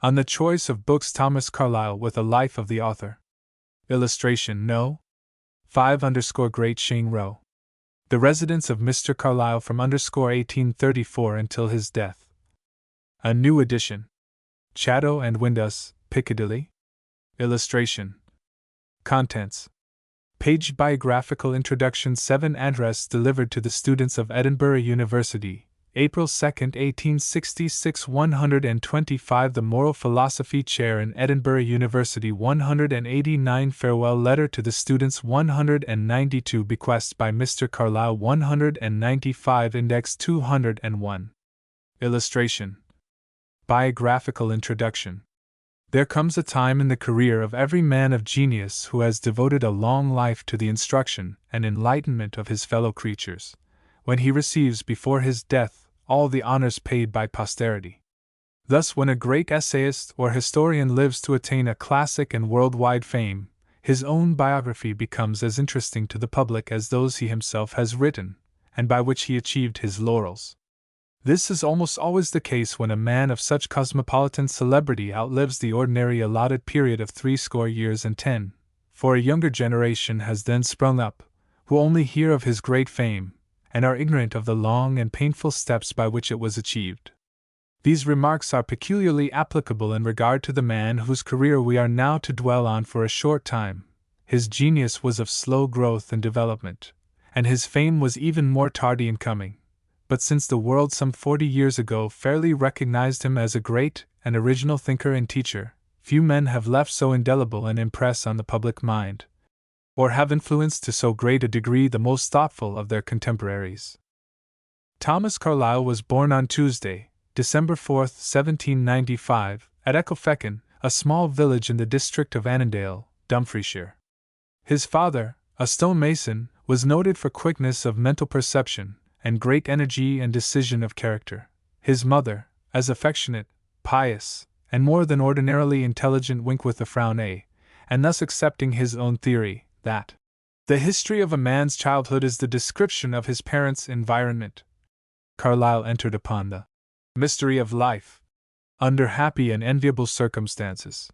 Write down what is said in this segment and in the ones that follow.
On the choice of books, Thomas Carlyle with a life of the author. Illustration No. 5 Great Shane Row. The residence of Mr. Carlyle from 1834 until his death. A new edition. Chatto and Windus, Piccadilly. Illustration. Contents. Page Biographical Introduction 7 Address delivered to the students of Edinburgh University, April 2, 1866 125 The Moral Philosophy Chair in Edinburgh University 189 Farewell Letter to the Students 192 Bequest by Mr. Carlyle 195 Index 201. Illustration. Biographical Introduction. There comes a time in the career of every man of genius who has devoted a long life to the instruction and enlightenment of his fellow creatures, when he receives before his death all the honors paid by posterity. Thus, when a great essayist or historian lives to attain a classic and worldwide fame, his own biography becomes as interesting to the public as those he himself has written, and by which he achieved his laurels. This is almost always the case when a man of such cosmopolitan celebrity outlives the ordinary allotted period of 60 years and 10, for a younger generation has then sprung up, who only hear of his great fame, and are ignorant of the long and painful steps by which it was achieved. These remarks are peculiarly applicable in regard to the man whose career we are now to dwell on for a short time. His genius was of slow growth and development, and his fame was even more tardy in coming. But since the world some 40 years ago fairly recognized him as a great and original thinker and teacher, few men have left so indelible an impress on the public mind, or have influenced to so great a degree the most thoughtful of their contemporaries. Thomas Carlyle was born on Tuesday, December 4, 1795, at Ecclefechan, a small village in the district of Annandale, Dumfriesshire. His father, a stonemason, was noted for quickness of mental perception and great energy and decision of character. His mother, as affectionate, pious, and more than ordinarily intelligent, wink with a frown, and thus accepting his own theory, that the history of a man's childhood is the description of his parents' environment. Carlyle entered upon the mystery of life under happy and enviable circumstances.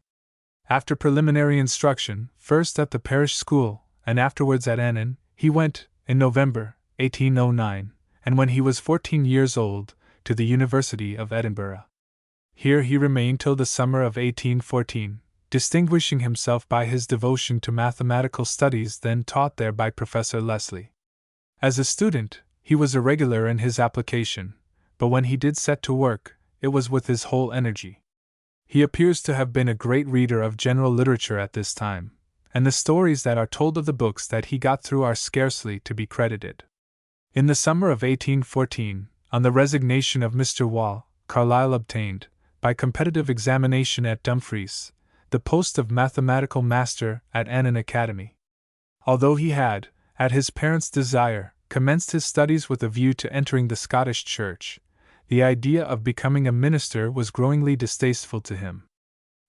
After preliminary instruction, first at the parish school, and afterwards at Annan, he went, in November, 1809, and when he was 14 years old, to the University of Edinburgh. Here he remained till the summer of 1814, distinguishing himself by his devotion to mathematical studies then taught there by Professor Leslie. As a student, he was irregular in his application, but when he did set to work, it was with his whole energy. He appears to have been a great reader of general literature at this time, and the stories that are told of the books that he got through are scarcely to be credited. In the summer of 1814, on the resignation of Mr. Wall, Carlyle obtained, by competitive examination at Dumfries, the post of mathematical master at Annan Academy. Although he had, at his parents' desire, commenced his studies with a view to entering the Scottish Church, the idea of becoming a minister was growingly distasteful to him.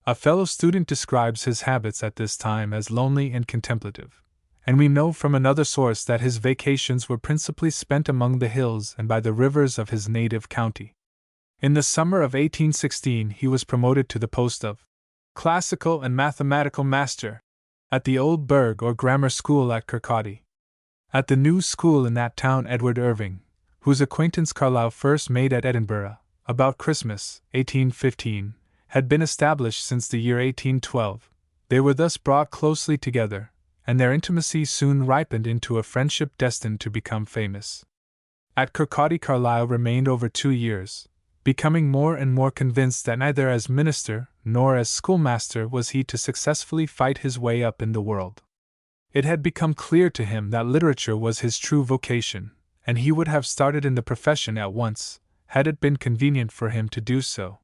A fellow student describes his habits at this time as lonely and contemplative, and we know from another source that his vacations were principally spent among the hills and by the rivers of his native county. In the summer of 1816 he was promoted to the post of classical and mathematical master at the Old Burgh or Grammar School at Kirkcaldy. At the new school in that town, Edward Irving, whose acquaintance Carlyle first made at Edinburgh, about Christmas, 1815, had been established since the year 1812. They were thus brought closely together, and their intimacy soon ripened into a friendship destined to become famous. At Kirkcaldy Carlyle remained over 2 years, becoming more and more convinced that neither as minister nor as schoolmaster was he to successfully fight his way up in the world. It had become clear to him that literature was his true vocation, and he would have started in the profession at once, had it been convenient for him to do so.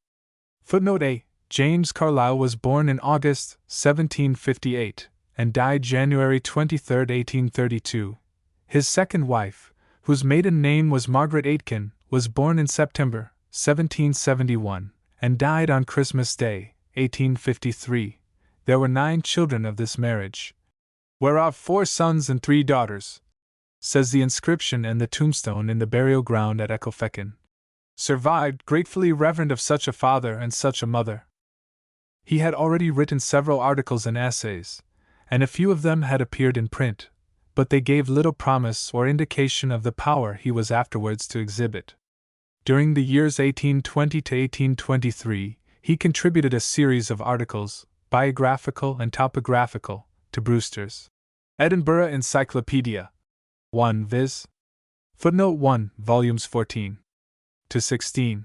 Footnote A. James Carlyle was born in August, 1758, and died January 23, 1832. His second wife, whose maiden name was Margaret Aitken, was born in September, 1771, and died on Christmas Day, 1853. There were 9 children of this marriage, whereof 4 sons and 3 daughters, says the inscription and the tombstone in the burial ground at Ecclefechan. Survived, gratefully reverend of such a father and such a mother. He had already written several articles and essays, and a few of them had appeared in print, but they gave little promise or indication of the power he was afterwards to exhibit. During the years 1820 to 1823, he contributed a series of articles, biographical and topographical, to Brewster's Edinburgh Encyclopedia. 1 viz. Footnote 1, volumes 14 to 16.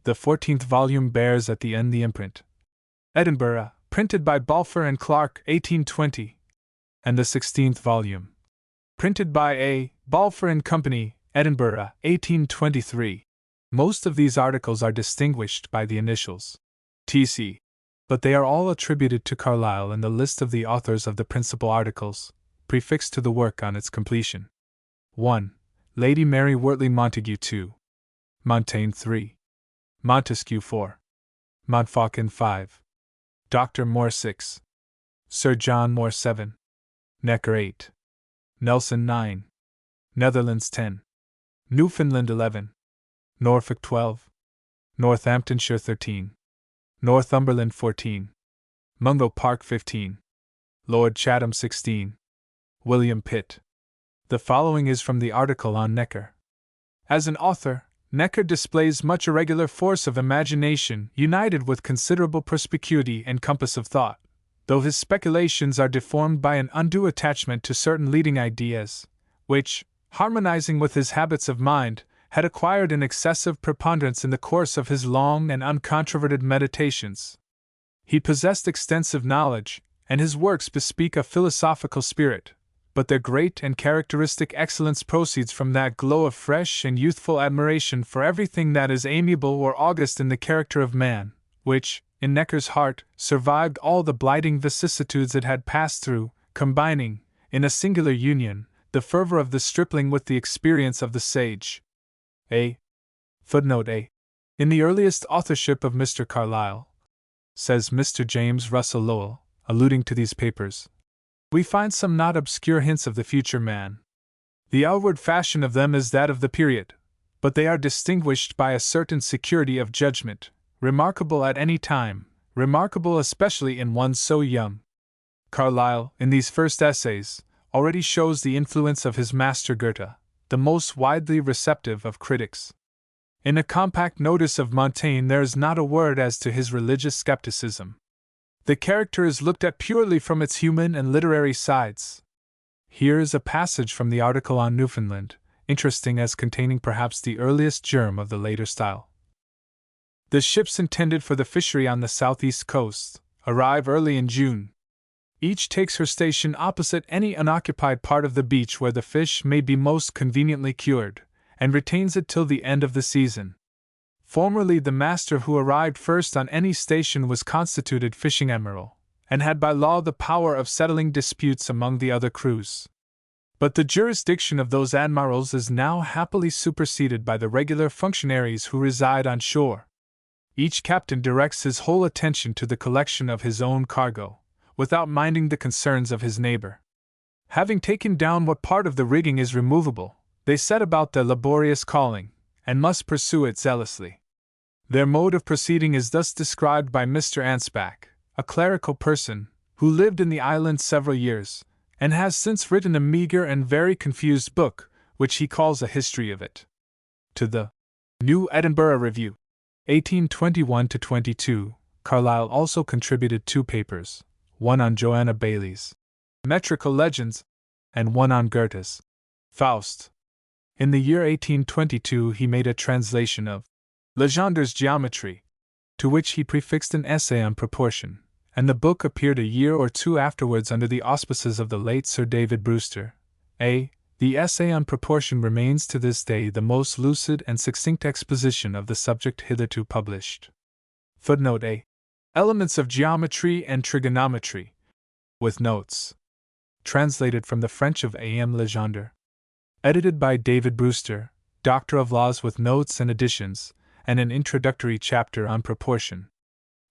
The 14th volume bears at the end the imprint Edinburgh, printed by Balfour and Clark, 1820, and the 16th volume, printed by A. Balfour and Company, Edinburgh, 1823. Most of these articles are distinguished by the initials T.C., but they are all attributed to Carlyle in the list of the authors of the principal articles, prefixed to the work on its completion. 1. Lady Mary Wortley Montagu 2. Montaigne 3. Montesquieu 4. Montfaucon 5. Dr. Moore 6. Sir John Moore 7. Necker 8. Nelson 9. Netherlands 10. Newfoundland 11. Norfolk 12. Northamptonshire 13. Northumberland 14. Mungo Park 15. Lord Chatham 16. William Pitt. The following is from the article on Necker. As an author, Necker displays much irregular force of imagination united with considerable perspicuity and compass of thought, though his speculations are deformed by an undue attachment to certain leading ideas, which, harmonizing with his habits of mind, had acquired an excessive preponderance in the course of his long and uncontroverted meditations. He possessed extensive knowledge, and his works bespeak a philosophical spirit, but their great and characteristic excellence proceeds from that glow of fresh and youthful admiration for everything that is amiable or august in the character of man, which, in Necker's heart, survived all the blighting vicissitudes it had passed through, combining, in a singular union, the fervor of the stripling with the experience of the sage. Footnote A. In the earliest authorship of Mr. Carlyle, says Mr. James Russell Lowell, alluding to these papers, we find some not obscure hints of the future man. The outward fashion of them is that of the period, but they are distinguished by a certain security of judgment, remarkable at any time, remarkable especially in one so young. Carlyle, in these first essays, already shows the influence of his master Goethe, the most widely receptive of critics. In a compact notice of Montaigne there is not a word as to his religious skepticism. The character is looked at purely from its human and literary sides. Here is a passage from the article on Newfoundland, interesting as containing perhaps the earliest germ of the later style. The ships intended for the fishery on the southeast coast arrive early in June. Each takes her station opposite any unoccupied part of the beach where the fish may be most conveniently cured, and retains it till the end of the season. Formerly the master who arrived first on any station was constituted fishing admiral, and had by law the power of settling disputes among the other crews. But the jurisdiction of those admirals is now happily superseded by the regular functionaries who reside on shore. Each captain directs his whole attention to the collection of his own cargo, without minding the concerns of his neighbor. Having taken down what part of the rigging is removable, they set about their laborious calling, and must pursue it zealously. Their mode of proceeding is thus described by Mr. Ansbach, a clerical person, who lived in the island several years, and has since written a meager and very confused book, which he calls a history of it. To the New Edinburgh Review, 1821-22, Carlyle also contributed 2 papers, one on Joanna Baillie's metrical legends, and one on Goethe's Faust. In the year 1822 he made a translation of Legender's Geometry, to which he prefixed an essay on proportion, and the book appeared a year or 2 afterwards under the auspices of the late Sir David Brewster. The essay on proportion remains to this day the most lucid and succinct exposition of the subject hitherto published. Footnote A. Elements of Geometry and Trigonometry, with notes. Translated from the French of A.M. Legendre. Edited by David Brewster, Doctor of Laws, with notes and additions, and an introductory chapter on proportion.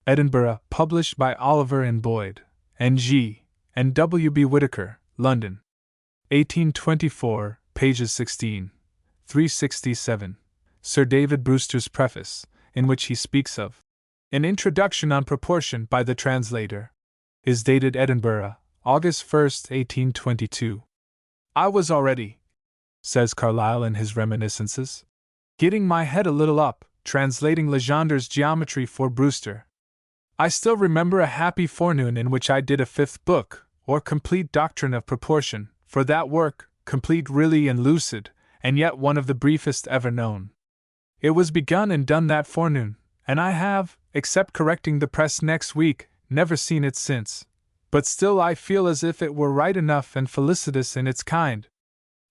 Edinburgh, published by Oliver and Boyd, N.G., and W. B. Whitaker, London. 1824, pages 16, 367. Sir David Brewster's preface, in which he speaks of An Introduction on Proportion by the translator. Is dated Edinburgh, August 1, 1822. I was already, says Carlyle in his Reminiscences, getting my head a little up, translating Legender's Geometry for Brewster. I still remember a happy forenoon in which I did a fifth book, or complete doctrine of proportion, for that work, complete really and lucid, and yet one of the briefest ever known. It was begun and done that forenoon, and I have, except correcting the press next week, never seen it since. But still I feel as if it were right enough and felicitous in its kind.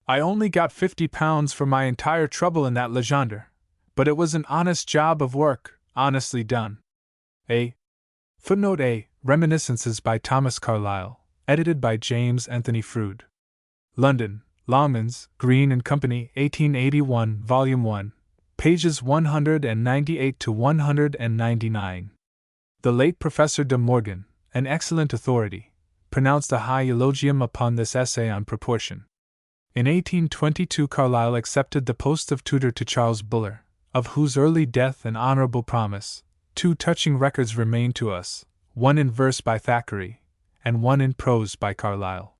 I only got £50 for my entire trouble in that Legendre, but it was an honest job of work, honestly done. Footnote A. Reminiscences by Thomas Carlyle, edited by James Anthony Froude. London, Longmans, Green and Company, 1881, Volume 1, pages 198 to 199. The late Professor de Morgan, an excellent authority, pronounced a high eulogium upon this essay on proportion. In 1822 Carlyle accepted the post of tutor to Charles Buller, of whose early death and honorable promise, two touching records remain to us, one in verse by Thackeray, and one in prose by Carlyle.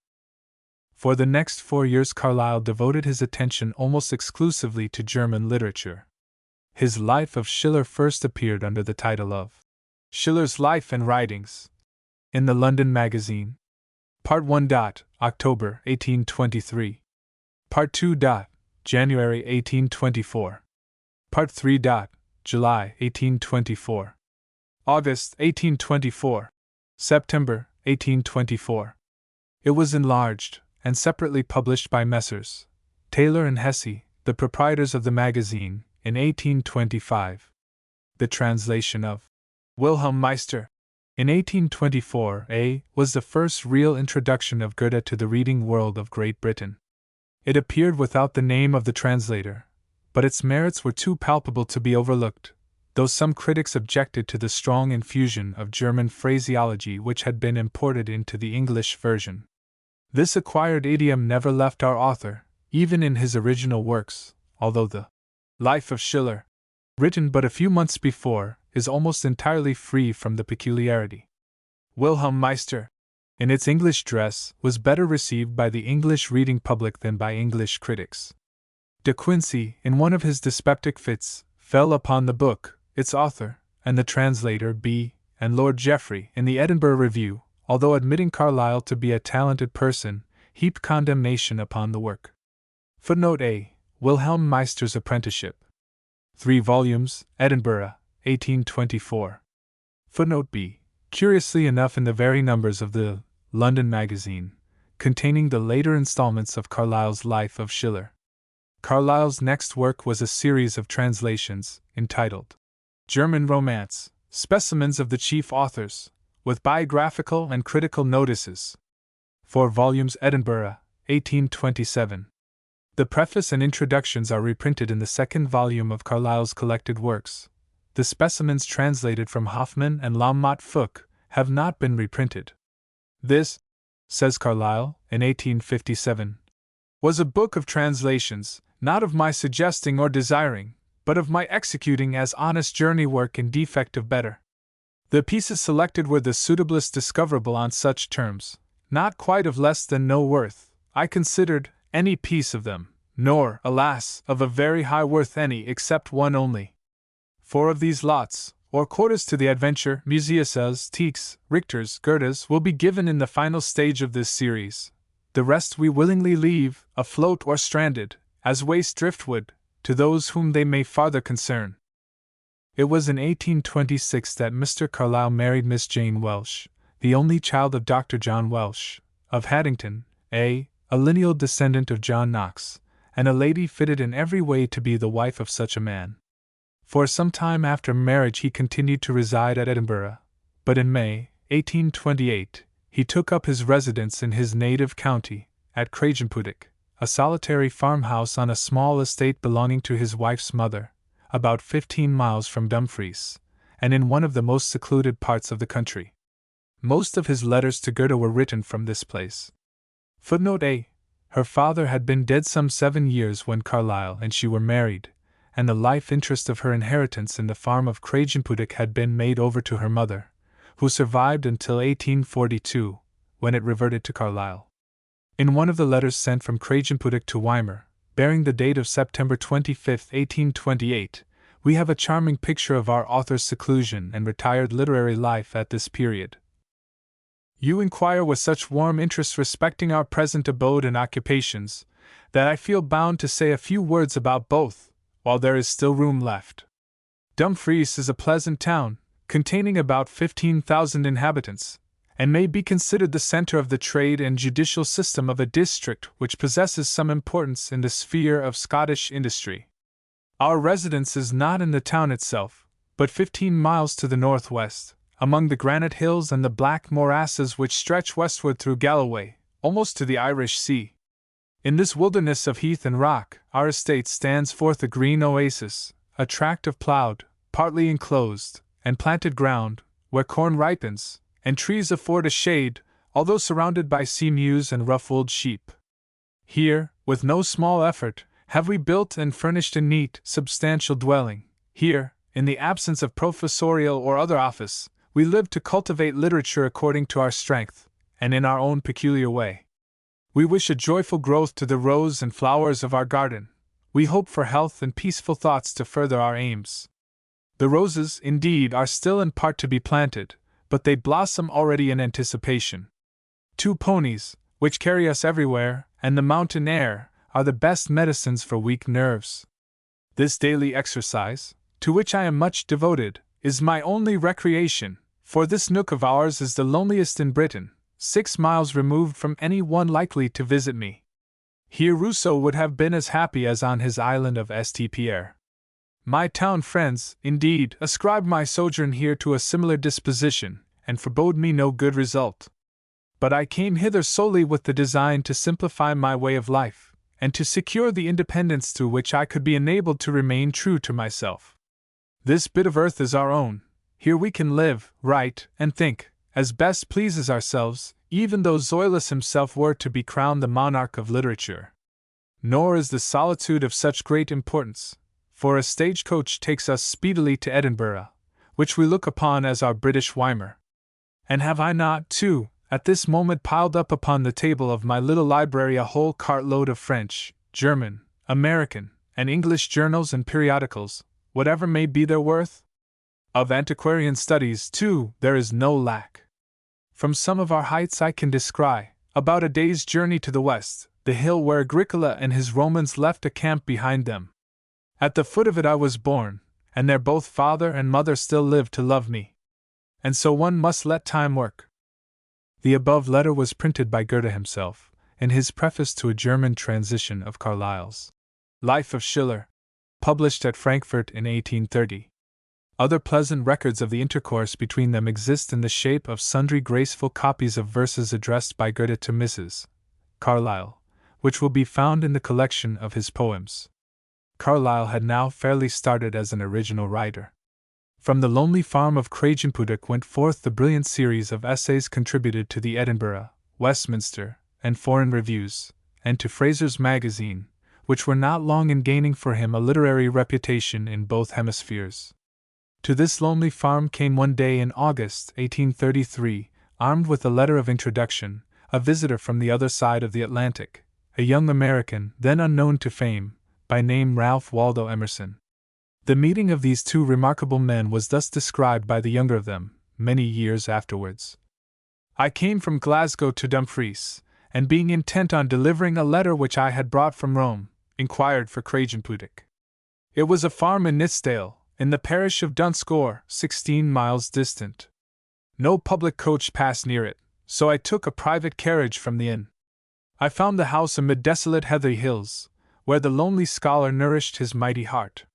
For the next 4 years Carlyle devoted his attention almost exclusively to German literature. His Life of Schiller first appeared under the title of Schiller's Life and Writings, in the London Magazine. Part 1. October 1823. Part 2. January 1824. Part 3. July 1824. August 1824. September 1824. It was enlarged and separately published by Messrs. Taylor and Hesse, the proprietors of the magazine, in 1825. The translation of Wilhelm Meister in 1824 was the first real introduction of Goethe to the reading world of Great Britain. It appeared without the name of the translator, but its merits were too palpable to be overlooked, though some critics objected to the strong infusion of German phraseology which had been imported into the English version. This acquired idiom never left our author, even in his original works, although the Life of Schiller, written but a few months before, is almost entirely free from the peculiarity. Wilhelm Meister, in its English dress, was better received by the English reading public than by English critics. De Quincey, in one of his dyspeptic fits, fell upon the book, its author, and the translator B. and Lord Jeffrey, in the Edinburgh Review, although admitting Carlyle to be a talented person, heaped condemnation upon the work. Footnote A. Wilhelm Meister's Apprenticeship. 3 volumes, Edinburgh, 1824. Footnote B. Curiously enough, in the very numbers of the London Magazine, containing the later installments of Carlyle's Life of Schiller. Carlyle's next work was a series of translations, entitled German Romance, Specimens of the Chief Authors, with biographical and critical notices. 4 volumes, Edinburgh, 1827. The preface and introductions are reprinted in the second volume of Carlyle's collected works. The specimens translated from Hoffmann and La Motte Fouque have not been reprinted. This, says Carlyle, in 1857, was a book of translations, not of my suggesting or desiring, but of my executing as honest journey work in defect of better. The pieces selected were the suitablest discoverable on such terms, not quite of less than no worth, I considered, any piece of them, nor, alas, of a very high worth any except one only. 4 of these lots, or quarters to the adventure, Museus's, Tieck's, Richter's, Goethe's, will be given in the final stage of this series. The rest we willingly leave, afloat or stranded, as waste driftwood, to those whom they may farther concern. It was in 1826 that Mr. Carlyle married Miss Jane Welsh, the only child of Dr. John Welsh, of Haddington, a lineal descendant of John Knox, and a lady fitted in every way to be the wife of such a man. For some time after marriage he continued to reside at Edinburgh, but in May, 1828, he took up his residence in his native county, at Craigengpwdic, a solitary farmhouse on a small estate belonging to his wife's mother, about 15 miles from Dumfries, and in one of the most secluded parts of the country. Most of his letters to Goethe were written from this place. Footnote A. Her father had been dead some 7 years when Carlyle and she were married, and the life interest of her inheritance in the farm of Kragenpudik had been made over to her mother, who survived until 1842, when it reverted to Carlyle. In one of the letters sent from Kragenpudik to Weimar, bearing the date of September 25, 1828, we have a charming picture of our author's seclusion and retired literary life at this period. You inquire with such warm interest respecting our present abode and occupations, that I feel bound to say a few words about both, while there is still room left. Dumfries is a pleasant town, containing about 15,000 inhabitants, and may be considered the center of the trade and judicial system of a district which possesses some importance in the sphere of Scottish industry. Our residence is not in the town itself, but 15 miles to the northwest, among the granite hills and the black morasses which stretch westward through Galloway, almost to the Irish Sea. In this wilderness of heath and rock, our estate stands forth a green oasis, a tract of ploughed, partly enclosed, and planted ground, where corn ripens, and trees afford a shade, although surrounded by sea-mews and rough-wooled sheep. Here, with no small effort, have we built and furnished a neat, substantial dwelling. Here, in the absence of professorial or other office, we live to cultivate literature according to our strength, and in our own peculiar way. We wish a joyful growth to the rose and flowers of our garden. We hope for health and peaceful thoughts to further our aims. The roses, indeed, are still in part to be planted, but they blossom already in anticipation. 2 ponies, which carry us everywhere, and the mountain air, are the best medicines for weak nerves. This daily exercise, to which I am much devoted, is my only recreation, for this nook of ours is the loneliest in Britain, 6 miles removed from any one likely to visit me. Here Rousseau would have been as happy as on his island of St. Pierre. My town friends, indeed, ascribe my sojourn here to a similar disposition, and forebode me no good result. But I came hither solely with the design to simplify my way of life, and to secure the independence through which I could be enabled to remain true to myself. This bit of earth is our own. Here we can live, write, and think, as best pleases ourselves, even though Zoilus himself were to be crowned the monarch of literature. Nor is the solitude of such great importance, for a stagecoach takes us speedily to Edinburgh, which we look upon as our British Weimar. And have I not, too, at this moment piled up upon the table of my little library a whole cartload of French, German, American, and English journals and periodicals, whatever may be their worth? Of antiquarian studies, too, there is no lack. From some of our heights I can descry, about a day's journey to the west, the hill where Agricola and his Romans left a camp behind them. At the foot of it I was born, and there both father and mother still live to love me. And so one must let time work. The above letter was printed by Goethe himself, in his preface to a German transition of Carlyle's Life of Schiller, published at Frankfurt in 1830. Other pleasant records of the intercourse between them exist in the shape of sundry graceful copies of verses addressed by Goethe to Mrs. Carlyle, which will be found in the collection of his poems. Carlyle had now fairly started as an original writer. From the lonely farm of Kragenpudik went forth the brilliant series of essays contributed to the Edinburgh, Westminster, and Foreign Reviews, and to Fraser's Magazine, which were not long in gaining for him a literary reputation in both hemispheres. To this lonely farm came one day in August 1833, armed with a letter of introduction, a visitor from the other side of the Atlantic, a young American, then unknown to fame, by name Ralph Waldo Emerson. The meeting of these 2 remarkable men was thus described by the younger of them, many years afterwards. I came from Glasgow to Dumfries, and being intent on delivering a letter which I had brought from Rome, inquired for Kragenpudik. It was a farm in Nithsdale, in the parish of Dunscore, 16 miles distant. No public coach passed near it, so I took a private carriage from the inn. I found the house amid desolate heathery hills, where the lonely scholar nourished his mighty heart.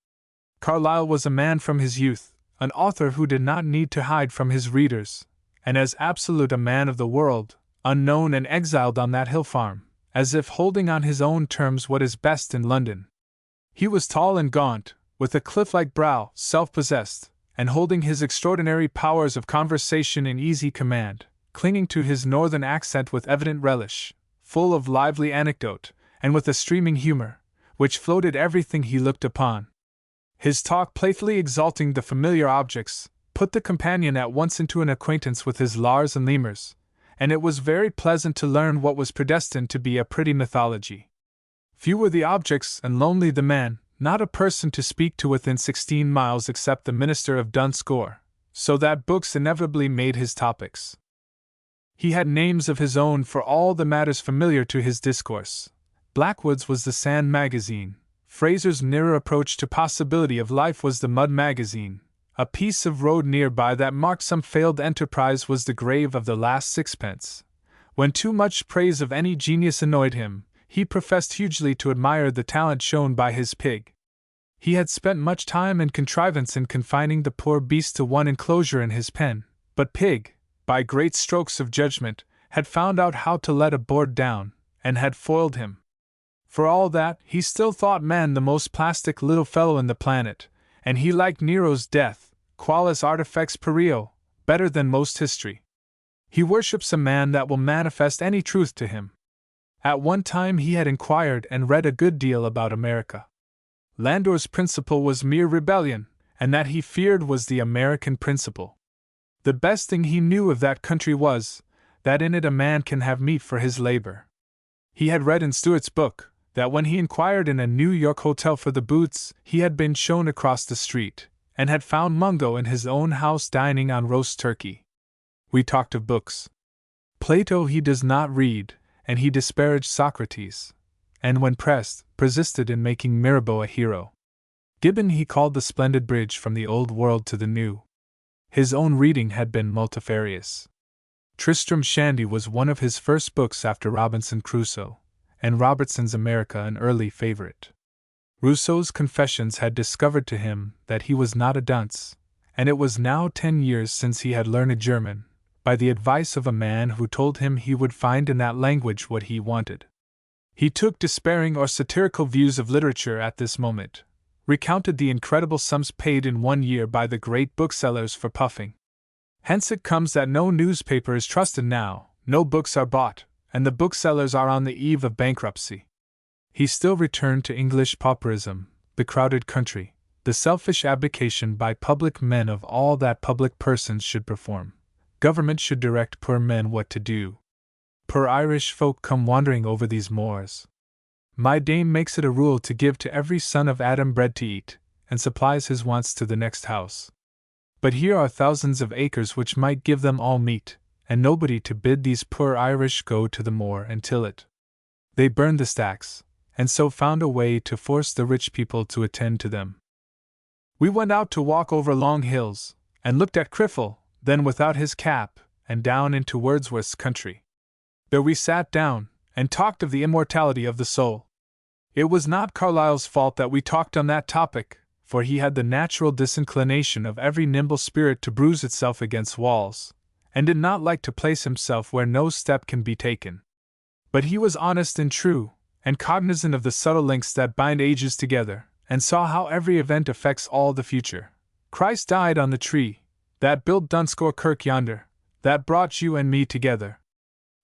Carlyle was a man from his youth, an author who did not need to hide from his readers, and as absolute a man of the world, unknown and exiled on that hill farm, as if holding on his own terms what is best in London. He was tall and gaunt, with a cliff-like brow, self-possessed, and holding his extraordinary powers of conversation in easy command, clinging to his northern accent with evident relish, full of lively anecdote, and with a streaming humor, which floated everything he looked upon. His talk, playfully exalting the familiar objects, put the companion at once into an acquaintance with his Lars and lemurs, and it was very pleasant to learn what was predestined to be a pretty mythology. Few were the objects, and lonely the man, not a person to speak to within 16 miles except the minister of Dunscore, so that books inevitably made his topics. He had names of his own for all the matters familiar to his discourse. Blackwood's was the Sand Magazine, Fraser's nearer approach to possibility of life was the Mud Magazine, a piece of road nearby that marked some failed enterprise was the grave of the last sixpence. When too much praise of any genius annoyed him, he professed hugely to admire the talent shown by his pig. He had spent much time and contrivance in confining the poor beast to one enclosure in his pen, but Pig, by great strokes of judgment, had found out how to let a board down, and had foiled him. For all that, he still thought man the most plastic little fellow in the planet, and he liked Nero's death, qualis artifex perio, better than most history. He worships a man that will manifest any truth to him. At one time he had inquired and read a good deal about America. Landor's principle was mere rebellion, and that he feared was the American principle. The best thing he knew of that country was, that in it a man can have meat for his labor. He had read in Stewart's book, that when he inquired in a New York hotel for the boots, he had been shown across the street, and had found Mungo in his own house dining on roast turkey. We talked of books. Plato he does not read, and he disparaged Socrates, and when pressed, persisted in making Mirabeau a hero. Gibbon he called the splendid bridge from the old world to the new. His own reading had been multifarious. Tristram Shandy was one of his first books after Robinson Crusoe, and Robertson's America an early favorite. Rousseau's Confessions had discovered to him that he was not a dunce, and it was now 10 years since he had learned German, by the advice of a man who told him he would find in that language what he wanted. He took despairing or satirical views of literature at this moment, recounted the incredible sums paid in 1 year by the great booksellers for puffing. Hence it comes that no newspaper is trusted now, no books are bought, and the booksellers are on the eve of bankruptcy. He still returned to English pauperism, the crowded country, the selfish abdication by public men of all that public persons should perform. Government should direct poor men what to do. Poor Irish folk come wandering over these moors. My dame makes it a rule to give to every son of Adam bread to eat, and supplies his wants to the next house. But here are thousands of acres which might give them all meat, and nobody to bid these poor Irish go to the moor and till it. They burned the stacks, and so found a way to force the rich people to attend to them. We went out to walk over long hills, and looked at Criffel, then without his cap, and down into Wordsworth's country. There we sat down, and talked of the immortality of the soul. It was not Carlyle's fault that we talked on that topic, for he had the natural disinclination of every nimble spirit to bruise itself against walls, and did not like to place himself where no step can be taken. But he was honest and true, and cognizant of the subtle links that bind ages together, and saw how every event affects all the future. Christ died on the tree that built Dunscore Kirk yonder, that brought you and me together.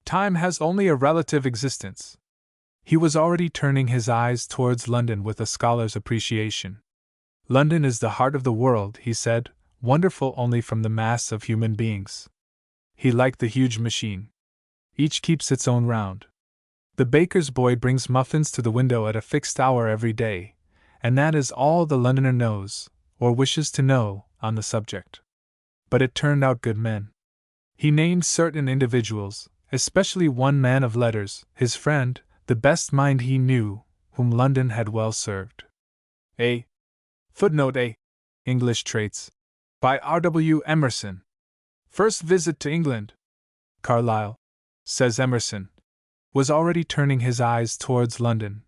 Time has only a relative existence. He was already turning his eyes towards London with a scholar's appreciation. London is the heart of the world, he said, wonderful only from the mass of human beings. He liked the huge machine. Each keeps its own round. The baker's boy brings muffins to the window at a fixed hour every day, and that is all the Londoner knows, or wishes to know, on the subject. But it turned out good men. He named certain individuals, especially one man of letters, his friend, the best mind he knew, whom London had well served. A. Footnote A. English Traits. By R.W. Emerson. First visit to England. Carlyle, says Emerson, was already turning his eyes towards London,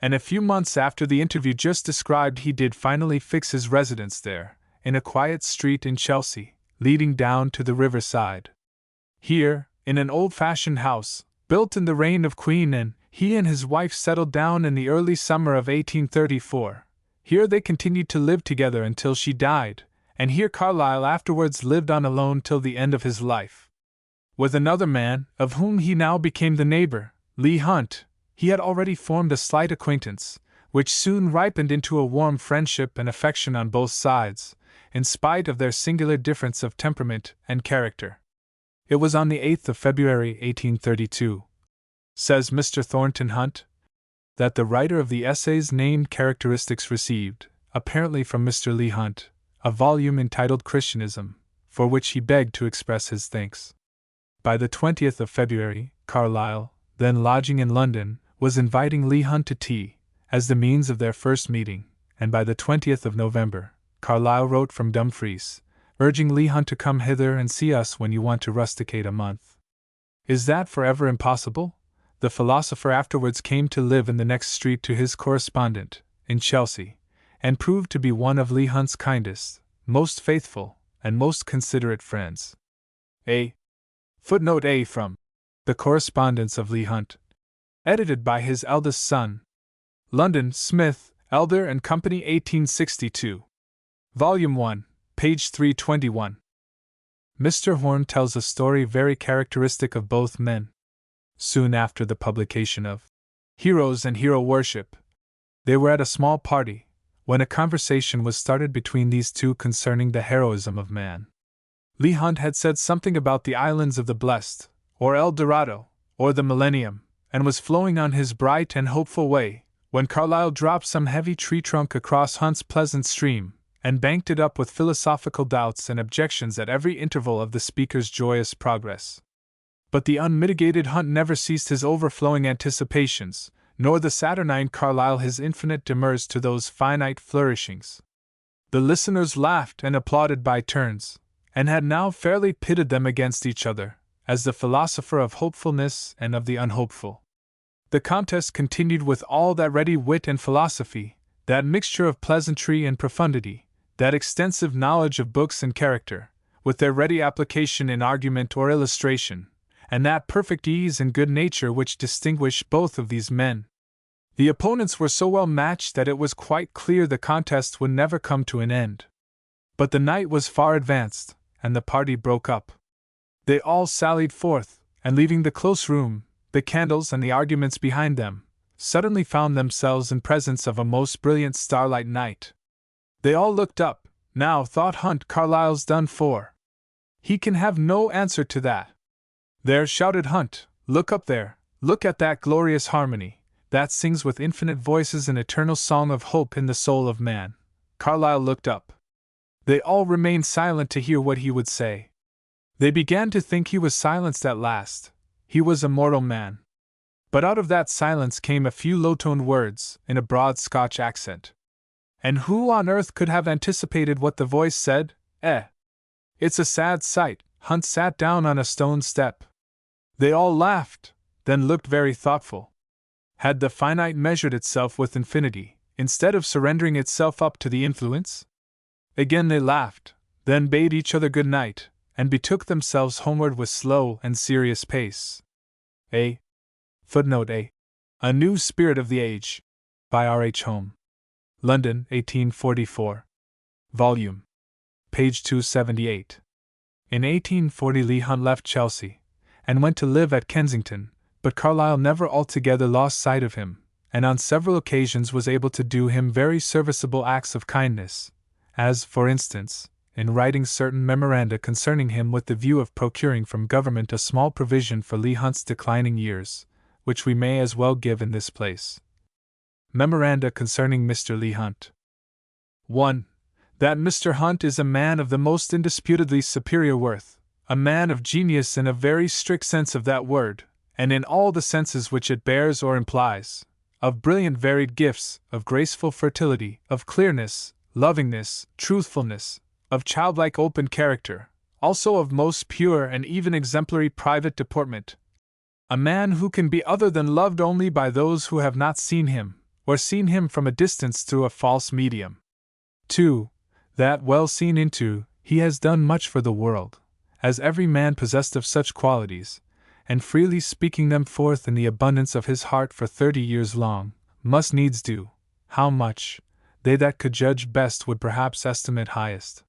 and a few months after the interview just described he did finally fix his residence there, in a quiet street in Chelsea, leading down to the riverside. Here, in an old-fashioned house, built in the reign of Queen Anne, he and his wife settled down in the early summer of 1834. Here they continued to live together until she died, and here Carlyle afterwards lived on alone till the end of his life. With another man, of whom he now became the neighbor, Leigh Hunt, he had already formed a slight acquaintance, which soon ripened into a warm friendship and affection on both sides, in spite of their singular difference of temperament and character. It was on the 8th of February 1832, says Mr. Thornton Hunt, that the writer of the essays named characteristics received, apparently from Mr. Leigh Hunt, a volume entitled Christianism, for which he begged to express his thanks. By the 20th of February, Carlyle, then lodging in London, was inviting Leigh Hunt to tea, as the means of their first meeting, and by the 20th of November, Carlyle wrote from Dumfries, urging Leigh Hunt to come hither and see us when you want to rusticate a month. Is that forever impossible? The philosopher afterwards came to live in the next street to his correspondent, in Chelsea, and proved to be one of Leigh Hunt's kindest, most faithful, and most considerate friends. Footnote A from The Correspondence of Leigh Hunt, edited by his eldest son. London, Smith, Elder and Company, 1862. Volume 1, page 321. Mr. Horne tells a story very characteristic of both men. Soon after the publication of Heroes and Hero Worship, they were at a small party, when a conversation was started between these two concerning the heroism of man. Leigh Hunt had said something about the Islands of the Blessed, or El Dorado, or the Millennium, and was flowing on his bright and hopeful way, when Carlyle dropped some heavy tree trunk across Hunt's pleasant stream, and banked it up with philosophical doubts and objections at every interval of the speaker's joyous progress. But the unmitigated Hunt never ceased his overflowing anticipations, nor the saturnine Carlyle his infinite demurs to those finite flourishings. The listeners laughed and applauded by turns, and had now fairly pitted them against each other, as the philosopher of hopefulness and of the unhopeful. The contest continued with all that ready wit and philosophy, that mixture of pleasantry and profundity, that extensive knowledge of books and character, with their ready application in argument or illustration, and that perfect ease and good nature which distinguish both of these men. The opponents were so well matched that it was quite clear the contest would never come to an end. But the night was far advanced, and the party broke up. They all sallied forth, and leaving the close room, the candles and the arguments behind them, suddenly found themselves in presence of a most brilliant starlight night. They all looked up. Now, thought Hunt, Carlyle's done for. He can have no answer to that. There, shouted Hunt, look up there, look at that glorious harmony, that sings with infinite voices an eternal song of hope in the soul of man. Carlyle looked up. They all remained silent to hear what he would say. They began to think he was silenced at last. He was a mortal man. But out of that silence came a few low-toned words, in a broad Scotch accent. And who on earth could have anticipated what the voice said? It's a sad sight. Hunt sat down on a stone step. They all laughed, then looked very thoughtful. Had the finite measured itself with infinity, instead of surrendering itself up to the influence? Again they laughed, then bade each other good night, and betook themselves homeward with slow and serious pace. Footnote A. A New Spirit of the Age, by R. H. Home. London, 1844. Volume. Page 278. In 1840 Leigh Hunt left Chelsea, and went to live at Kensington, but Carlyle never altogether lost sight of him, and on several occasions was able to do him very serviceable acts of kindness, as, for instance, in writing certain memoranda concerning him with the view of procuring from government a small provision for Leigh Hunt's declining years, which we may as well give in this place. Memoranda concerning Mr. Leigh Hunt. 1. That Mr. Hunt is a man of the most indisputably superior worth, a man of genius in a very strict sense of that word, and in all the senses which it bears or implies, of brilliant varied gifts, of graceful fertility, of clearness, lovingness, truthfulness, of childlike open character, also of most pure and even exemplary private deportment. A man who can be other than loved only by those who have not seen him, or seen him from a distance through a false medium. 2. That, well seen into, he has done much for the world, as every man possessed of such qualities, and freely speaking them forth in the abundance of his heart for 30 years long, must needs do. How much, they that could judge best would perhaps estimate highest.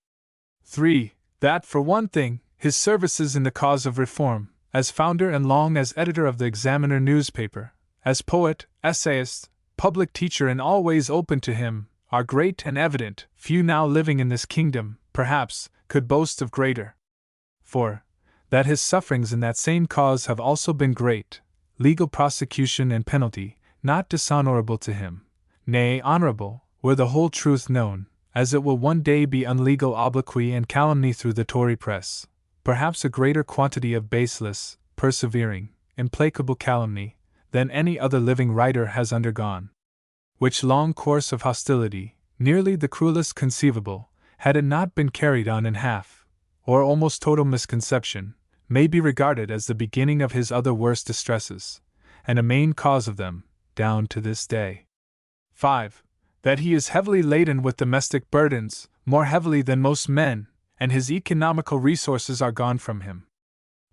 3. That, for one thing, his services in the cause of reform, as founder and long as editor of the Examiner newspaper, as poet, essayist, public teacher and always open to him, are great and evident. Few now living in this kingdom, perhaps, could boast of greater. For, that his sufferings in that same cause have also been great, legal prosecution and penalty, not dishonorable to him, nay, honorable, were the whole truth known, as it will one day be unlegal obloquy and calumny through the Tory press, perhaps a greater quantity of baseless, persevering, implacable calumny, than any other living writer has undergone. Which long course of hostility, nearly the cruelest conceivable, had it not been carried on in half, or almost total misconception, may be regarded as the beginning of his other worst distresses, and a main cause of them, down to this day. 5. That he is heavily laden with domestic burdens, more heavily than most men, and his economical resources are gone from him.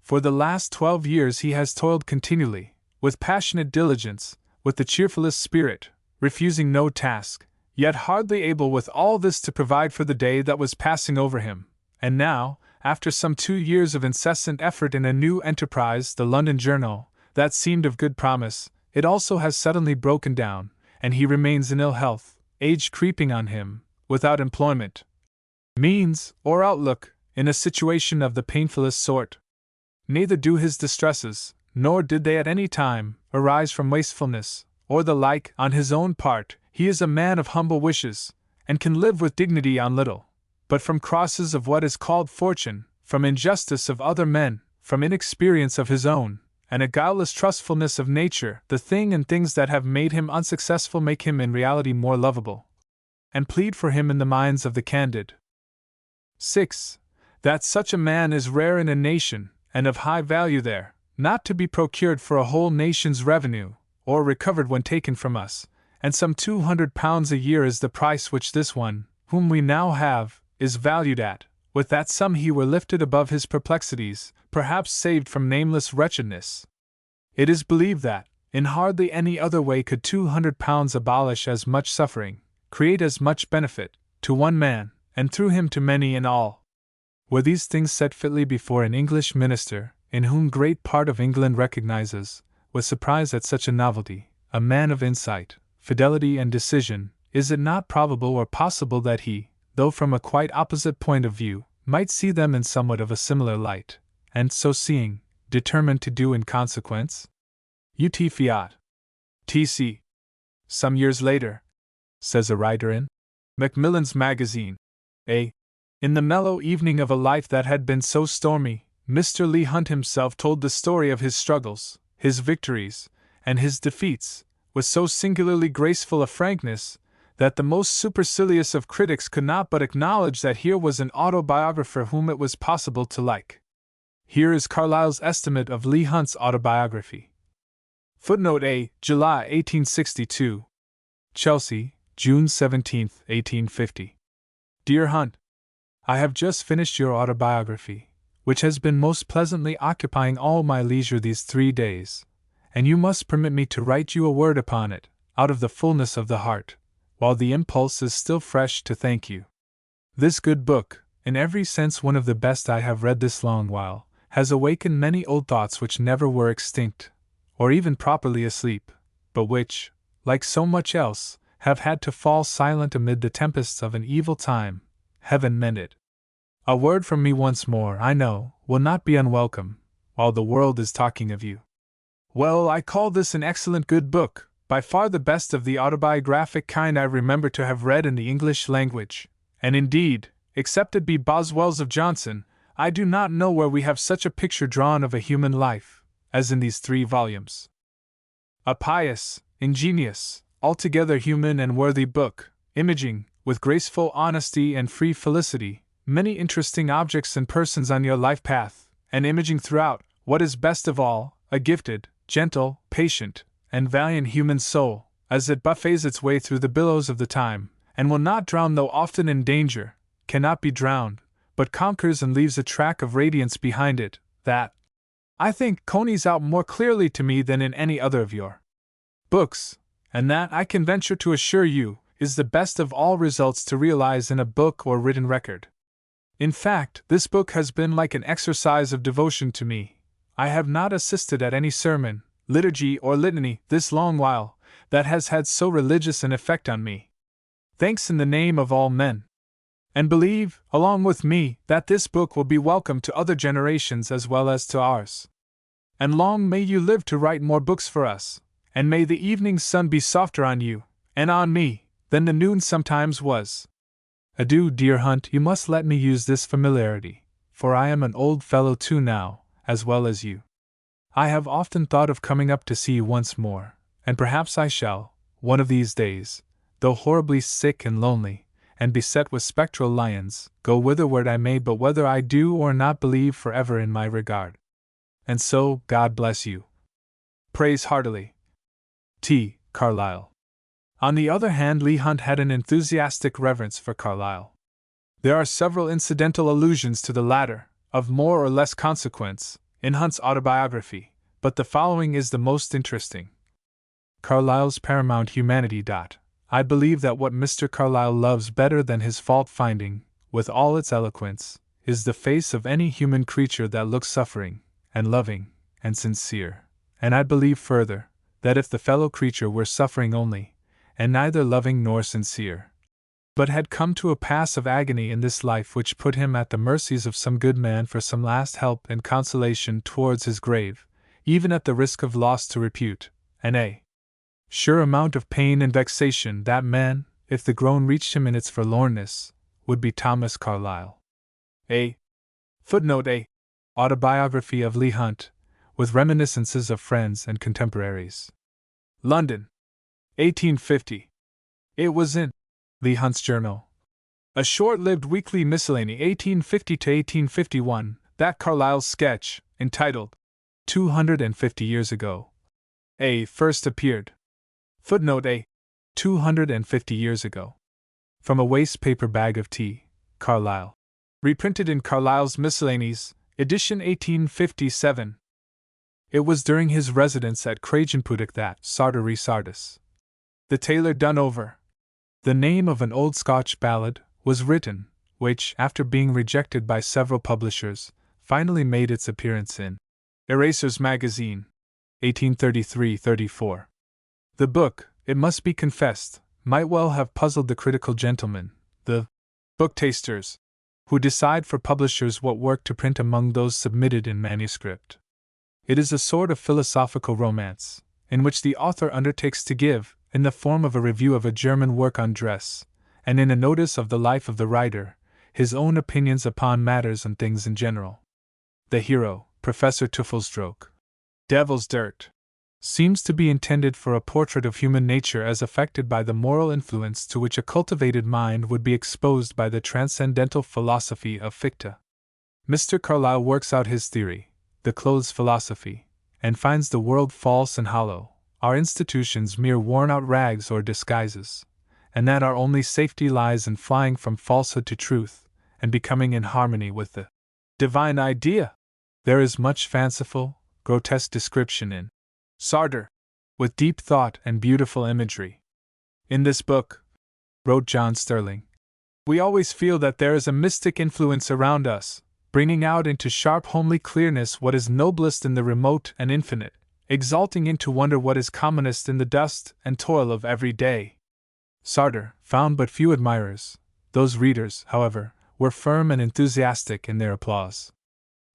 For the last 12 years he has toiled continually, with passionate diligence, with the cheerfulest spirit, refusing no task, yet hardly able with all this to provide for the day that was passing over him, and now, after some 2 years of incessant effort in a new enterprise, the London Journal, that seemed of good promise, it also has suddenly broken down, and he remains in ill health, age creeping on him, without employment, means, or outlook, in a situation of the painfulest sort. Neither do his distresses, nor did they at any time, arise from wastefulness, or the like. On his own part, he is a man of humble wishes, and can live with dignity on little, but from crosses of what is called fortune, from injustice of other men, from inexperience of his own, and a guileless trustfulness of nature, the thing and things that have made him unsuccessful make him in reality more lovable, and plead for him in the minds of the candid. 6. That such a man is rare in a nation, and of high value there, not to be procured for a whole nation's revenue, or recovered when taken from us, and some £200 a year is the price which this one, whom we now have, is valued at. With that sum he were lifted above his perplexities, perhaps saved from nameless wretchedness. It is believed that, in hardly any other way could £200 abolish as much suffering, create as much benefit, to one man, and through him to many in all. Were these things set fitly before an English minister, in whom great part of England recognizes, with surprise at such a novelty, a man of insight, fidelity and decision, is it not probable or possible that he, though from a quite opposite point of view, might see them in somewhat of a similar light, and so seeing, determined to do in consequence? Ut fiat. T.C. Some years later, says a writer in Macmillan's Magazine, in the mellow evening of a life that had been so stormy, Mr. Leigh Hunt himself told the story of his struggles, his victories, and his defeats, with so singularly graceful a frankness, that the most supercilious of critics could not but acknowledge that here was an autobiographer whom it was possible to like. Here is Carlyle's estimate of Leigh Hunt's autobiography. Footnote A. July 1862. Chelsea, June 17, 1850. Dear Hunt, I have just finished your autobiography, which has been most pleasantly occupying all my leisure these 3 days, and you must permit me to write you a word upon it, out of the fullness of the heart, while the impulse is still fresh to thank you. This good book, in every sense one of the best I have read this long while, has awakened many old thoughts which never were extinct, or even properly asleep, but which, like so much else, have had to fall silent amid the tempests of an evil time. Heaven mend it. A word from me once more, I know, will not be unwelcome, while the world is talking of you. Well, I call this an excellent good book, by far the best of the autobiographic kind I remember to have read in the English language, and indeed, except it be Boswell's of Johnson, I do not know where we have such a picture drawn of a human life, as in these 3 volumes. A pious, ingenious, altogether human and worthy book, imaging, with graceful honesty and free felicity, many interesting objects and persons on your life path, and imaging throughout, what is best of all, a gifted, gentle, patient, and valiant human soul, as it buffets its way through the billows of the time, and will not drown though often in danger, cannot be drowned, but conquers and leaves a track of radiance behind it, that, I think, conies out more clearly to me than in any other of your books, and that, I can venture to assure you, is the best of all results to realize in a book or written record. In fact, this book has been like an exercise of devotion to me. I have not assisted at any sermon, liturgy, or litany this long while, that has had so religious an effect on me. Thanks in the name of all men. And believe, along with me, that this book will be welcome to other generations as well as to ours. And long may you live to write more books for us, and may the evening sun be softer on you, and on me, than the noon sometimes was. Adieu, dear Hunt, you must let me use this familiarity, for I am an old fellow too now, as well as you. I have often thought of coming up to see you once more, and perhaps I shall, one of these days, though horribly sick and lonely, and beset with spectral lions, go whitherward I may, but whether I do or not believe forever in my regard. And so, God bless you. Praise heartily. T. Carlyle. On the other hand, Leigh Hunt had an enthusiastic reverence for Carlyle. There are several incidental allusions to the latter, of more or less consequence, in Hunt's autobiography, but the following is the most interesting. Carlyle's paramount humanity. I believe that what Mr. Carlyle loves better than his fault-finding, with all its eloquence, is the face of any human creature that looks suffering, and loving, and sincere. And I believe further, that if the fellow creature were suffering only, and neither loving nor sincere, but had come to a pass of agony in this life which put him at the mercies of some good man for some last help and consolation towards his grave, even at the risk of loss to repute, and a sure amount of pain and vexation, that man, if the groan reached him in its forlornness, would be Thomas Carlyle. Footnote A. Autobiography of Leigh Hunt, with reminiscences of friends and contemporaries. London, 1850. It was in Leigh Hunt's Journal, a short-lived weekly miscellany 1850 to 1851, that Carlyle's sketch, entitled 250 Years Ago, first appeared. Footnote A. 250 years ago. From a waste paper bag of T. Carlyle. Reprinted in Carlyle's Miscellanies, edition 1857. It was during his residence at Craigengpwdich that Sartor Sardis, the tailor done over, the name of an old Scotch ballad, was written, which, after being rejected by several publishers, finally made its appearance in Eraser's Magazine, 1833-34. The book, it must be confessed, might well have puzzled the critical gentlemen, the book tasters, who decide for publishers what work to print among those submitted in manuscript. It is a sort of philosophical romance, in which the author undertakes to give, in the form of a review of a German work on dress, and in a notice of the life of the writer, his own opinions upon matters and things in general. The hero, Professor Teufelsdrock, Devil's Dirt, seems to be intended for a portrait of human nature as affected by the moral influence to which a cultivated mind would be exposed by the transcendental philosophy of Fichte. Mr. Carlyle works out his theory, the clothes philosophy, and finds the world false and hollow, our institutions mere worn-out rags or disguises, and that our only safety lies in flying from falsehood to truth, and becoming in harmony with the divine idea. There is much fanciful, grotesque description in Sartor, with deep thought and beautiful imagery. In this book, wrote John Sterling, we always feel that there is a mystic influence around us, bringing out into sharp homely clearness what is noblest in the remote and infinite, exalting into wonder what is commonest in the dust and toil of every day. Sartor found but few admirers. Those readers, however, were firm and enthusiastic in their applause.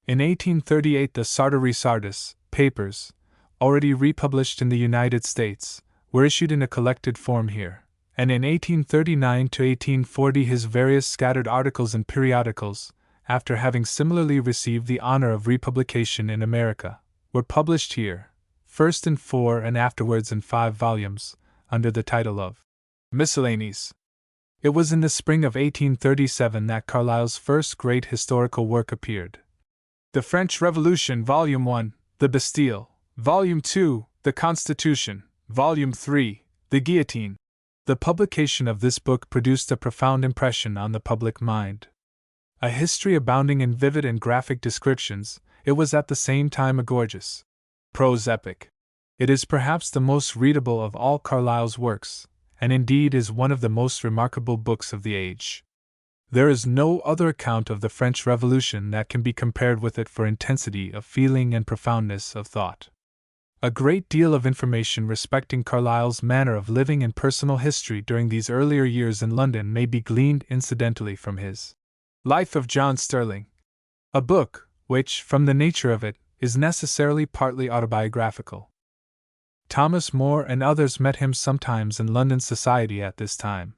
In 1838 the Sartor Sardis papers, already republished in the United States, were issued in a collected form here, and in 1839 to 1840 his various scattered articles in periodicals, after having similarly received the honor of republication in America, were published here, first in 4 and afterwards in 5 volumes, under the title of Miscellanies. It was in the spring of 1837 that Carlyle's first great historical work appeared. The French Revolution, Volume 1, The Bastille, Volume 2, The Constitution, Volume 3, The Guillotine. The publication of this book produced a profound impression on the public mind. A history abounding in vivid and graphic descriptions, it was at the same time a gorgeous prose epic. It is perhaps the most readable of all Carlyle's works, and indeed is one of the most remarkable books of the age. There is no other account of the French Revolution that can be compared with it for intensity of feeling and profoundness of thought. A great deal of information respecting Carlyle's manner of living and personal history during these earlier years in London may be gleaned incidentally from his Life of John Sterling, a book which, from the nature of it, is necessarily partly autobiographical. Thomas More and others met him sometimes in London society at this time.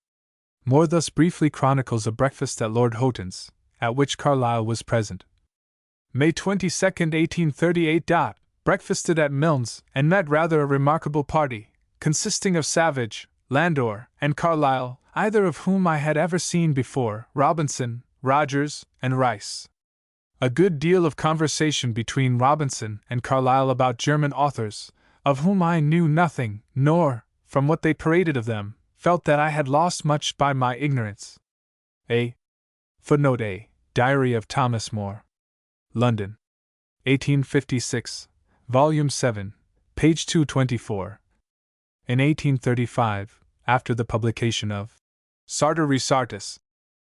More thus briefly chronicles a breakfast at Lord Houghton's, at which Carlyle was present. May 22, 1838. Breakfasted at Milnes, and met rather a remarkable party, consisting of Savage, Landor, and Carlyle, either of whom I had ever seen before, Robinson, Rogers, and Rice. A good deal of conversation between Robinson and Carlyle about German authors, of whom I knew nothing, nor, from what they paraded of them, felt that I had lost much by my ignorance. Footnote A. Diary of Thomas More. London. 1856. Volume 7, page 224. In 1835, after the publication of Sartor Resartus,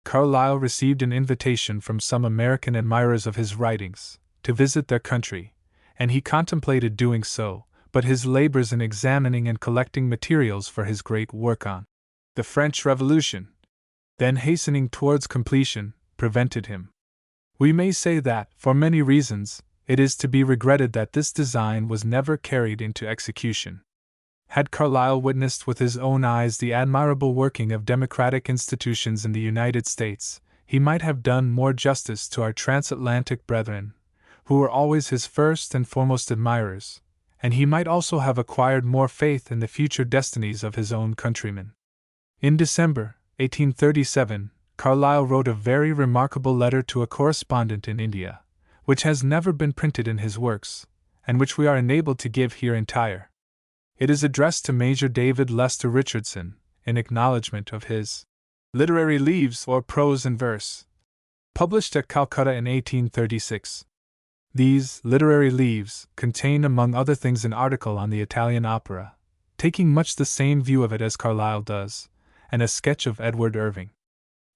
Carlyle received an invitation from some American admirers of his writings to visit their country, and he contemplated doing so, but his labors in examining and collecting materials for his great work on the French Revolution, then hastening towards completion, prevented him. We may say that, for many reasons, it is to be regretted that this design was never carried into execution. Had Carlyle witnessed with his own eyes the admirable working of democratic institutions in the United States, he might have done more justice to our transatlantic brethren, who were always his first and foremost admirers, and he might also have acquired more faith in the future destinies of his own countrymen. In December, 1837, Carlyle wrote a very remarkable letter to a correspondent in India, which has never been printed in his works, and which we are enabled to give here entire. It is addressed to Major David Lester Richardson, in acknowledgment of his Literary Leaves or Prose and Verse, published at Calcutta in 1836. These Literary Leaves contain among other things an article on the Italian opera, taking much the same view of it as Carlyle does, and a sketch of Edward Irving.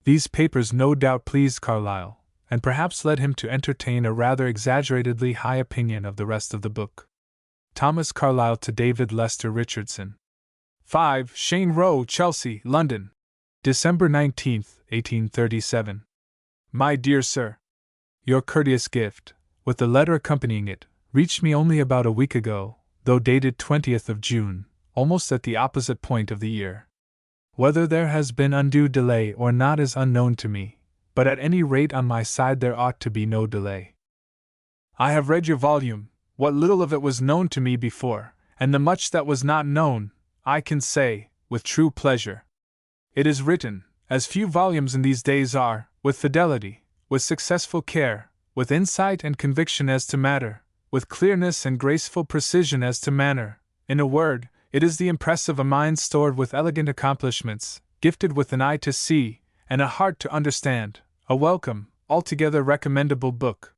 These papers no doubt pleased Carlyle, and perhaps led him to entertain a rather exaggeratedly high opinion of the rest of the book. Thomas Carlyle to David Lester Richardson. 5 Cheyne Row, Chelsea, London. December 19, 1837. My dear Sir, your courteous gift, with the letter accompanying it, reached me only about a week ago, though dated 20th of June, almost at the opposite point of the year. Whether there has been undue delay or not is unknown to me, but at any rate on my side there ought to be no delay. I have read your volume, what little of it was known to me before, and the much that was not known, I can say, with true pleasure. It is written, as few volumes in these days are, with fidelity, with successful care, with insight and conviction as to matter, with clearness and graceful precision as to manner. In a word, it is the impress of a mind stored with elegant accomplishments, gifted with an eye to see, and a heart to understand, a welcome, altogether recommendable book.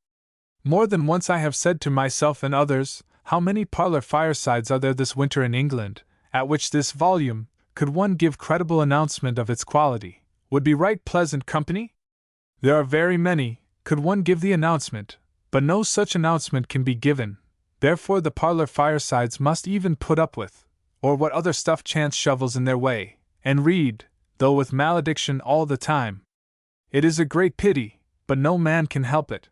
More than once I have said to myself and others, how many parlor firesides are there this winter in England, at which this volume, could one give credible announcement of its quality, would be right pleasant company? There are very many, could one give the announcement, but no such announcement can be given, therefore the parlor firesides must even put up with, or what other stuff chance shovels in their way, and read, though with malediction all the time. It is a great pity, but no man can help it.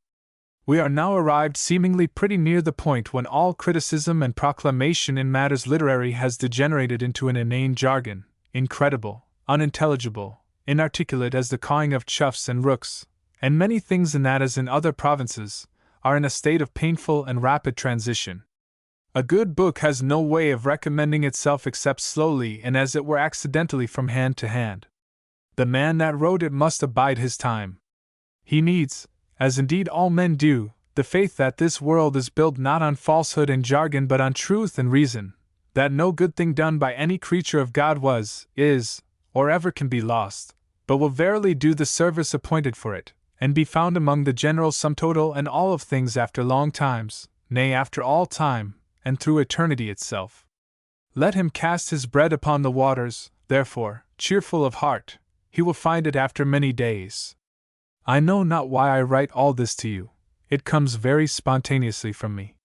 We are now arrived seemingly pretty near the point when all criticism and proclamation in matters literary has degenerated into an inane jargon, incredible, unintelligible, inarticulate as the cawing of choughs and rooks, and many things in that as in other provinces, are in a state of painful and rapid transition. A good book has no way of recommending itself except slowly and as it were accidentally from hand to hand. The man that wrote it must abide his time. He needs, as indeed all men do, the faith that this world is built not on falsehood and jargon but on truth and reason, that no good thing done by any creature of God was, is, or ever can be lost, but will verily do the service appointed for it, and be found among the general sum total and all of things after long times, nay after all time, and through eternity itself. Let him cast his bread upon the waters, therefore, cheerful of heart, he will find it after many days. I know not why I write all this to you, it comes very spontaneously from me.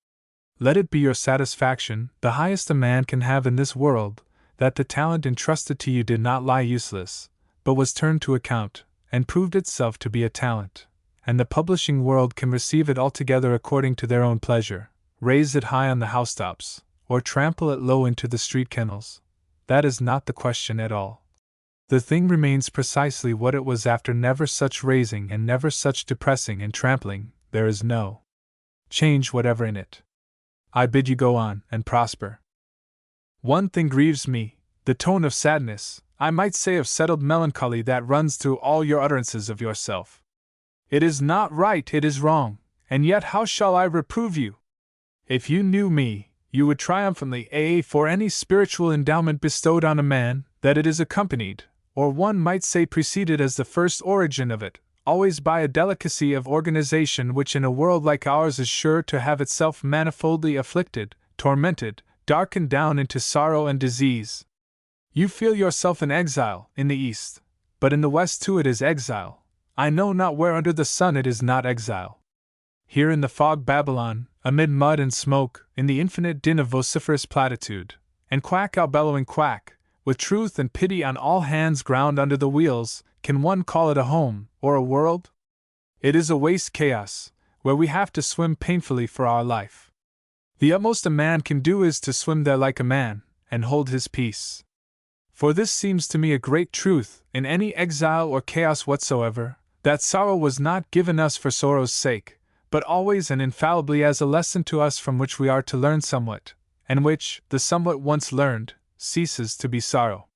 Let it be your satisfaction, the highest a man can have in this world, that the talent entrusted to you did not lie useless, but was turned to account, and proved itself to be a talent, and the publishing world can receive it altogether according to their own pleasure, raise it high on the housetops, or trample it low into the street kennels. That is not the question at all. The thing remains precisely what it was after never such raising and never such depressing and trampling. There is no change whatever in it. I bid you go on, and prosper. One thing grieves me, the tone of sadness, I might say of settled melancholy that runs through all your utterances of yourself. It is not right, it is wrong, and yet how shall I reprove you? If you knew me, you would triumphantly for any spiritual endowment bestowed on a man, that it is accompanied, or one might say preceded as the first origin of it, always by a delicacy of organization which in a world like ours is sure to have itself manifoldly afflicted, tormented, darkened down into sorrow and disease. You feel yourself an exile in the East, but in the West too it is exile. I know not where under the sun it is not exile. Here in the fog Babylon, amid mud and smoke, in the infinite din of vociferous platitude, and quack out bellowing quack, with truth and pity on all hands ground under the wheels, can one call it a home, or a world? It is a waste chaos, where we have to swim painfully for our life. The utmost a man can do is to swim there like a man, and hold his peace. For this seems to me a great truth, in any exile or chaos whatsoever, that sorrow was not given us for sorrow's sake, but always and infallibly as a lesson to us from which we are to learn somewhat, and which, the somewhat once learned, ceases to be sorrow.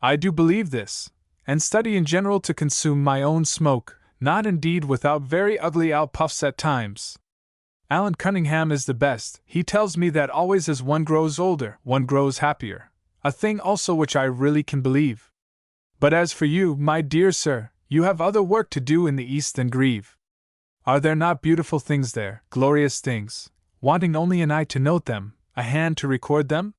I do believe this, and study in general to consume my own smoke, not indeed without very ugly outpuffs at times. Alan Cunningham is the best. He tells me that always as one grows older, one grows happier, a thing also which I really can believe. But as for you, my dear sir, you have other work to do in the East than grieve. Are there not beautiful things there, glorious things, wanting only an eye to note them, a hand to record them?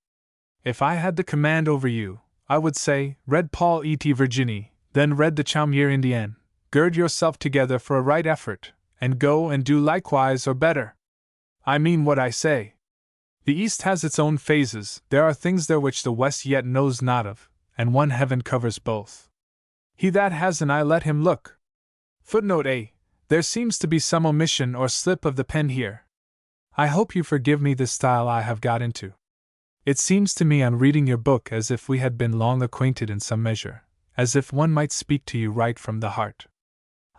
If I had the command over you, I would say, read Paul et Virginie, then read the Chaumiere Indienne, gird yourself together for a right effort, and go and do likewise or better. I mean what I say. The East has its own phases, there are things there which the West yet knows not of, and one heaven covers both. He that has an eye let him look. Footnote A. There seems to be some omission or slip of the pen here. I hope you forgive me the style I have got into. It seems to me on reading your book as if we had been long acquainted in some measure, as if one might speak to you right from the heart.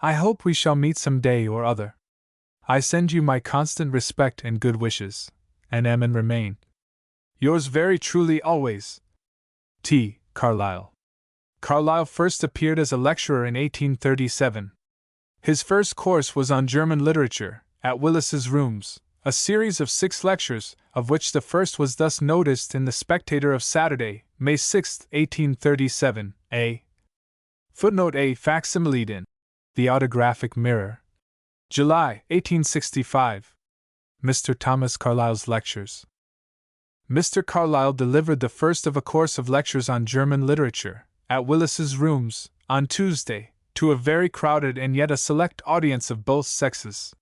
I hope we shall meet some day or other. I send you my constant respect and good wishes, and am and remain yours very truly always, T. Carlyle. Carlyle first appeared as a lecturer in 1837. His first course was on German literature, at Willis's Rooms, a series of 6 lectures, of which the first was thus noticed in the Spectator of Saturday, May 6, 1837, A. Footnote A. Facsimiled in The Autographic Mirror, July, 1865. Mr. Thomas Carlyle's Lectures. Mr. Carlyle delivered the first of a course of lectures on German literature, at Willis's Rooms, on Tuesday, to a very crowded and yet a select audience of both sexes.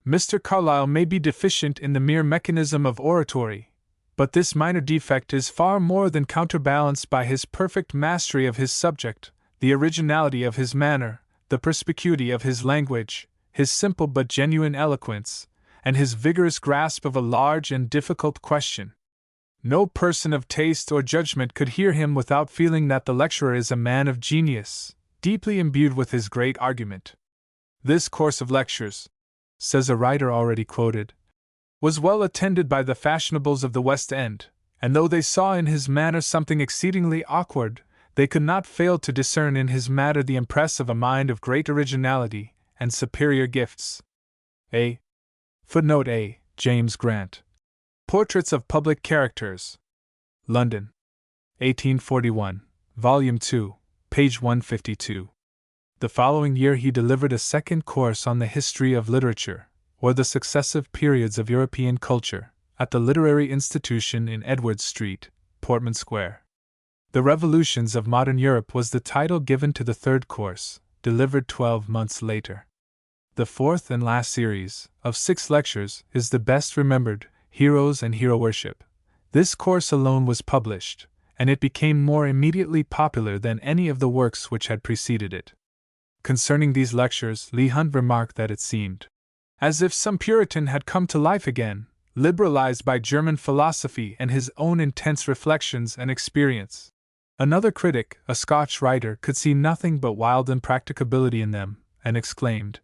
Mr. Carlyle may be deficient in the mere mechanism of oratory, but this minor defect is far more than counterbalanced by his perfect mastery of his subject, the originality of his manner, the perspicuity of his language, his simple but genuine eloquence, and his vigorous grasp of a large and difficult question. No person of taste or judgment could hear him without feeling that the lecturer is a man of genius, deeply imbued with his great argument. This course of lectures, says a writer already quoted, was well attended by the fashionables of the West End, and though they saw in his manner something exceedingly awkward, they could not fail to discern in his matter the impress of a mind of great originality and superior gifts. A. Footnote A. James Grant. Portraits of Public Characters. London. 1841, Volume 2, page 152. The following year he delivered a second course on the history of literature, or the successive periods of European culture, at the Literary Institution in Edward Street, Portman Square. The Revolutions of Modern Europe was the title given to the third course, delivered 12 months later. The fourth and last series, of 6 lectures, is the best remembered, Heroes and Hero Worship. This course alone was published, and it became more immediately popular than any of the works which had preceded it. Concerning these lectures, Leigh Hunt remarked that it seemed as if some Puritan had come to life again, liberalized by German philosophy and his own intense reflections and experience. Another critic, a Scotch writer, could see nothing but wild impracticability in them, and exclaimed,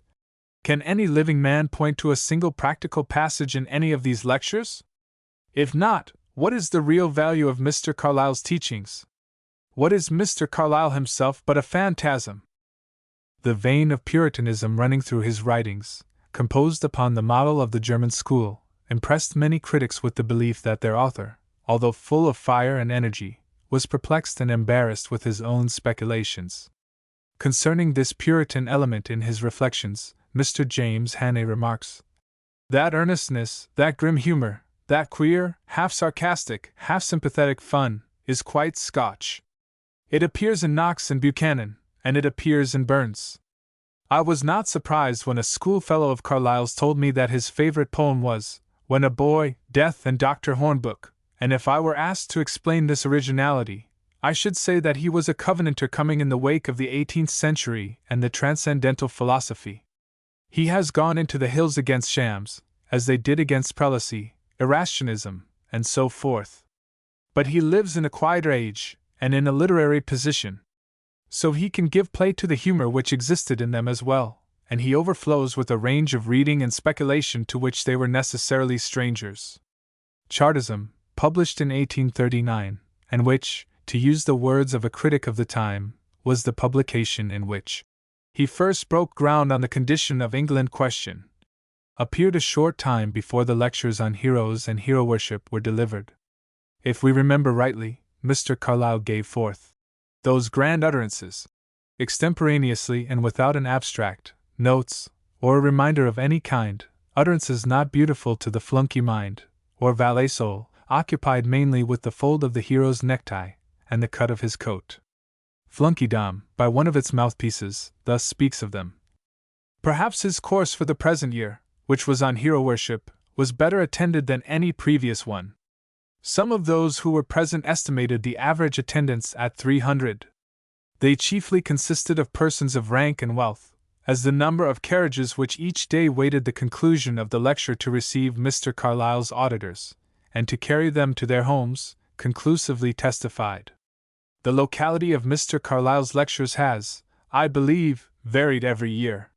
"Can any living man point to a single practical passage in any of these lectures? If not, what is the real value of Mr. Carlyle's teachings? What is Mr. Carlyle himself but a phantasm?" The vein of Puritanism running through his writings, composed upon the model of the German school, impressed many critics with the belief that their author, although full of fire and energy, was perplexed and embarrassed with his own speculations. Concerning this Puritan element in his reflections, Mr. James Hannay remarks, "That earnestness, that grim humor, that queer, half-sarcastic, half-sympathetic fun, is quite Scotch. It appears in Knox and Buchanan, and it appears in Burns. I was not surprised when a schoolfellow of Carlyle's told me that his favorite poem was, When a Boy, Death and Dr. Hornbook, and if I were asked to explain this originality, I should say that he was a Covenanter coming in the wake of the 18th century and the transcendental philosophy. He has gone into the hills against shams, as they did against prelacy, Erastianism, and so forth. But he lives in a quieter age, and in a literary position. So he can give play to the humor which existed in them as well, and he overflows with a range of reading and speculation to which they were necessarily strangers." Chartism, published in 1839, and which, to use the words of a critic of the time, was the publication in which he first broke ground on the condition of England question, appeared a short time before the lectures on heroes and hero worship were delivered. If we remember rightly, Mr. Carlyle gave forth those grand utterances, extemporaneously and without an abstract, notes, or a reminder of any kind, utterances not beautiful to the flunkey mind, or valet soul, occupied mainly with the fold of the hero's necktie, and the cut of his coat. Flunkeydom, by one of its mouthpieces, thus speaks of them. Perhaps his course for the present year, which was on hero worship, was better attended than any previous one. Some of those who were present estimated the average attendance at 300. They chiefly consisted of persons of rank and wealth, as the number of carriages which each day waited the conclusion of the lecture to receive Mr. Carlyle's auditors, and to carry them to their homes, conclusively testified. The locality of Mr. Carlyle's lectures has, I believe, varied every year.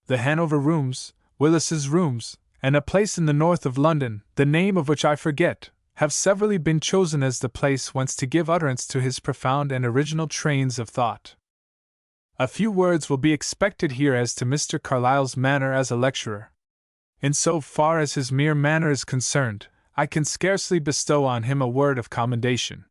The Hanover Rooms, Willis's Rooms, and a place in the north of London, the name of which I forget, have severally been chosen as the place whence to give utterance to his profound and original trains of thought. A few words will be expected here as to Mr. Carlyle's manner as a lecturer. In so far as his mere manner is concerned, I can scarcely bestow on him a word of commendation.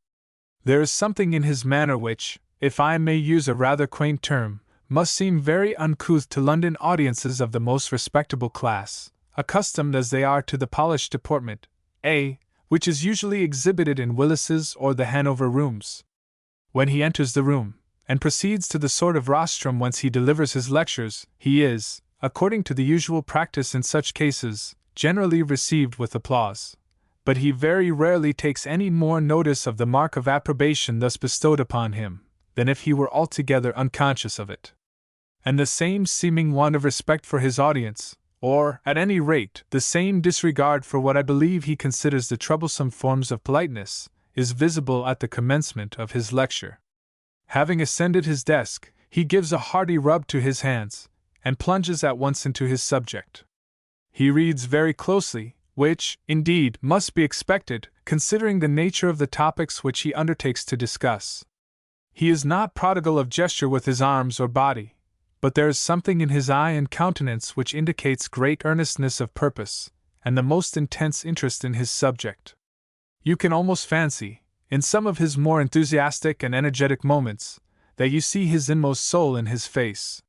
There is something in his manner which, if I may use a rather quaint term, must seem very uncouth to London audiences of the most respectable class, accustomed as they are to the polished deportment, which is usually exhibited in Willis's or the Hanover Rooms. When he enters the room, and proceeds to the sort of rostrum whence he delivers his lectures, he is, according to the usual practice in such cases, generally received with applause. But he very rarely takes any more notice of the mark of approbation thus bestowed upon him, than if he were altogether unconscious of it. And the same seeming want of respect for his audience, or, at any rate, the same disregard for what I believe he considers the troublesome forms of politeness, is visible at the commencement of his lecture. Having ascended his desk, he gives a hearty rub to his hands, and plunges at once into his subject. He reads very closely, which, indeed, must be expected, considering the nature of the topics which he undertakes to discuss. He is not prodigal of gesture with his arms or body, but there is something in his eye and countenance which indicates great earnestness of purpose, and the most intense interest in his subject. You can almost fancy, in some of his more enthusiastic and energetic moments, that you see his inmost soul in his face.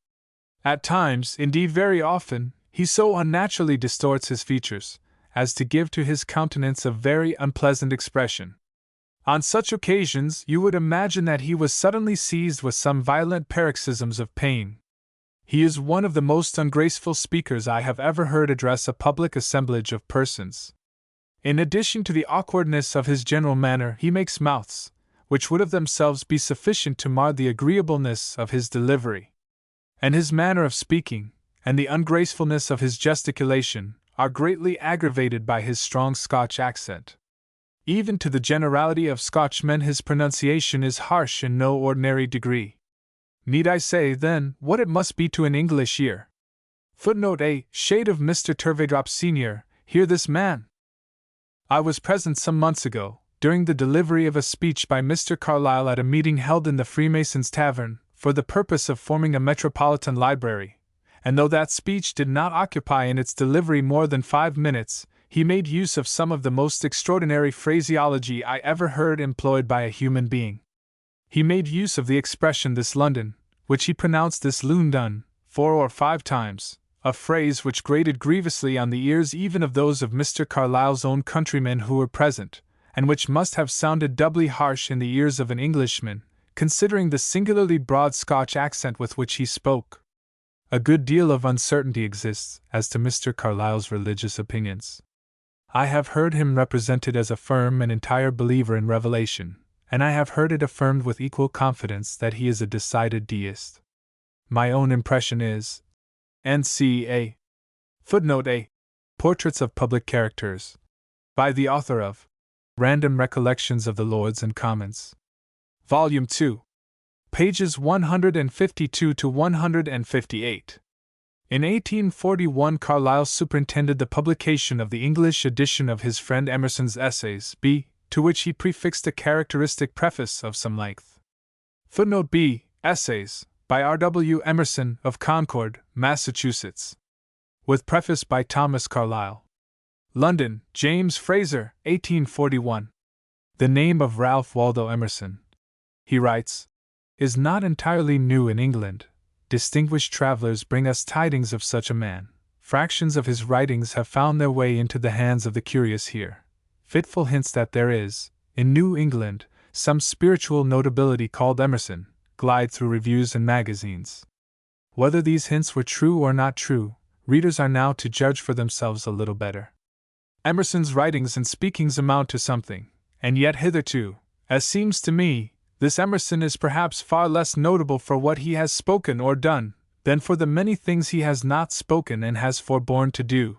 At times, indeed very often, he so unnaturally distorts his features, as to give to his countenance a very unpleasant expression. On such occasions you would imagine that he was suddenly seized with some violent paroxysms of pain. He is one of the most ungraceful speakers I have ever heard address a public assemblage of persons. In addition to the awkwardness of his general manner, he makes mouths, which would of themselves be sufficient to mar the agreeableness of his delivery. And his manner of speaking, and the ungracefulness of his gesticulation, are greatly aggravated by his strong Scotch accent. Even to the generality of Scotchmen his pronunciation is harsh in no ordinary degree. Need I say, then, what it must be to an English ear? Footnote A. Shade of Mr. Turveydrop Sr., hear this man! I was present some months ago, during the delivery of a speech by Mr. Carlyle at a meeting held in the Freemasons' Tavern, for the purpose of forming a metropolitan library, and though that speech did not occupy in its delivery more than 5 minutes, he made use of some of the most extraordinary phraseology I ever heard employed by a human being. He made use of the expression "this London," which he pronounced "this Lundun" 4 or 5 times, a phrase which grated grievously on the ears even of those of Mr. Carlyle's own countrymen who were present, and which must have sounded doubly harsh in the ears of an Englishman, considering the singularly broad Scotch accent with which he spoke. A good deal of uncertainty exists as to Mr. Carlyle's religious opinions. I have heard him represented as a firm and entire believer in revelation, and I have heard it affirmed with equal confidence that he is a decided deist. My own impression is, N.C.A. Footnote A. Portraits of Public Characters, by the author of Random Recollections of the Lords and Commons, Volume 2, pages 152 to 158. In 1841 Carlyle superintended the publication of the English edition of his friend Emerson's Essays, B, to which he prefixed a characteristic preface of some length. Footnote B. Essays, by R.W. Emerson of Concord, Massachusetts. With preface by Thomas Carlyle. London, James Fraser, 1841. The name of Ralph Waldo Emerson, he writes, is not entirely new in England. Distinguished travelers bring us tidings of such a man. Fractions of his writings have found their way into the hands of the curious here. Fitful hints that there is, in New England, some spiritual notability called Emerson, glide through reviews and magazines. Whether these hints were true or not true, readers are now to judge for themselves a little better. Emerson's writings and speakings amount to something, and yet hitherto, as seems to me, this Emerson is perhaps far less notable for what he has spoken or done, than for the many things he has not spoken and has forborne to do.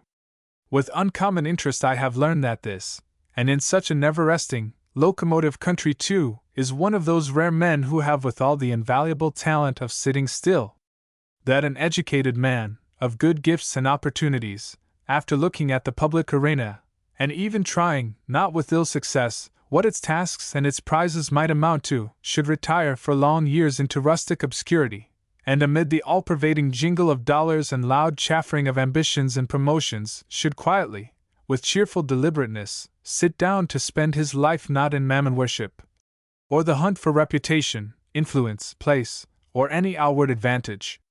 With uncommon interest I have learned that this, and in such a never-resting, locomotive country too, is one of those rare men who have withal the invaluable talent of sitting still. That an educated man, of good gifts and opportunities, after looking at the public arena, and even trying, not with ill success, what its tasks and its prizes might amount to, should retire for long years into rustic obscurity, and amid the all-pervading jingle of dollars and loud chaffering of ambitions and promotions, should quietly, with cheerful deliberateness, sit down to spend his life not in mammon worship, or the hunt for reputation, influence, place, or any outward advantage.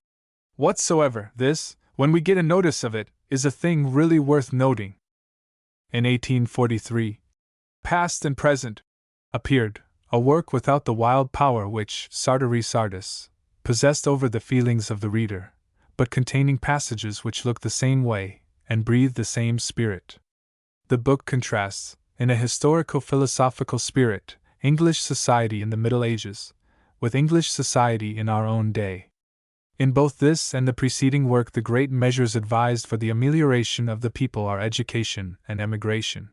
Whatsoever, this, when we get a notice of it, is a thing really worth noting. In 1843, Past and Present, appeared, a work without the wild power which Sartori Sardis possessed over the feelings of the reader, but containing passages which look the same way, and breathe the same spirit. The book contrasts, in a historico-philosophical spirit, English society in the Middle Ages, with English society in our own day. In both this and the preceding work the great measures advised for the amelioration of the people are education and emigration.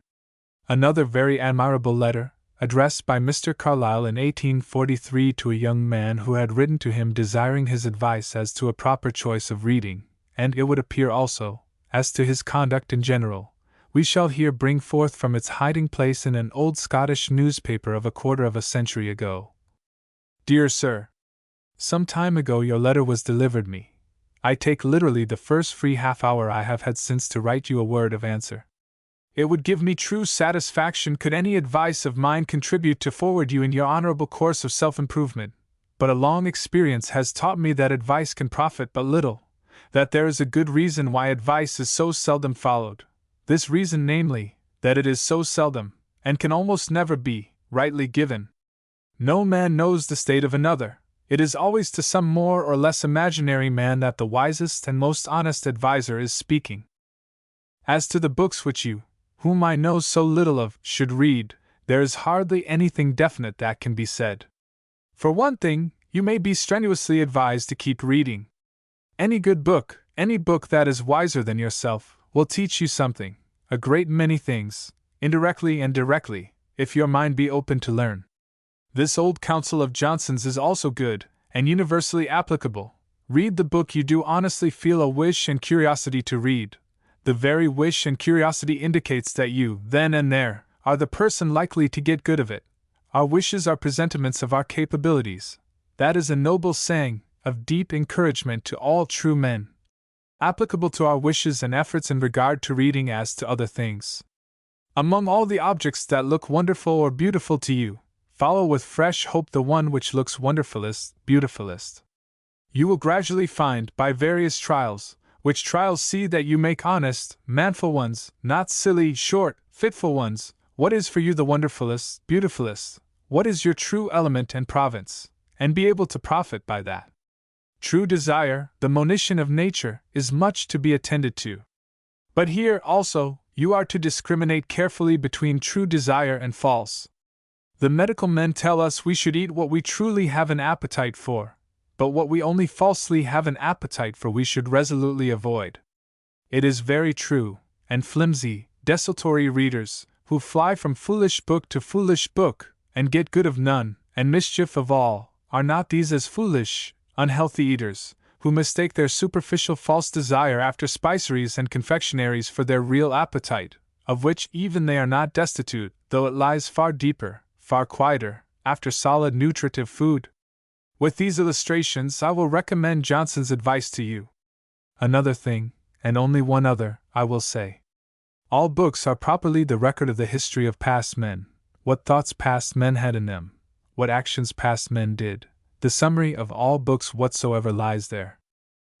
Another very admirable letter, addressed by Mr. Carlyle in 1843 to a young man who had written to him desiring his advice as to a proper choice of reading, and it would appear also, as to his conduct in general, we shall here bring forth from its hiding place in an old Scottish newspaper of a quarter of a century ago. Dear Sir, some time ago your letter was delivered me. I take literally the first free half-hour I have had since to write you a word of answer. It would give me true satisfaction could any advice of mine contribute to forward you in your honorable course of self-improvement, but a long experience has taught me that advice can profit but little, that there is a good reason why advice is so seldom followed. This reason, namely, that it is so seldom, and can almost never be, rightly given. No man knows the state of another. It is always to some more or less imaginary man that the wisest and most honest adviser is speaking. As to the books which you, whom I know so little of, should read, there is hardly anything definite that can be said. For one thing, you may be strenuously advised to keep reading. Any good book, any book that is wiser than yourself, will teach you something, a great many things, indirectly and directly, if your mind be open to learn. This old counsel of Johnson's is also good, and universally applicable. Read the book you do honestly feel a wish and curiosity to read. The very wish and curiosity indicates that you, then and there, are the person likely to get good of it. Our wishes are presentiments of our capabilities. That is a noble saying, of deep encouragement to all true men, applicable to our wishes and efforts in regard to reading as to other things. Among all the objects that look wonderful or beautiful to you, follow with fresh hope the one which looks wonderfulest, beautifulest. You will gradually find, by various trials, which trials see that you make honest, manful ones, not silly, short, fitful ones, what is for you the wonderfulest, beautifulest, what is your true element and province, and be able to profit by that. True desire, the monition of nature, is much to be attended to. But here, also, you are to discriminate carefully between true desire and false. The medical men tell us we should eat what we truly have an appetite for, but what we only falsely have an appetite for we should resolutely avoid. It is very true, and flimsy, desultory readers, who fly from foolish book to foolish book, and get good of none, and mischief of all, are not these as foolish, unhealthy eaters, who mistake their superficial false desire after spiceries and confectionaries for their real appetite, of which even they are not destitute, though it lies far deeper, far quieter, after solid nutritive food? With these illustrations I will recommend Johnson's advice to you. Another thing, and only one other, I will say. All books are properly the record of the history of past men, what thoughts past men had in them, what actions past men did. The summary of all books whatsoever lies there.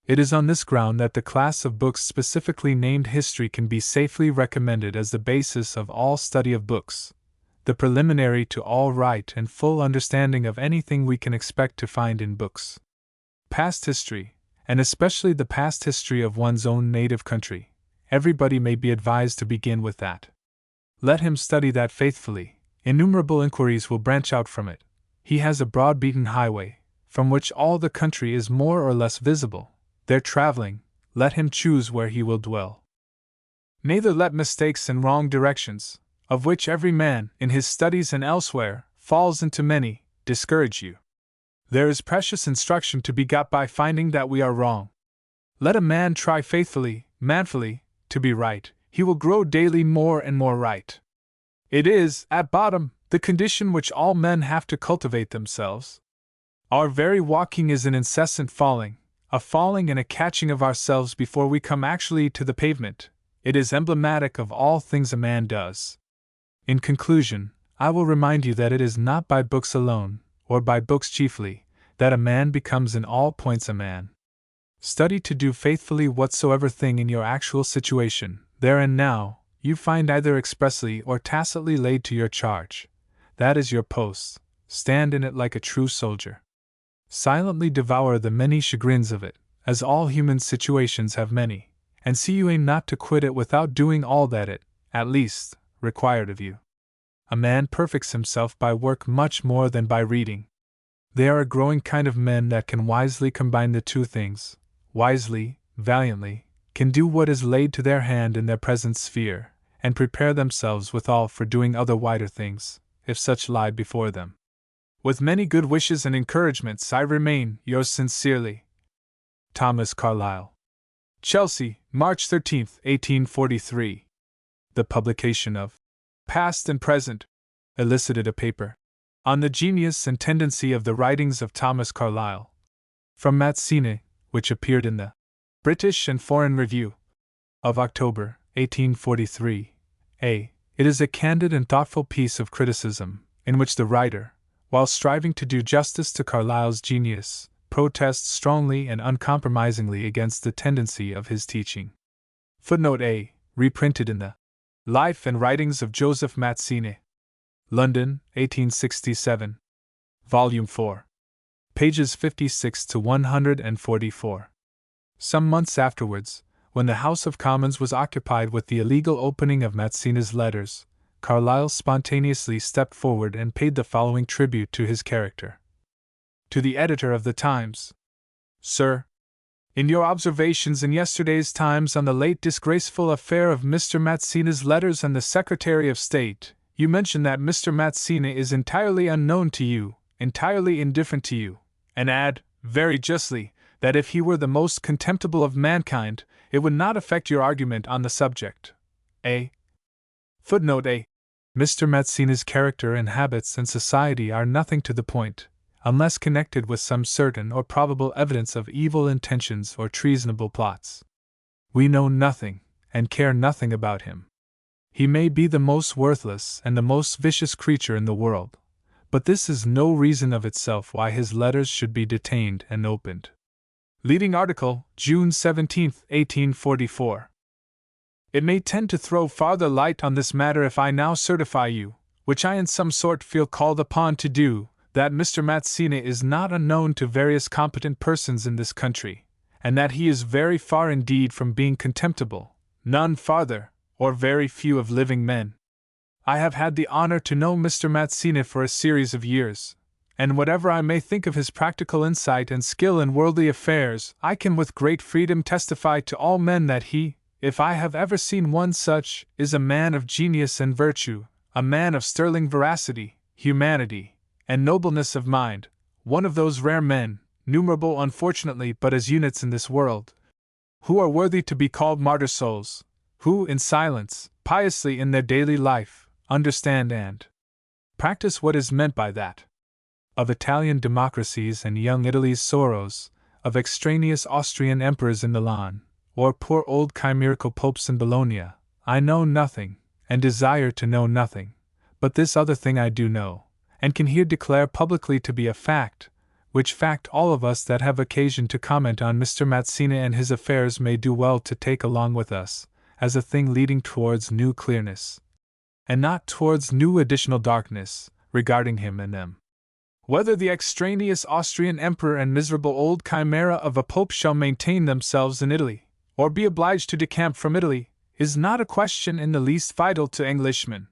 It is on this ground that the class of books specifically named history can be safely recommended as the basis of all study of books, the preliminary to all right and full understanding of anything we can expect to find in books. Past history, and especially the past history of one's own native country, everybody may be advised to begin with that. Let him study that faithfully, innumerable inquiries will branch out from it. He has a broad beaten highway, from which all the country is more or less visible. There traveling, let him choose where he will dwell. Neither let mistakes and wrong directions, of which every man, in his studies and elsewhere, falls into many, discourage you. There is precious instruction to be got by finding that we are wrong. Let a man try faithfully, manfully, to be right, he will grow daily more and more right. It is, at bottom, the condition which all men have to cultivate themselves. Our very walking is an incessant falling, a falling and a catching of ourselves before we come actually to the pavement. It is emblematic of all things a man does. In conclusion, I will remind you that it is not by books alone, or by books chiefly, that a man becomes in all points a man. Study to do faithfully whatsoever thing in your actual situation, there and now, you find either expressly or tacitly laid to your charge. That is your post. Stand in it like a true soldier. Silently devour the many chagrins of it, as all human situations have many, and see you aim not to quit it without doing all that it, at least, required of you. A man perfects himself by work much more than by reading. They are a growing kind of men that can wisely combine the two things, wisely, valiantly, can do what is laid to their hand in their present sphere, and prepare themselves withal for doing other wider things, if such lie before them. With many good wishes and encouragements I remain, yours sincerely, Thomas Carlyle. Chelsea, March 13, 1843. The publication of Past and Present elicited a paper on the genius and tendency of the writings of Thomas Carlyle from Mazzini, which appeared in the British and Foreign Review of October, 1843. It is a candid and thoughtful piece of criticism, in which the writer, while striving to do justice to Carlyle's genius, protests strongly and uncompromisingly against the tendency of his teaching. Footnote A, reprinted in the Life and Writings of Joseph Mazzini. London, 1867. Volume 4. Pages 56 to 144. Some months afterwards, when the House of Commons was occupied with the illegal opening of Mazzini's letters, Carlyle spontaneously stepped forward and paid the following tribute to his character. To the editor of the Times. Sir, in your observations in yesterday's Times on the late disgraceful affair of Mr. Mazzini's letters and the Secretary of State, you mention that Mr. Mazzini is entirely unknown to you, entirely indifferent to you, and add, very justly, that if he were the most contemptible of mankind, it would not affect your argument on the subject. Footnote A. Mr. Mazzini's character and habits and society are nothing to the point, unless connected with some certain or probable evidence of evil intentions or treasonable plots. We know nothing, and care nothing about him. He may be the most worthless and the most vicious creature in the world, but this is no reason of itself why his letters should be detained and opened. Leading article, June 17, 1844. It may tend to throw farther light on this matter if I now certify you, which I in some sort feel called upon to do, that Mr. Mazzini is not unknown to various competent persons in this country, and that he is very far indeed from being contemptible, none farther, or very few of living men. I have had the honor to know Mr. Mazzini for a series of years, and whatever I may think of his practical insight and skill in worldly affairs, I can with great freedom testify to all men that he, if I have ever seen one such, is a man of genius and virtue, a man of sterling veracity, humanity, and nobleness of mind, one of those rare men, numerable unfortunately but as units in this world, who are worthy to be called martyr souls, who, in silence, piously in their daily life, understand and practice what is meant by that. Of Italian democracies and young Italy's sorrows, of extraneous Austrian emperors in Milan, or poor old chimerical popes in Bologna, I know nothing, and desire to know nothing, but this other thing I do know, and can here declare publicly to be a fact, which fact all of us that have occasion to comment on Mr. Mazzini and his affairs may do well to take along with us, as a thing leading towards new clearness, and not towards new additional darkness, regarding him and them. Whether the extraneous Austrian emperor and miserable old chimera of a pope shall maintain themselves in Italy, or be obliged to decamp from Italy, is not a question in the least vital to Englishmen.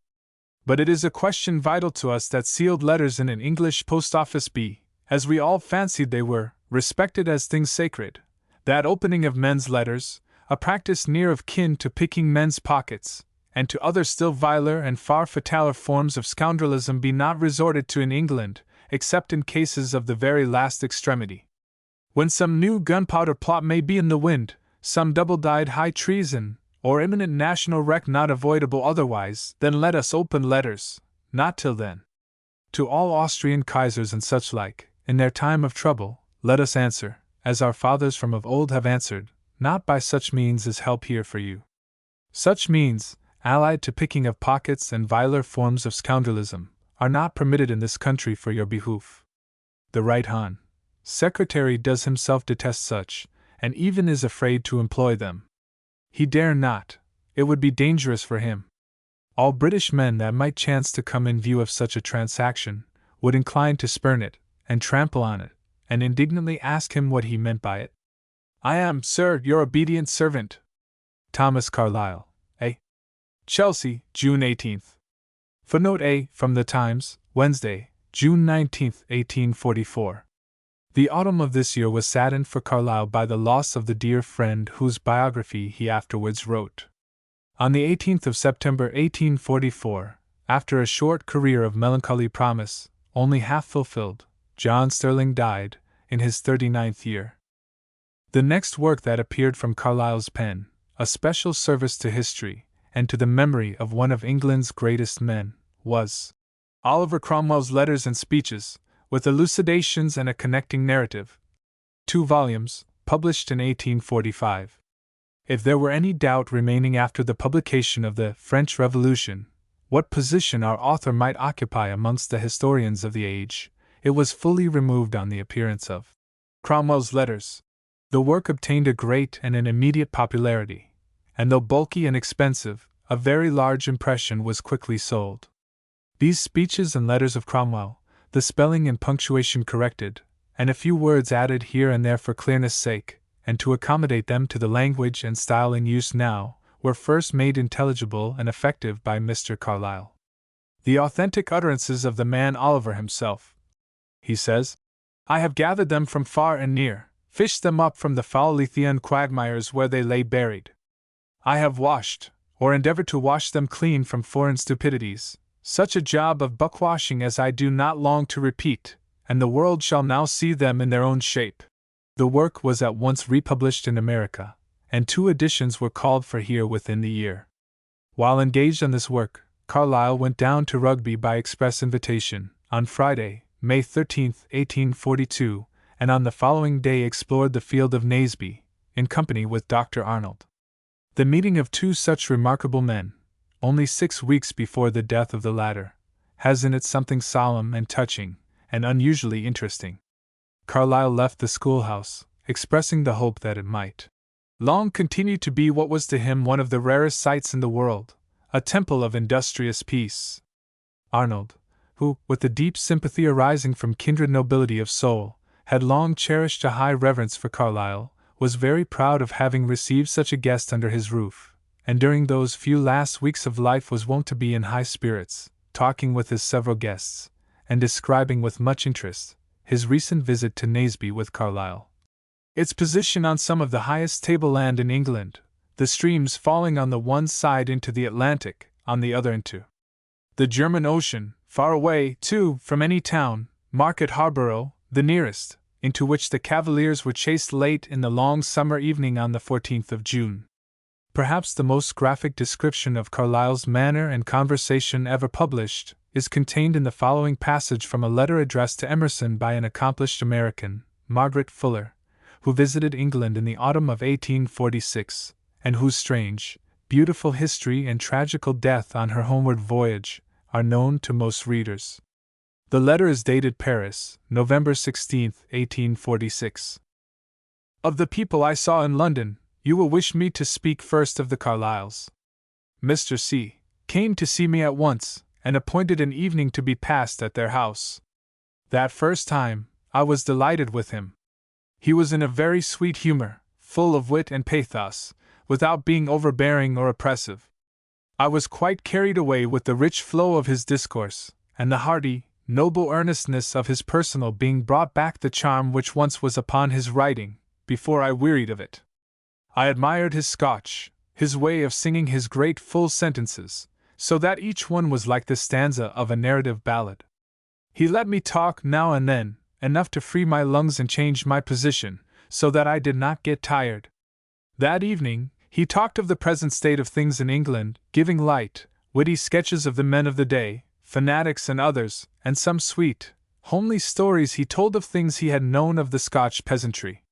But it is a question vital to us that sealed letters in an English post office be, as we all fancied they were, respected as things sacred, that opening of men's letters, a practice near of kin to picking men's pockets, and to other still viler and far fataler forms of scoundrelism be not resorted to in England, except in cases of the very last extremity. When some new gunpowder plot may be in the wind, some double-dyed high treason, or imminent national wreck not avoidable otherwise, then let us open letters, not till then. To all Austrian Kaisers and such like, in their time of trouble, let us answer, as our fathers from of old have answered, not by such means as help here for you. Such means, allied to picking of pockets and viler forms of scoundrelism, are not permitted in this country for your behoof. The Right Hon. Secretary does himself detest such, and even is afraid to employ them. He dare not, it would be dangerous for him. All British men that might chance to come in view of such a transaction, would incline to spurn it, and trample on it, and indignantly ask him what he meant by it. I am, sir, your obedient servant, Thomas Carlyle, A. Chelsea, June 18th. Footnote A. From the Times, Wednesday, June 19, 1844. The autumn of this year was saddened for Carlyle by the loss of the dear friend whose biography he afterwards wrote. On the 18th of September 1844, after a short career of melancholy promise, only half fulfilled, John Sterling died, in his 39th year. The next work that appeared from Carlyle's pen, a special service to history, and to the memory of one of England's greatest men, was Oliver Cromwell's Letters and Speeches, with elucidations and a connecting narrative. 2 volumes, published in 1845. If there were any doubt remaining after the publication of the French Revolution, what position our author might occupy amongst the historians of the age, it was fully removed on the appearance of Cromwell's Letters. The work obtained a great and an immediate popularity, and though bulky and expensive, a very large impression was quickly sold. These speeches and letters of Cromwell, the spelling and punctuation corrected, and a few words added here and there for clearness' sake, and to accommodate them to the language and style in use now, were first made intelligible and effective by Mr. Carlyle. The authentic utterances of the man Oliver himself. He says, "I have gathered them from far and near, fished them up from the foul Lethean quagmires where they lay buried. I have washed, or endeavored to wash them clean from foreign stupidities, such a job of buckwashing as I do not long to repeat, and the world shall now see them in their own shape." The work was at once republished in America, and 2 editions were called for here within the year. While engaged on this work, Carlyle went down to Rugby by express invitation, on Friday, May 13, 1842, and on the following day explored the field of Naseby, in company with Dr. Arnold. The meeting of 2 such remarkable men, only 6 weeks before the death of the latter, has in it something solemn and touching, and unusually interesting. Carlyle left the schoolhouse, expressing the hope that it might long continue to be what was to him one of the rarest sights in the world, a temple of industrious peace. Arnold, who, with the deep sympathy arising from kindred nobility of soul, had long cherished a high reverence for Carlyle, was very proud of having received such a guest under his roof, and during those few last weeks of life was wont to be in high spirits, talking with his several guests, and describing with much interest his recent visit to Naseby with Carlyle. Its position on some of the highest tableland in England, the streams falling on the one side into the Atlantic, on the other into the German Ocean, far away, too, from any town, Market Harborough, the nearest, into which the Cavaliers were chased late in the long summer evening on the 14th of June. Perhaps the most graphic description of Carlyle's manner and conversation ever published is contained in the following passage from a letter addressed to Emerson by an accomplished American, Margaret Fuller, who visited England in the autumn of 1846, and whose strange, beautiful history and tragical death on her homeward voyage are known to most readers. The letter is dated Paris, November 16, 1846. "Of the people I saw in London, you will wish me to speak first of the Carlyles. Mr. C. came to see me at once, and appointed an evening to be passed at their house. That first time, I was delighted with him. He was in a very sweet humor, full of wit and pathos, without being overbearing or oppressive. I was quite carried away with the rich flow of his discourse, and the hearty, noble earnestness of his personal being brought back the charm which once was upon his writing, before I wearied of it. I admired his Scotch, his way of singing his great full sentences, so that each one was like the stanza of a narrative ballad. He let me talk now and then, enough to free my lungs and change my position, so that I did not get tired. That evening, he talked of the present state of things in England, giving light, witty sketches of the men of the day, fanatics and others, and some sweet, homely stories he told of things he had known of the Scotch peasantry.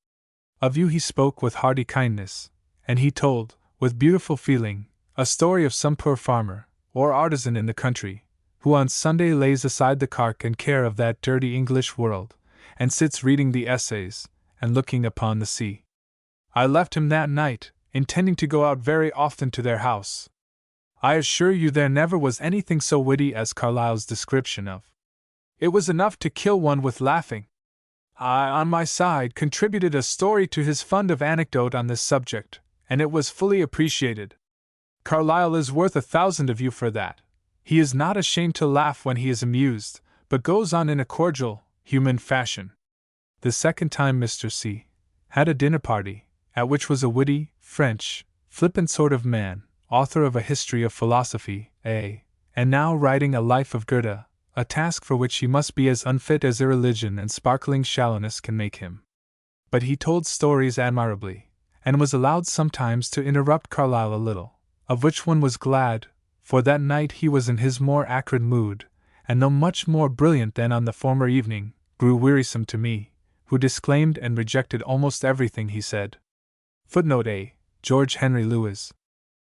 Of you he spoke with hearty kindness, and he told, with beautiful feeling, a story of some poor farmer, or artisan in the country, who on Sunday lays aside the cark and care of that dirty English world, and sits reading the essays, and looking upon the sea. I left him that night, intending to go out very often to their house. I assure you there never was anything so witty as Carlyle's description of. It was enough to kill one with laughing. I, on my side, contributed a story to his fund of anecdote on this subject, and it was fully appreciated. Carlyle is worth 1,000 of you for that. He is not ashamed to laugh when he is amused, but goes on in a cordial, human fashion." The second time Mr. C. had a dinner party, at which was a witty, French, flippant sort of man, author of a history of philosophy, and now writing a life of Goethe, a task for which he must be as unfit as irreligion and sparkling shallowness can make him. But he told stories admirably, and was allowed sometimes to interrupt Carlyle a little, of which one was glad, for that night he was in his more acrid mood, and though much more brilliant than on the former evening, grew wearisome to me, who disclaimed and rejected almost everything he said. *A. George Henry Lewis.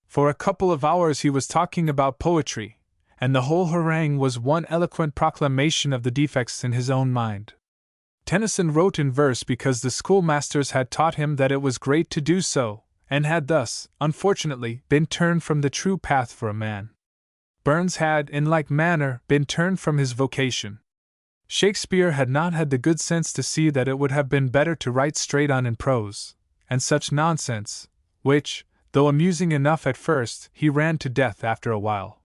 For a couple of hours he was talking about poetry, and the whole harangue was one eloquent proclamation of the defects in his own mind. Tennyson wrote in verse because the schoolmasters had taught him that it was great to do so, and had thus, unfortunately, been turned from the true path for a man. Burns had, in like manner, been turned from his vocation. Shakespeare had not had the good sense to see that it would have been better to write straight on in prose, and such nonsense, which, though amusing enough at first, he ran to death after a while.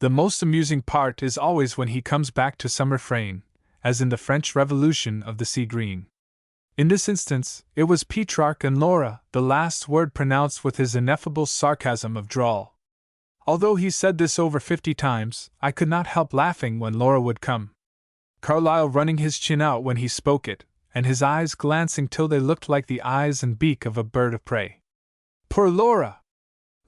The most amusing part is always when he comes back to some refrain, as in the French Revolution of the Sea Green. In this instance, it was Petrarch and Laura, the last word pronounced with his ineffable sarcasm of drawl. Although he said this over 50 times, I could not help laughing when Laura would come. Carlyle running his chin out when he spoke it, and his eyes glancing till they looked like the eyes and beak of a bird of prey. Poor Laura!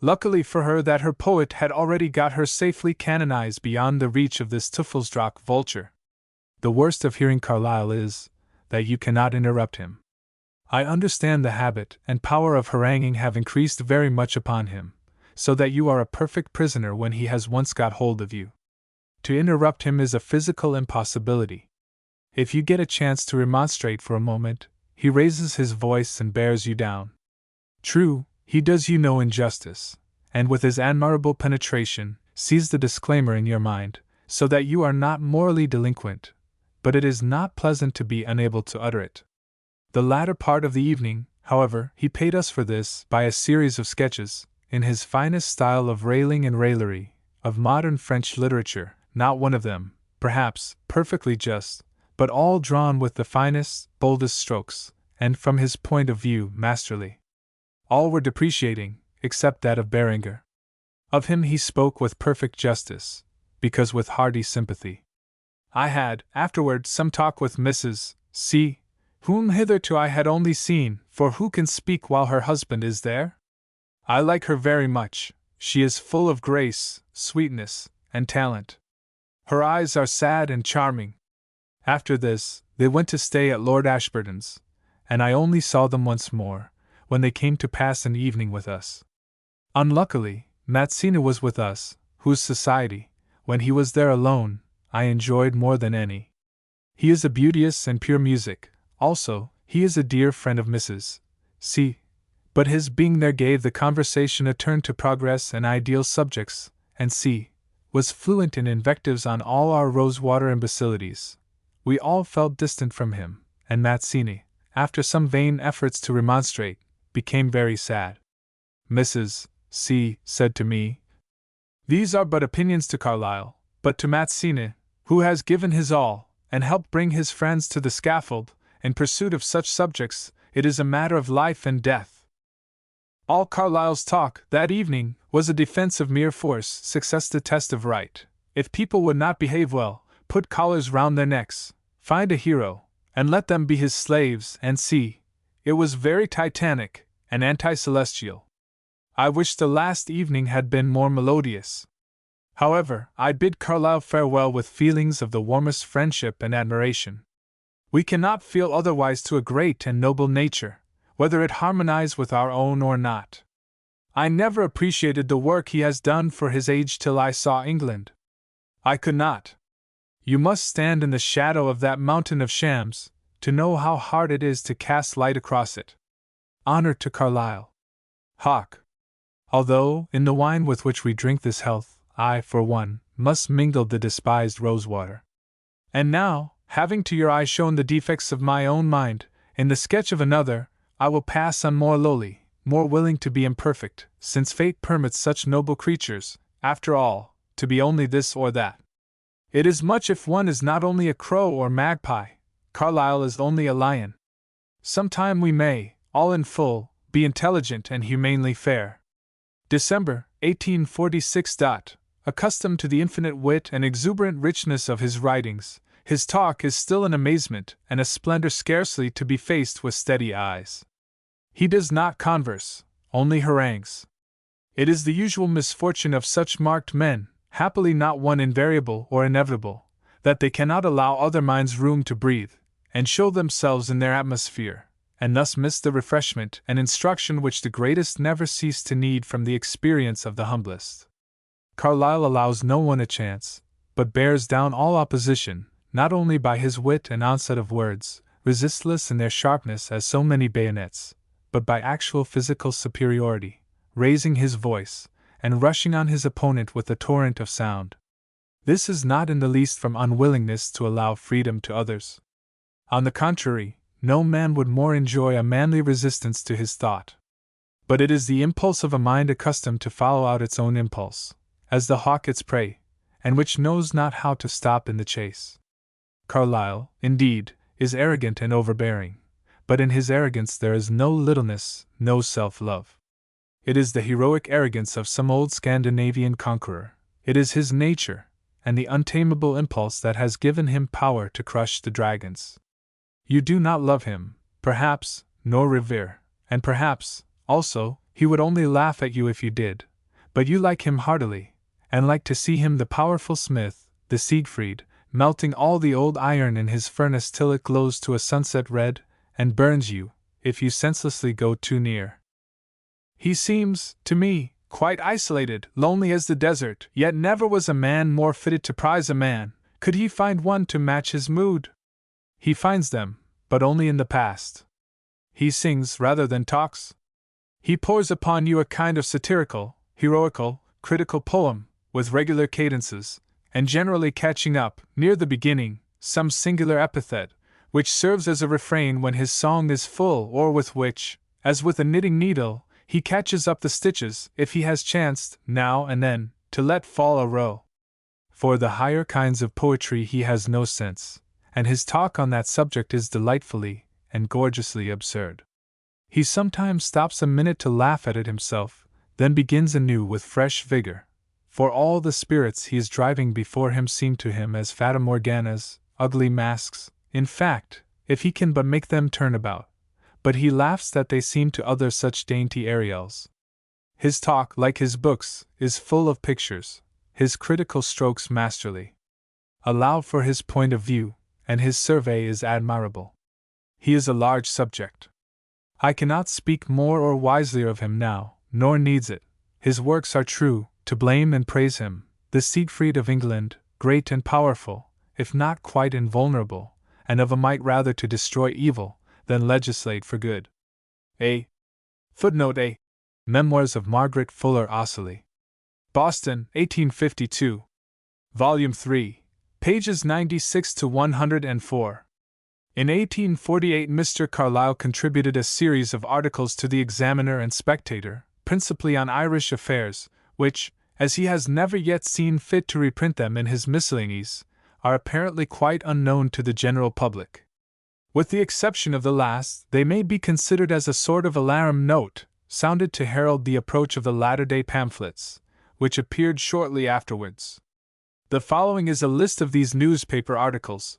Luckily for her that her poet had already got her safely canonized beyond the reach of this Teufelsdrock vulture. The worst of hearing Carlyle is that you cannot interrupt him. I understand the habit and power of haranguing have increased very much upon him, so that you are a perfect prisoner when he has once got hold of you. To interrupt him is a physical impossibility. If you get a chance to remonstrate for a moment, he raises his voice and bears you down. True, he does you no injustice, and with his admirable penetration, sees the disclaimer in your mind, so that you are not morally delinquent, but it is not pleasant to be unable to utter it. The latter part of the evening, however, he paid us for this by a series of sketches, in his finest style of railing and raillery, of modern French literature, not one of them, perhaps, perfectly just, but all drawn with the finest, boldest strokes, and from his point of view masterly. All were depreciating, except that of Berenger. Of him he spoke with perfect justice, because with hearty sympathy. I had, afterward, some talk with Mrs. C., whom hitherto I had only seen, for who can speak while her husband is there? I like her very much. She is full of grace, sweetness, and talent. Her eyes are sad and charming. After this, they went to stay at Lord Ashburton's, and I only saw them once more, when they came to pass an evening with us. Unluckily, Mazzini was with us, whose society, when he was there alone, I enjoyed more than any. He is a beauteous and pure music, also, he is a dear friend of Mrs. C., but his being there gave the conversation a turn to progress and ideal subjects, and C. was fluent in invectives on all our rosewater imbecilities. We all felt distant from him, and Mazzini, after some vain efforts to remonstrate, became very sad. Mrs. C. said to me, "These are but opinions to Carlyle, but to Mazzini, who has given his all, and helped bring his friends to the scaffold, in pursuit of such subjects, it is a matter of life and death." All Carlyle's talk, that evening, was a defense of mere force, success the test of right. If people would not behave well, put collars round their necks, find a hero, and let them be his slaves, and see. It was very titanic, and anti-celestial. I wish the last evening had been more melodious. However, I bid Carlyle farewell with feelings of the warmest friendship and admiration. We cannot feel otherwise to a great and noble nature, whether it harmonize with our own or not. I never appreciated the work he has done for his age till I saw England. I could not. You must stand in the shadow of that mountain of shams, to know how hard it is to cast light across it. Honor to Carlyle. Hoc. Although, in the wine with which we drink this health, I, for one, must mingle the despised rosewater. And now, having to your eye shown the defects of my own mind, in the sketch of another, I will pass on more lowly, more willing to be imperfect, since fate permits such noble creatures, after all, to be only this or that. It is much if one is not only a crow or magpie. Carlyle is only a lion. Sometime we may, all in full, be intelligent and humanely fair. December, 1846. Accustomed to the infinite wit and exuberant richness of his writings, his talk is still an amazement and a splendor scarcely to be faced with steady eyes. He does not converse, only harangues. It is the usual misfortune of such marked men, happily not one invariable or inevitable, that they cannot allow other minds room to breathe, and show themselves in their atmosphere, and thus miss the refreshment and instruction which the greatest never cease to need from the experience of the humblest. Carlyle allows no one a chance, but bears down all opposition, not only by his wit and onset of words, resistless in their sharpness as so many bayonets, but by actual physical superiority, raising his voice, and rushing on his opponent with a torrent of sound. This is not in the least from unwillingness to allow freedom to others. On the contrary, no man would more enjoy a manly resistance to his thought. But it is the impulse of a mind accustomed to follow out its own impulse, as the hawk its prey, and which knows not how to stop in the chase. Carlyle, indeed, is arrogant and overbearing, but in his arrogance there is no littleness, no self-love. It is the heroic arrogance of some old Scandinavian conqueror. It is his nature, and the untamable impulse that has given him power to crush the dragons. You do not love him, perhaps, nor revere, and perhaps, also, he would only laugh at you if you did, but you like him heartily, and like to see him the powerful smith, the Siegfried, melting all the old iron in his furnace till it glows to a sunset red, and burns you, if you senselessly go too near. He seems, to me, quite isolated, lonely as the desert, yet never was a man more fitted to prize a man, could he find one to match his mood. He finds them, but only in the past. He sings rather than talks. He pours upon you a kind of satirical, heroical, critical poem, with regular cadences, and generally catching up, near the beginning, some singular epithet, which serves as a refrain when his song is full, or with which, as with a knitting needle, he catches up the stitches, if he has chanced, now and then, to let fall a row. For the higher kinds of poetry he has no sense, and his talk on that subject is delightfully and gorgeously absurd. He sometimes stops a minute to laugh at it himself, then begins anew with fresh vigor, for all the spirits he is driving before him seem to him as fata morganas, ugly masks, in fact, if he can but make them turn about, but he laughs that they seem to others such dainty Ariels. His talk, like his books, is full of pictures, his critical strokes masterly. Allow for his point of view, and his survey is admirable. He is a large subject. I cannot speak more or wisely of him now, nor needs it. His works are true, to blame and praise him, the Siegfried of England, great and powerful, if not quite invulnerable, and of a might rather to destroy evil than legislate for good. Footnote A. Memoirs of Margaret Fuller Ossoli. Boston, 1852. Volume 3, pages 96 to 104. In 1848, Mr. Carlyle contributed a series of articles to the Examiner and Spectator, principally on Irish affairs, which, as he has never yet seen fit to reprint them in his miscellanies, are apparently quite unknown to the general public. With the exception of the last, they may be considered as a sort of alarum note, sounded to herald the approach of the latter-day pamphlets, which appeared shortly afterwards. The following is a list of these newspaper articles.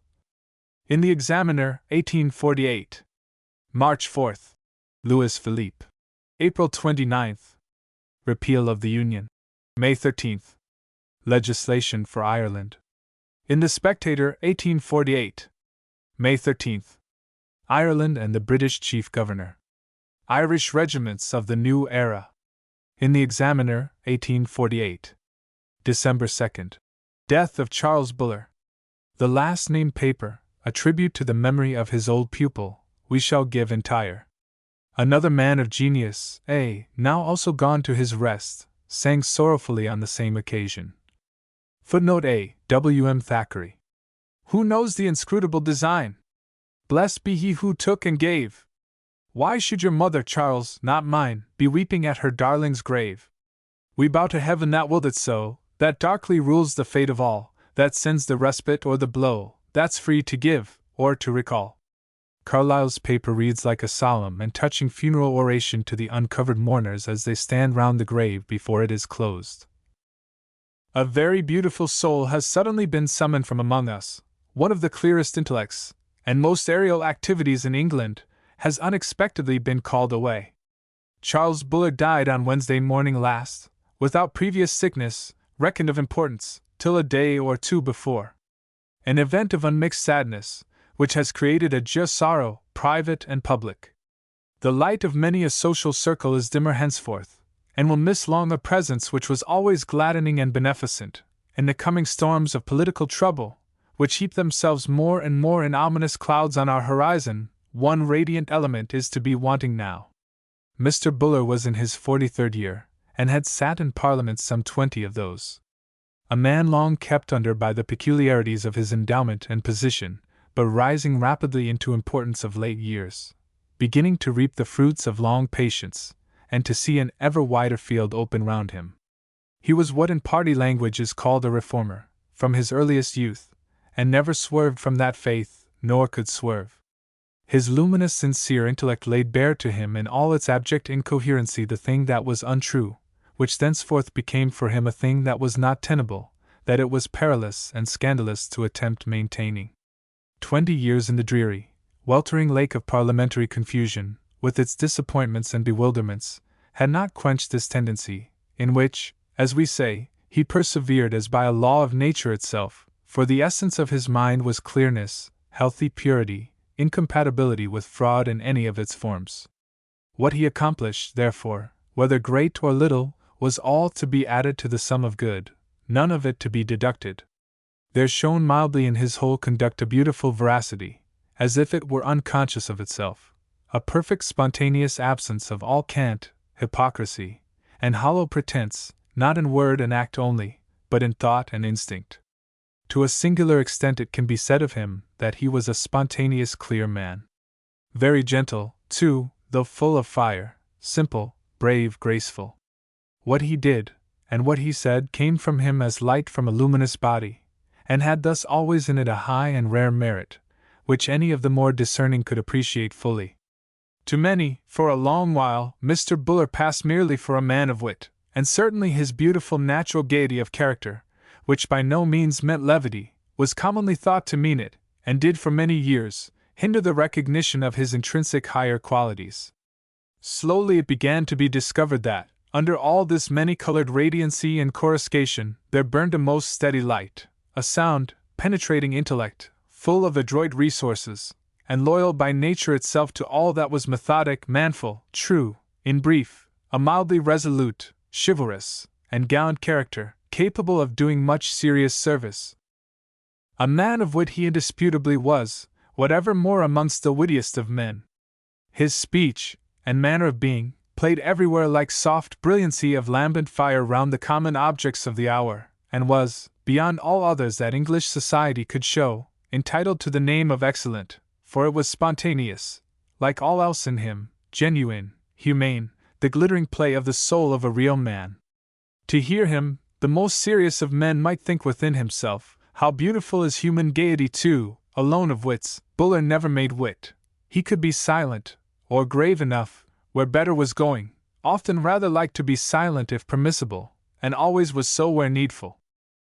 In the Examiner, 1848. March 4th. Louis Philippe. April 29th. Repeal of the Union. May 13th. Legislation for Ireland. In the Spectator, 1848. May 13th. Ireland and the British Chief Governor. Irish regiments of the new era. In the Examiner, 1848. December 2nd. Death of Charles Buller. The last named paper, a tribute to the memory of his old pupil, we shall give entire. Another man of genius, now also gone to his rest, sang sorrowfully on the same occasion. Footnote A. W. M. Thackeray. Who knows the inscrutable design? Blessed be he who took and gave. Why should your mother, Charles, not mine, be weeping at her darling's grave? We bow to heaven that willed it so, that darkly rules the fate of all, that sends the respite or the blow, that's free to give, or to recall. Carlyle's paper reads like a solemn and touching funeral oration to the uncovered mourners as they stand round the grave before it is closed. A very beautiful soul has suddenly been summoned from among us. One of the clearest intellects, and most aerial activities in England, has unexpectedly been called away. Charles Buller died on Wednesday morning last, without previous sickness, reckoned of importance, till a day or two before. An event of unmixed sadness, which has created a just sorrow, private and public. The light of many a social circle is dimmer henceforth, and will miss long a presence which was always gladdening and beneficent, in the coming storms of political trouble, which heap themselves more and more in ominous clouds on our horizon. One radiant element is to be wanting now. Mr. Buller was in his 43rd year, and had sat in Parliament some 20 of those. A man long kept under by the peculiarities of his endowment and position, but rising rapidly into importance of late years, beginning to reap the fruits of long patience, and to see an ever wider field open round him. He was what in party language is called a reformer, from his earliest youth, and never swerved from that faith, nor could swerve. His luminous, sincere intellect laid bare to him in all its abject incoherency the thing that was untrue, which thenceforth became for him a thing that was not tenable, that it was perilous and scandalous to attempt maintaining. 20 years in the dreary, weltering lake of parliamentary confusion, with its disappointments and bewilderments, had not quenched this tendency, in which, as we say, he persevered as by a law of nature itself, for the essence of his mind was clearness, healthy purity, incompatibility with fraud in any of its forms. What he accomplished, therefore, whether great or little, was all to be added to the sum of good, none of it to be deducted. There shone mildly in his whole conduct a beautiful veracity, as if it were unconscious of itself, a perfect spontaneous absence of all cant, hypocrisy, and hollow pretense, not in word and act only, but in thought and instinct. To a singular extent it can be said of him that he was a spontaneous, clear man. Very gentle, too, though full of fire, simple, brave, graceful. What he did, and what he said, came from him as light from a luminous body, and had thus always in it a high and rare merit, which any of the more discerning could appreciate fully. To many, for a long while, Mr. Buller passed merely for a man of wit, and certainly his beautiful natural gaiety of character, which by no means meant levity, was commonly thought to mean it, and did for many years hinder the recognition of his intrinsic higher qualities. Slowly it began to be discovered that, under all this many-colored radiancy and coruscation, there burned a most steady light, a sound, penetrating intellect, full of adroit resources, and loyal by nature itself to all that was methodic, manful, true, in brief, a mildly resolute, chivalrous, and gallant character, capable of doing much serious service. A man of wit he indisputably was, whatever more amongst the wittiest of men. His speech, and manner of being, played everywhere like soft brilliancy of lambent fire round the common objects of the hour, and was, beyond all others that English society could show, entitled to the name of excellent, for it was spontaneous, like all else in him, genuine, humane, the glittering play of the soul of a real man. To hear him, the most serious of men might think within himself, how beautiful is human gaiety too, alone of wits. Buller never made wit. He could be silent, or grave enough, where better was going, often rather liked to be silent if permissible, and always was so where needful.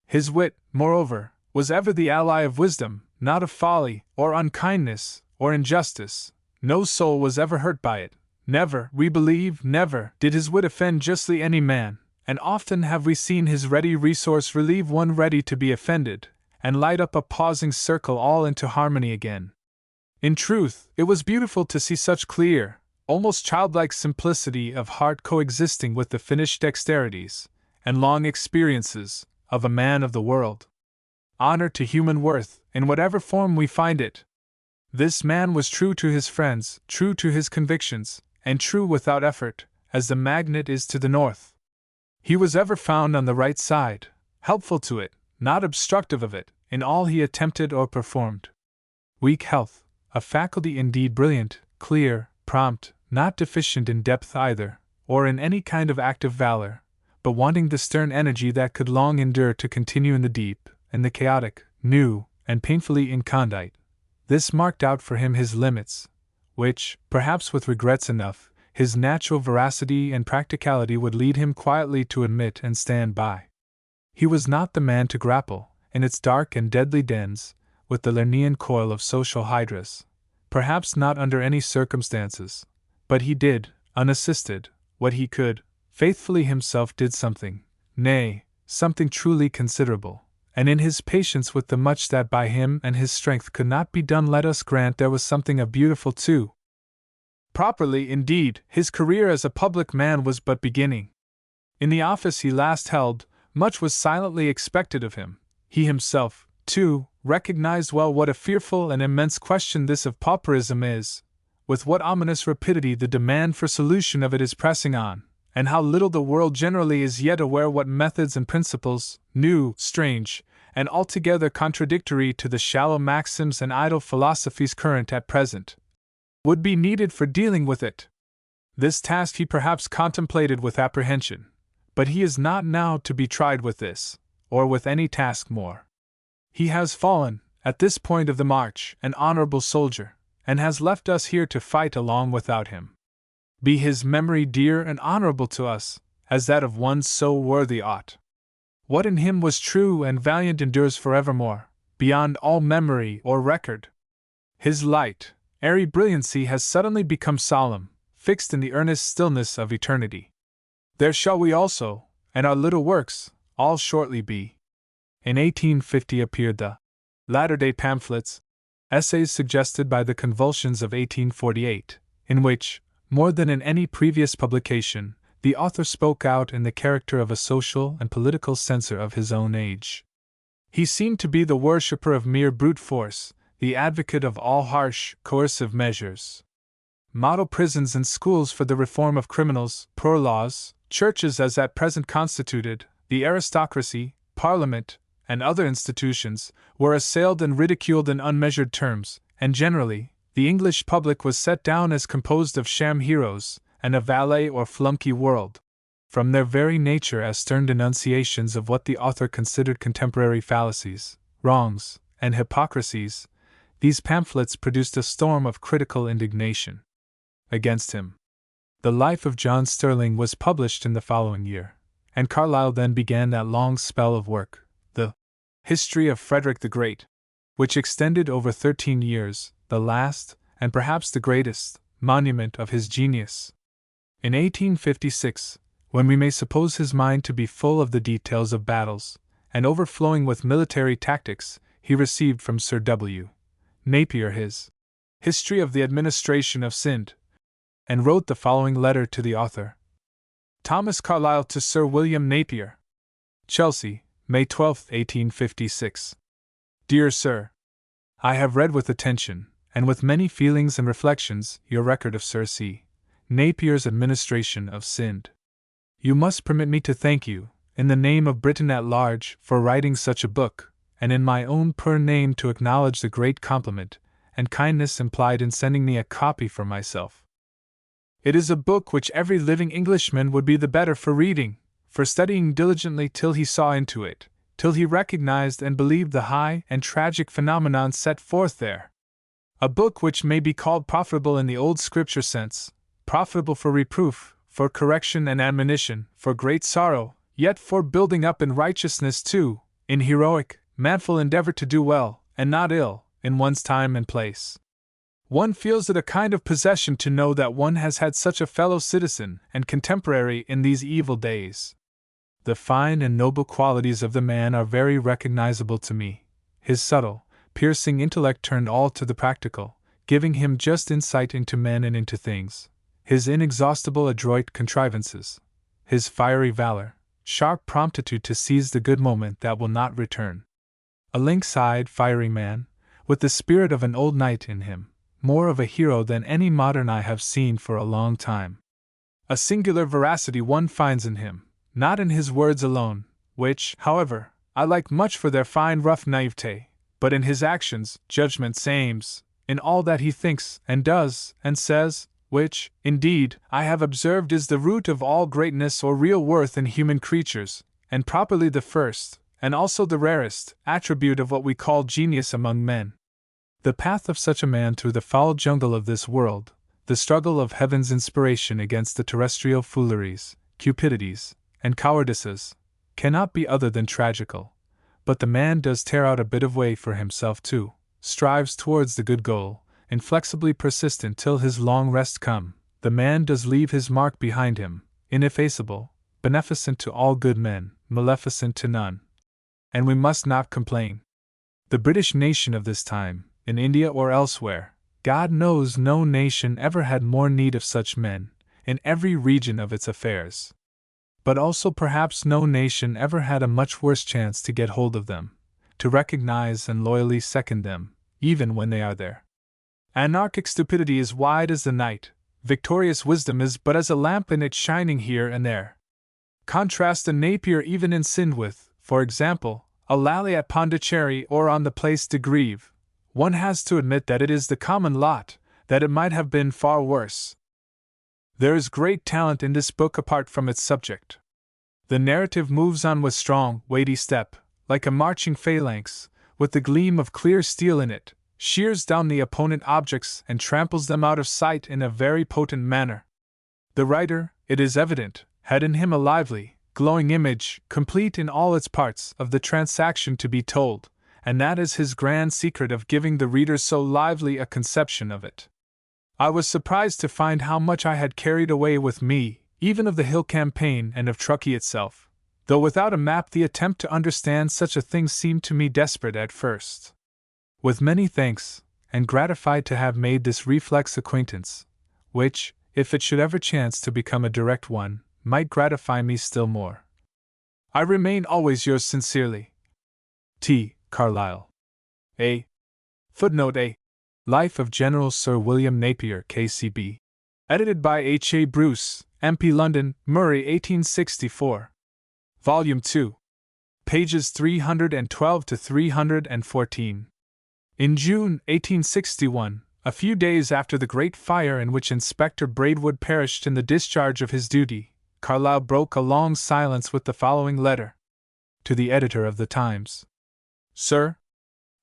His wit, moreover, was ever the ally of wisdom, not of folly, or unkindness, or injustice. No soul was ever hurt by it. Never, we believe, never, did his wit offend justly any man, and often have we seen his ready resource relieve one ready to be offended, and light up a pausing circle all into harmony again. In truth, it was beautiful to see such clear, almost childlike simplicity of heart coexisting with the finished dexterities, and long experiences, of a man of the world. Honor to human worth, in whatever form we find it. This man was true to his friends, true to his convictions, and true without effort, as the magnet is to the north. He was ever found on the right side, helpful to it, not obstructive of it, in all he attempted or performed. Weak health, a faculty indeed brilliant, clear, prompt, not deficient in depth either, or in any kind of active valor, but wanting the stern energy that could long endure to continue in the deep, and the chaotic, new, and painfully incondite. This marked out for him his limits, which, perhaps with regrets enough, his natural veracity and practicality would lead him quietly to admit and stand by. He was not the man to grapple, in its dark and deadly dens, with the Lernean coil of social hydras, perhaps not under any circumstances, but he did, unassisted, what he could, faithfully himself did something, nay, something truly considerable, and in his patience with the much that by him and his strength could not be done, let us grant there was something of beautiful too. Properly, indeed, his career as a public man was but beginning. In the office he last held, much was silently expected of him. He himself, too, recognized well what a fearful and immense question this of pauperism is, with what ominous rapidity the demand for solution of it is pressing on, and how little the world generally is yet aware what methods and principles, new, strange, and altogether contradictory to the shallow maxims and idle philosophies current at present, would be needed for dealing with it. This task he perhaps contemplated with apprehension, but he is not now to be tried with this, or with any task more. He has fallen, at this point of the march, an honorable soldier, and has left us here to fight along without him. Be his memory dear and honorable to us, as that of one so worthy ought. What in him was true and valiant endures forevermore, beyond all memory or record. His light, airy brilliancy has suddenly become solemn, fixed in the earnest stillness of eternity. There shall we also, and our little works, all shortly be. In 1850 appeared the Latter-day Pamphlets, essays suggested by the convulsions of 1848, in which, more than in any previous publication, the author spoke out in the character of a social and political censor of his own age. He seemed to be the worshipper of mere brute force, the advocate of all harsh, coercive measures. Model prisons and schools for the reform of criminals, poor laws, churches as at present constituted, the aristocracy, parliament, and other institutions, were assailed and ridiculed in unmeasured terms, and generally, the English public was set down as composed of sham heroes, and a valet or flunky world. From their very nature as stern denunciations of what the author considered contemporary fallacies, wrongs, and hypocrisies, these pamphlets produced a storm of critical indignation against him. The Life of John Sterling was published in the following year, and Carlyle then began that long spell of work, the History of Frederick the Great, which extended over 13 years, the last, and perhaps the greatest, monument of his genius. In 1856, when we may suppose his mind to be full of the details of battles, and overflowing with military tactics, he received from Sir W. Napier his History of the Administration of Sind, and wrote the following letter to the author. Thomas Carlyle to Sir William Napier. Chelsea, May 12, 1856. Dear Sir, I have read with attention, and with many feelings and reflections, your record of Sir C. Napier's administration of Sind. You must permit me to thank you, in the name of Britain at large, for writing such a book, and in my own poor name to acknowledge the great compliment and kindness implied in sending me a copy for myself. It is a book which every living Englishman would be the better for reading, for studying diligently till he saw into it, till he recognized and believed the high and tragic phenomenon set forth there. A book which may be called profitable in the old Scripture sense, profitable for reproof, for correction and admonition, for great sorrow, yet for building up in righteousness too, in heroic, manful endeavor to do well, and not ill, in one's time and place. One feels it a kind of possession to know that one has had such a fellow citizen and contemporary in these evil days. The fine and noble qualities of the man are very recognizable to me. His subtle, piercing intellect turned all to the practical, giving him just insight into men and into things. His inexhaustible adroit contrivances, his fiery valor, sharp promptitude to seize the good moment that will not return. A lynx-eyed, fiery man, with the spirit of an old knight in him, more of a hero than any modern I have seen for a long time. A singular veracity one finds in him, not in his words alone, which, however, I like much for their fine rough naivete, but in his actions, judgments, aims, in all that he thinks and does and says, which, indeed, I have observed is the root of all greatness or real worth in human creatures, and properly the first, and also the rarest, attribute of what we call genius among men. The path of such a man through the foul jungle of this world, the struggle of heaven's inspiration against the terrestrial fooleries, cupidities, and cowardices, cannot be other than tragical. But the man does tear out a bit of way for himself too, strives towards the good goal, inflexibly persistent till his long rest come. The man does leave his mark behind him, ineffaceable, beneficent to all good men, maleficent to none. And we must not complain. The British nation of this time, in India or elsewhere, God knows no nation ever had more need of such men, in every region of its affairs. But also perhaps no nation ever had a much worse chance to get hold of them, to recognize and loyally second them, even when they are there. Anarchic stupidity is wide as the night, victorious wisdom is but as a lamp in it shining here and there. Contrast a Napier even in Sind with, for example, a Lally at Pondicherry or on the Place de Grève, one has to admit that it is the common lot, that it might have been far worse. There is great talent in this book apart from its subject. The narrative moves on with strong, weighty step, like a marching phalanx, with the gleam of clear steel in it, shears down the opponent objects and tramples them out of sight in a very potent manner. The writer, it is evident, had in him a lively, glowing image, complete in all its parts, of the transaction to be told, and that is his grand secret of giving the reader so lively a conception of it. I was surprised to find how much I had carried away with me, even of the Hill campaign and of Truckee itself, though without a map the attempt to understand such a thing seemed to me desperate at first. With many thanks, and gratified to have made this reflex acquaintance, which, if it should ever chance to become a direct one, might gratify me still more, I remain always yours sincerely, T. Carlyle. A. Footnote A. Life of General Sir William Napier, K.C.B. Edited by H. A. Bruce, M.P. London, Murray, 1864. Volume 2. Pages 312 to 314. In June, 1861, a few days after the great fire in which Inspector Braidwood perished in the discharge of his duty, Carlyle broke a long silence with the following letter. To the editor of the Times. Sir,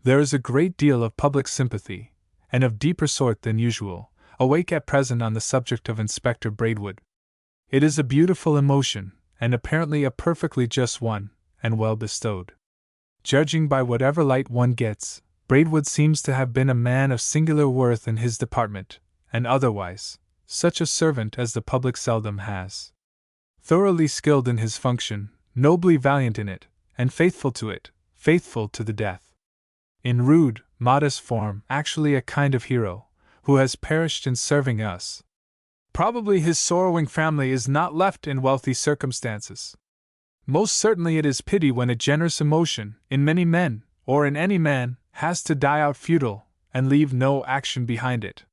there is a great deal of public sympathy, and of deeper sort than usual, awake at present on the subject of Inspector Braidwood. It is a beautiful emotion, and apparently a perfectly just one, and well bestowed. Judging by whatever light one gets, Braidwood seems to have been a man of singular worth in his department, and otherwise, such a servant as the public seldom has. Thoroughly skilled in his function, nobly valiant in it, and faithful to it, faithful to the death. In rude, modest form, actually a kind of hero, who has perished in serving us. Probably his sorrowing family is not left in wealthy circumstances. Most certainly it is pity when a generous emotion, in many men, or in any man, has to die out futile, and leave no action behind it.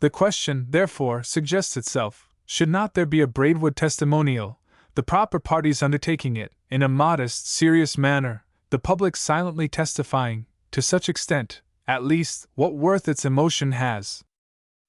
The question, therefore, suggests itself, should not there be a Braidwood testimonial, the proper parties undertaking it, in a modest, serious manner, the public silently testifying, to such extent, at least, what worth its emotion has?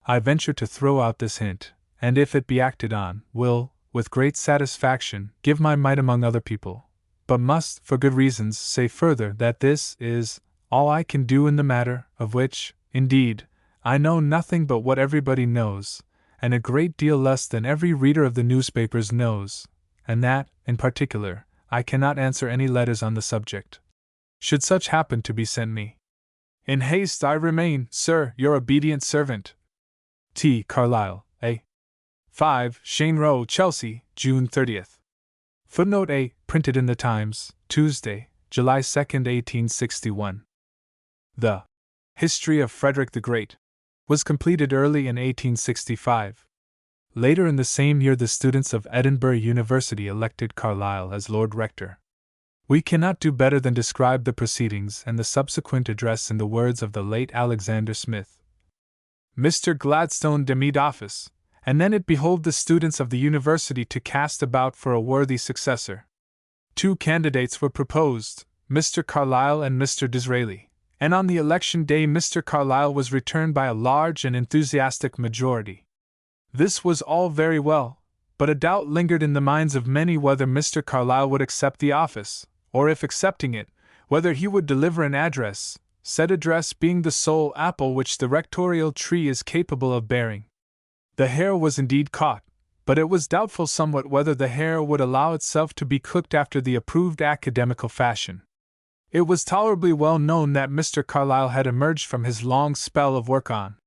I venture to throw out this hint, and if it be acted on, will, with great satisfaction, give my mite among other people, but must, for good reasons, say further that this is all I can do in the matter, of which, indeed, I know nothing but what everybody knows, and a great deal less than every reader of the newspapers knows, and that, in particular, I cannot answer any letters on the subject, should such happen to be sent me. In haste I remain, sir, your obedient servant, T. Carlyle, A. 5, Cheyne Row, Chelsea, June 30th. Footnote A. Printed in the Times, Tuesday, July 2, 1861. The History of Frederick the Great was completed early in 1865. Later in the same year the students of Edinburgh University elected Carlyle as Lord Rector. We cannot do better than describe the proceedings and the subsequent address in the words of the late Alexander Smith. Mr. Gladstone demit office, and then it behoved the students of the university to cast about for a worthy successor. 2 candidates were proposed, Mr. Carlyle and Mr. Disraeli, and on the election day Mr. Carlyle was returned by a large and enthusiastic majority. This was all very well, but a doubt lingered in the minds of many whether Mr. Carlyle would accept the office, or if accepting it, whether he would deliver an address, said address being the sole apple which the rectorial tree is capable of bearing. The hare was indeed caught, but it was doubtful somewhat whether the hare would allow itself to be cooked after the approved academical fashion. It was tolerably well known that Mr. Carlyle had emerged from his long spell of work on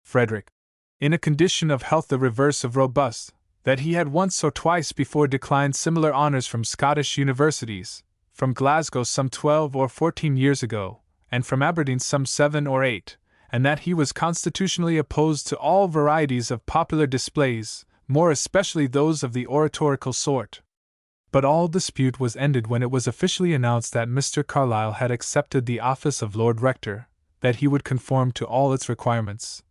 Frederick in a condition of health the reverse of robust, that he had once or twice before declined similar honors from Scottish universities, from Glasgow some 12 or 14 years ago, and from Aberdeen some 7 or 8, and that he was constitutionally opposed to all varieties of popular displays, more especially those of the oratorical sort. But all dispute was ended when it was officially announced that Mr. Carlyle had accepted the office of Lord Rector, that he would conform to all its requirements,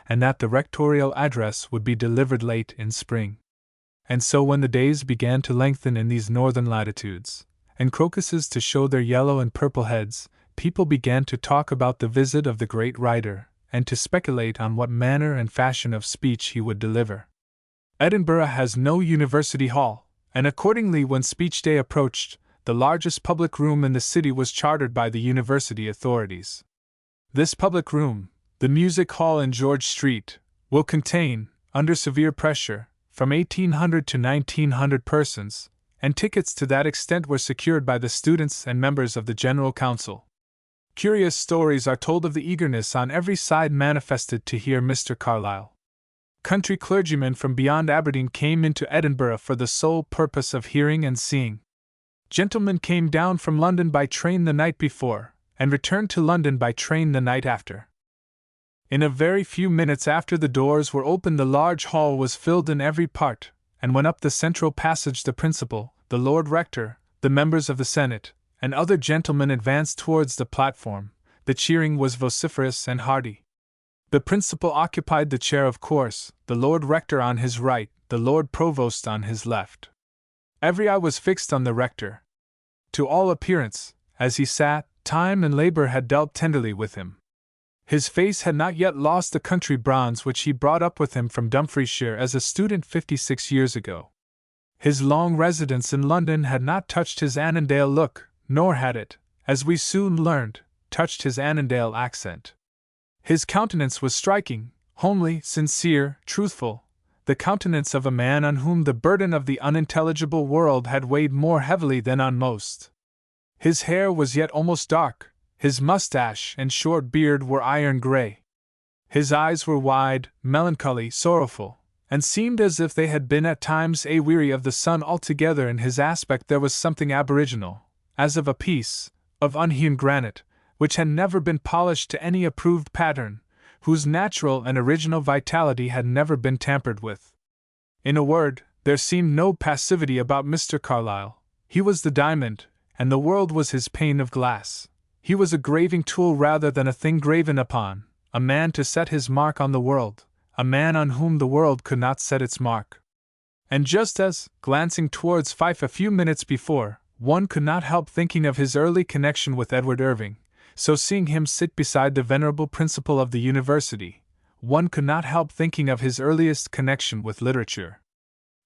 and that the rectorial address would be delivered late in spring. And so when the days began to lengthen in these northern latitudes, and crocuses to show their yellow and purple heads, people began to talk about the visit of the great writer, and to speculate on what manner and fashion of speech he would deliver. Edinburgh has no university hall, and accordingly when speech day approached, the largest public room in the city was chartered by the university authorities. This public room, the Music Hall in George Street, will contain, under severe pressure, from 1,800 to 1,900 persons, and tickets to that extent were secured by the students and members of the General Council. Curious stories are told of the eagerness on every side manifested to hear Mr. Carlyle. Country clergymen from beyond Aberdeen came into Edinburgh for the sole purpose of hearing and seeing. Gentlemen came down from London by train the night before, and returned to London by train the night after. In a very few minutes after the doors were opened, the large hall was filled in every part, and when up the central passage the principal, the Lord Rector, the members of the Senate, and other gentlemen advanced towards the platform, the cheering was vociferous and hearty. The principal occupied the chair of course, the Lord Rector on his right, the Lord Provost on his left. Every eye was fixed on the Rector. To all appearance, as he sat, time and labor had dealt tenderly with him. His face had not yet lost the country bronze which he brought up with him from Dumfriesshire as a student 56 years ago. His long residence in London had not touched his Annandale look, nor had it, as we soon learned, touched his Annandale accent. His countenance was striking, homely, sincere, truthful, the countenance of a man on whom the burden of the unintelligible world had weighed more heavily than on most. His hair was yet almost dark, his mustache and short beard were iron grey. His eyes were wide, melancholy, sorrowful, and seemed as if they had been at times weary of the sun altogether. In his aspect there was something aboriginal, as of a piece of unhewn granite, which had never been polished to any approved pattern, whose natural and original vitality had never been tampered with. In a word, there seemed no passivity about Mr. Carlyle. He was the diamond, and the world was his pane of glass. He was a graving tool rather than a thing graven upon, a man to set his mark on the world, a man on whom the world could not set its mark. And just as, glancing towards Fife a few minutes before, one could not help thinking of his early connection with Edward Irving, so seeing him sit beside the venerable principal of the university, one could not help thinking of his earliest connection with literature.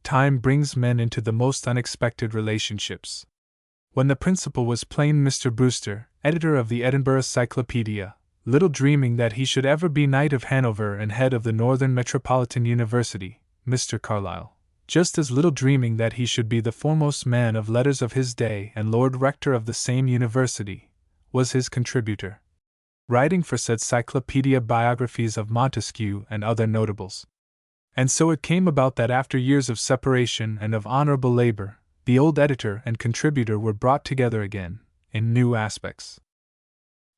Time brings men into the most unexpected relationships. When the principal was plain Mr. Brewster, editor of the Edinburgh Cyclopedia, little dreaming that he should ever be Knight of Hanover and head of the Northern Metropolitan University, Mr. Carlyle, just as little dreaming that he should be the foremost man of letters of his day and Lord Rector of the same university, was his contributor, writing for said cyclopedia biographies of Montesquieu and other notables. And so it came about that after years of separation and of honorable labor, the old editor and contributor were brought together again, in new aspects.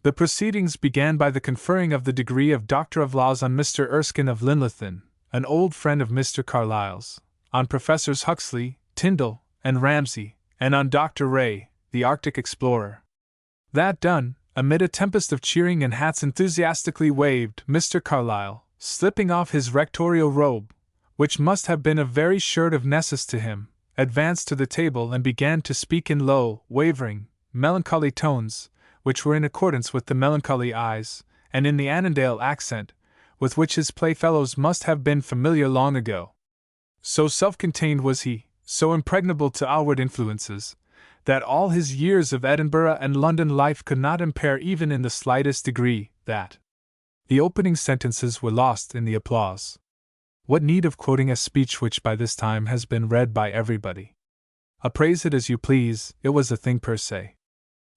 The proceedings began by the conferring of the degree of Doctor of Laws on Mr. Erskine of Linlithgow, an old friend of Mr. Carlyle's, on Professors Huxley, Tyndall, and Ramsay, and on Dr. Ray, the Arctic explorer. That done, amid a tempest of cheering and hats enthusiastically waved, Mr. Carlyle, slipping off his rectorial robe, which must have been a very shirt of Nessus to him, advanced to the table and began to speak in low, wavering, melancholy tones, which were in accordance with the melancholy eyes, and in the Annandale accent, with which his playfellows must have been familiar long ago. So self-contained was he, so impregnable to outward influences, that all his years of Edinburgh and London life could not impair even in the slightest degree that. The opening sentences were lost in the applause. What need of quoting a speech which by this time has been read by everybody? Appraise it as you please, it was a thing per se.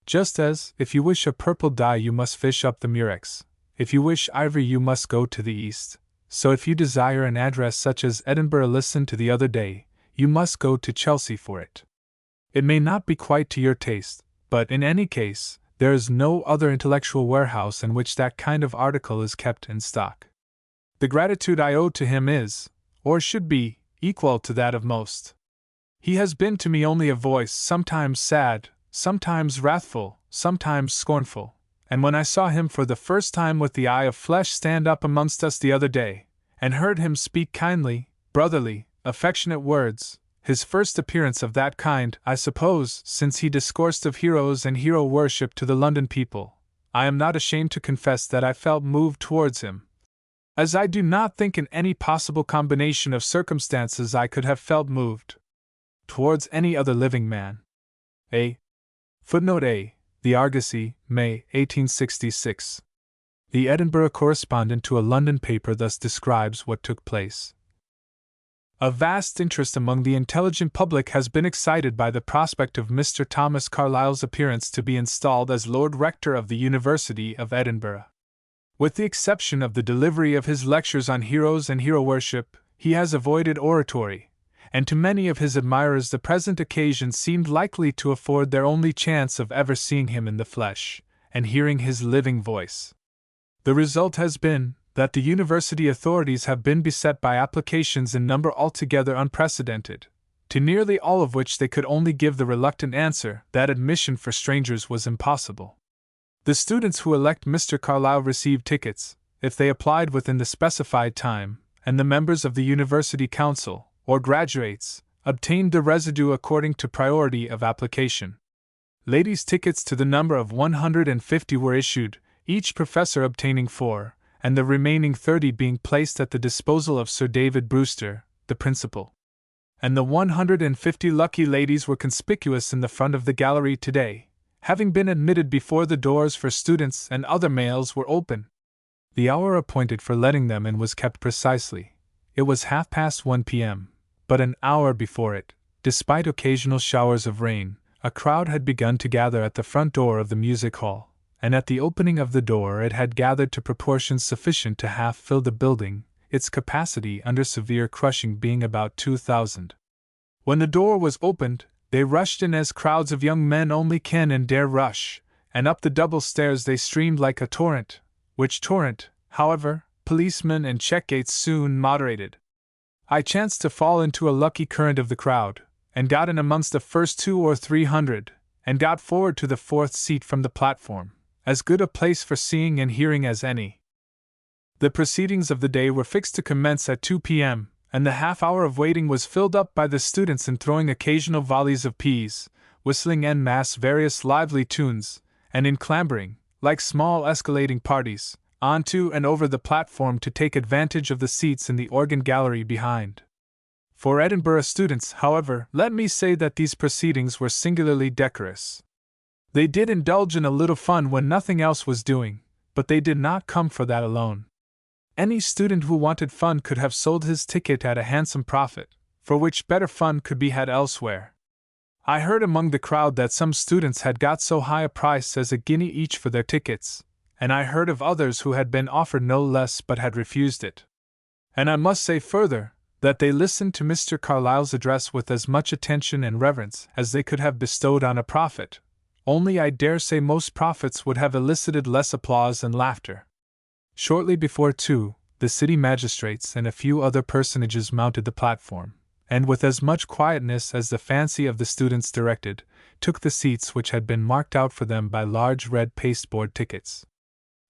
Just as, if you wish a purple dye you must fish up the murex, if you wish ivory you must go to the east, so if you desire an address such as Edinburgh listened to the other day, you must go to Chelsea for it. It may not be quite to your taste, but in any case, there is no other intellectual warehouse in which that kind of article is kept in stock. The gratitude I owe to him is, or should be, equal to that of most. He has been to me only a voice, sometimes sad, sometimes wrathful, sometimes scornful, and when I saw him for the first time with the eye of flesh stand up amongst us the other day, and heard him speak kindly, brotherly, affectionate words, his first appearance of that kind, I suppose, since he discoursed of heroes and hero worship to the London people. I am not ashamed to confess that I felt moved towards him, as I do not think in any possible combination of circumstances I could have felt moved towards any other living man. A. Footnote A. The Argosy, May, 1866. The Edinburgh correspondent to a London paper thus describes what took place. A vast interest among the intelligent public has been excited by the prospect of Mr. Thomas Carlyle's appearance to be installed as Lord Rector of the University of Edinburgh. With the exception of the delivery of his lectures on heroes and hero worship, he has avoided oratory, and to many of his admirers the present occasion seemed likely to afford their only chance of ever seeing him in the flesh, and hearing his living voice. The result has been that the university authorities have been beset by applications in number altogether unprecedented, to nearly all of which they could only give the reluctant answer that admission for strangers was impossible. The students who elect Mr. Carlyle receive tickets, if they applied within the specified time, and the members of the University Council, or graduates, obtained the residue according to priority of application. Ladies' tickets to the number of 150 were issued, each professor obtaining 4, and the remaining 30 being placed at the disposal of Sir David Brewster, the principal. And the 150 lucky ladies were conspicuous in the front of the gallery today, having been admitted before the doors for students and other males were open. The hour appointed for letting them in was kept precisely. It was 1:30 p.m., but an hour before it, despite occasional showers of rain, a crowd had begun to gather at the front door of the music hall, and at the opening of the door it had gathered to proportions sufficient to half fill the building, its capacity under severe crushing being about 2,000. When the door was opened, they rushed in as crowds of young men only can and dare rush, and up the double stairs they streamed like a torrent, which torrent, however, policemen and checkgates soon moderated. I chanced to fall into a lucky current of the crowd, and got in amongst the first 200 or 300, and got forward to the 4th seat from the platform, as good a place for seeing and hearing as any. The proceedings of the day were fixed to commence at 2 p.m., and the half-hour of waiting was filled up by the students in throwing occasional volleys of peas, whistling en masse various lively tunes, and in clambering, like small escalading parties, onto and over the platform to take advantage of the seats in the organ gallery behind. For Edinburgh students, however, let me say that these proceedings were singularly decorous. They did indulge in a little fun when nothing else was doing, but they did not come for that alone. Any student who wanted fun could have sold his ticket at a handsome profit, for which better fun could be had elsewhere. I heard among the crowd that some students had got so high a price as £1 each for their tickets, and I heard of others who had been offered no less but had refused it. And I must say further, that they listened to Mr. Carlyle's address with as much attention and reverence as they could have bestowed on a prophet, only I dare say most prophets would have elicited less applause and laughter. Shortly before 2, the city magistrates and a few other personages mounted the platform, and with as much quietness as the fancy of the students directed, took the seats which had been marked out for them by large red pasteboard tickets.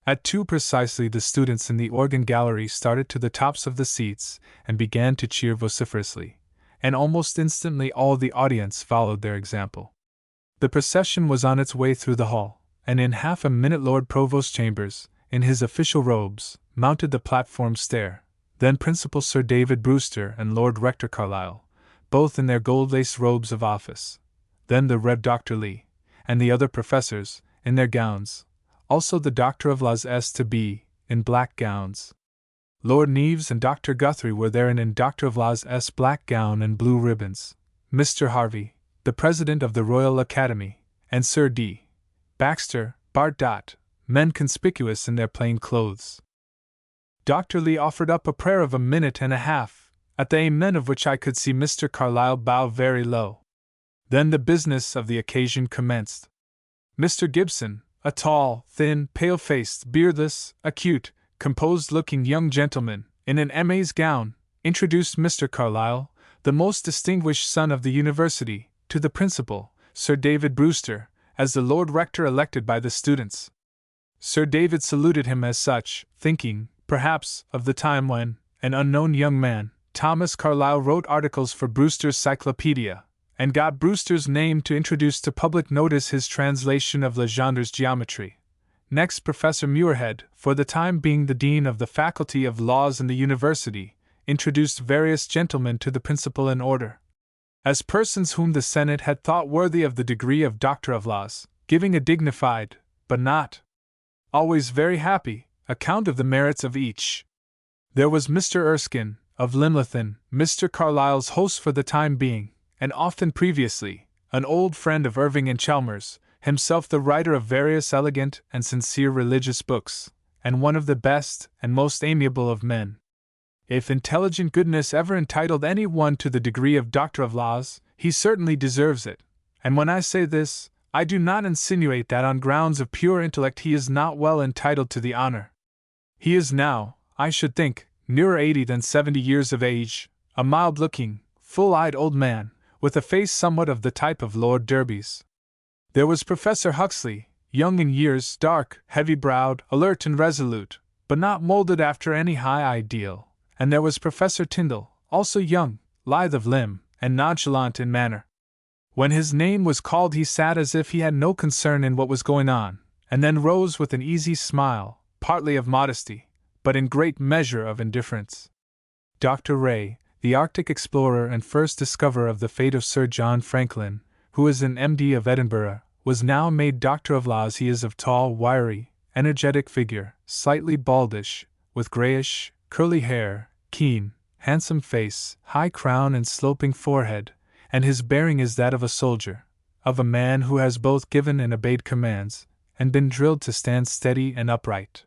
At 2 precisely the students in the organ gallery started to the tops of the seats and began to cheer vociferously, and almost instantly all the audience followed their example. The procession was on its way through the hall, and in half a minute Lord Provost Chambers, in his official robes, mounted the platform stair, then Principal Sir David Brewster and Lord Rector Carlyle, both in their gold-laced robes of office, then the Rev. Dr. Lee, and the other professors, in their gowns, also the Doctor of Laws S.B., in black gowns. Lord Neaves and Dr. Guthrie were there in Dr. of Laws S. black gown and blue ribbons, Mr. Harvey, the President of the Royal Academy, and Sir D. Baxter, Bart. Men conspicuous in their plain clothes. Dr. Lee offered up a prayer of 1.5 minutes, at the amen of which I could see Mr. Carlyle bow very low. Then the business of the occasion commenced. Mr. Gibson, a tall, thin, pale-faced, beardless, acute, composed-looking young gentleman, in an M.A.'s gown, introduced Mr. Carlyle, the most distinguished son of the university, to the principal, Sir David Brewster, as the Lord Rector elected by the students. Sir David saluted him as such, thinking, perhaps, of the time when, an unknown young man, Thomas Carlyle wrote articles for Brewster's Cyclopedia, and got Brewster's name to introduce to public notice his translation of Legendre's Geometry. Next, Professor Muirhead, for the time being the Dean of the Faculty of Laws in the University, introduced various gentlemen to the principle and order, as persons whom the Senate had thought worthy of the degree of Doctor of Laws, giving a dignified, but not always very happy, account of the merits of each. There was Mr. Erskine, of Linlithgow, Mr. Carlyle's host for the time being, and often previously, an old friend of Irving and Chalmers, himself the writer of various elegant and sincere religious books, and one of the best and most amiable of men. If intelligent goodness ever entitled any one to the degree of Doctor of Laws, he certainly deserves it, and when I say this, I do not insinuate that on grounds of pure intellect he is not well entitled to the honor. He is now, I should think, nearer 80 than 70 years of age, a mild-looking, full-eyed old man, with a face somewhat of the type of Lord Derby's. There was Professor Huxley, young in years, dark, heavy-browed, alert and resolute, but not molded after any high ideal, and there was Professor Tyndall, also young, lithe of limb, and nonchalant in manner. When his name was called he sat as if he had no concern in what was going on, and then rose with an easy smile, partly of modesty, but in great measure of indifference. Dr. Rae, the Arctic explorer and first discoverer of the fate of Sir John Franklin, who is an M.D. of Edinburgh, was now made Doctor of Laws. He is of tall, wiry, energetic figure, slightly baldish, with grayish, curly hair, keen, handsome face, high crown and sloping forehead, and his bearing is that of a soldier, of a man who has both given and obeyed commands, and been drilled to stand steady and upright.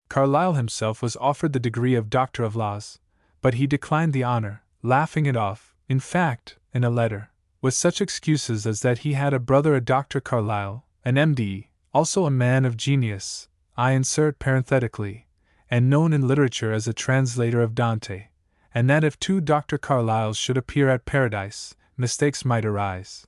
Carlyle himself was offered the degree of Doctor of Laws, but he declined the honor, laughing it off, in fact, in a letter, with such excuses as that he had a brother, a Dr. Carlyle, an M.D., also a man of genius, I insert parenthetically, and known in literature as a translator of Dante, and that if two Dr. Carlyles should appear at Paradise, mistakes might arise.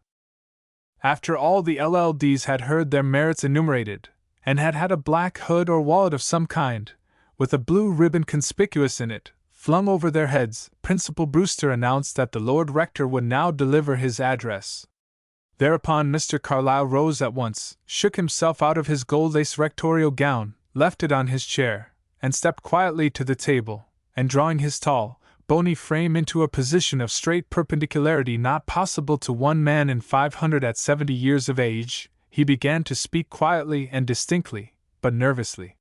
After all the LL.D.s had heard their merits enumerated, and had had a black hood or wallet of some kind, with a blue ribbon conspicuous in it, flung over their heads, Principal Brewster announced that the Lord Rector would now deliver his address. Thereupon Mr. Carlyle rose at once, shook himself out of his gold-lace rectorial gown, left it on his chair, and stepped quietly to the table, and drawing his tall, bony frame into a position of straight perpendicularity not possible to one man in 500 at 70 years of age, he began to speak quietly and distinctly, but nervously.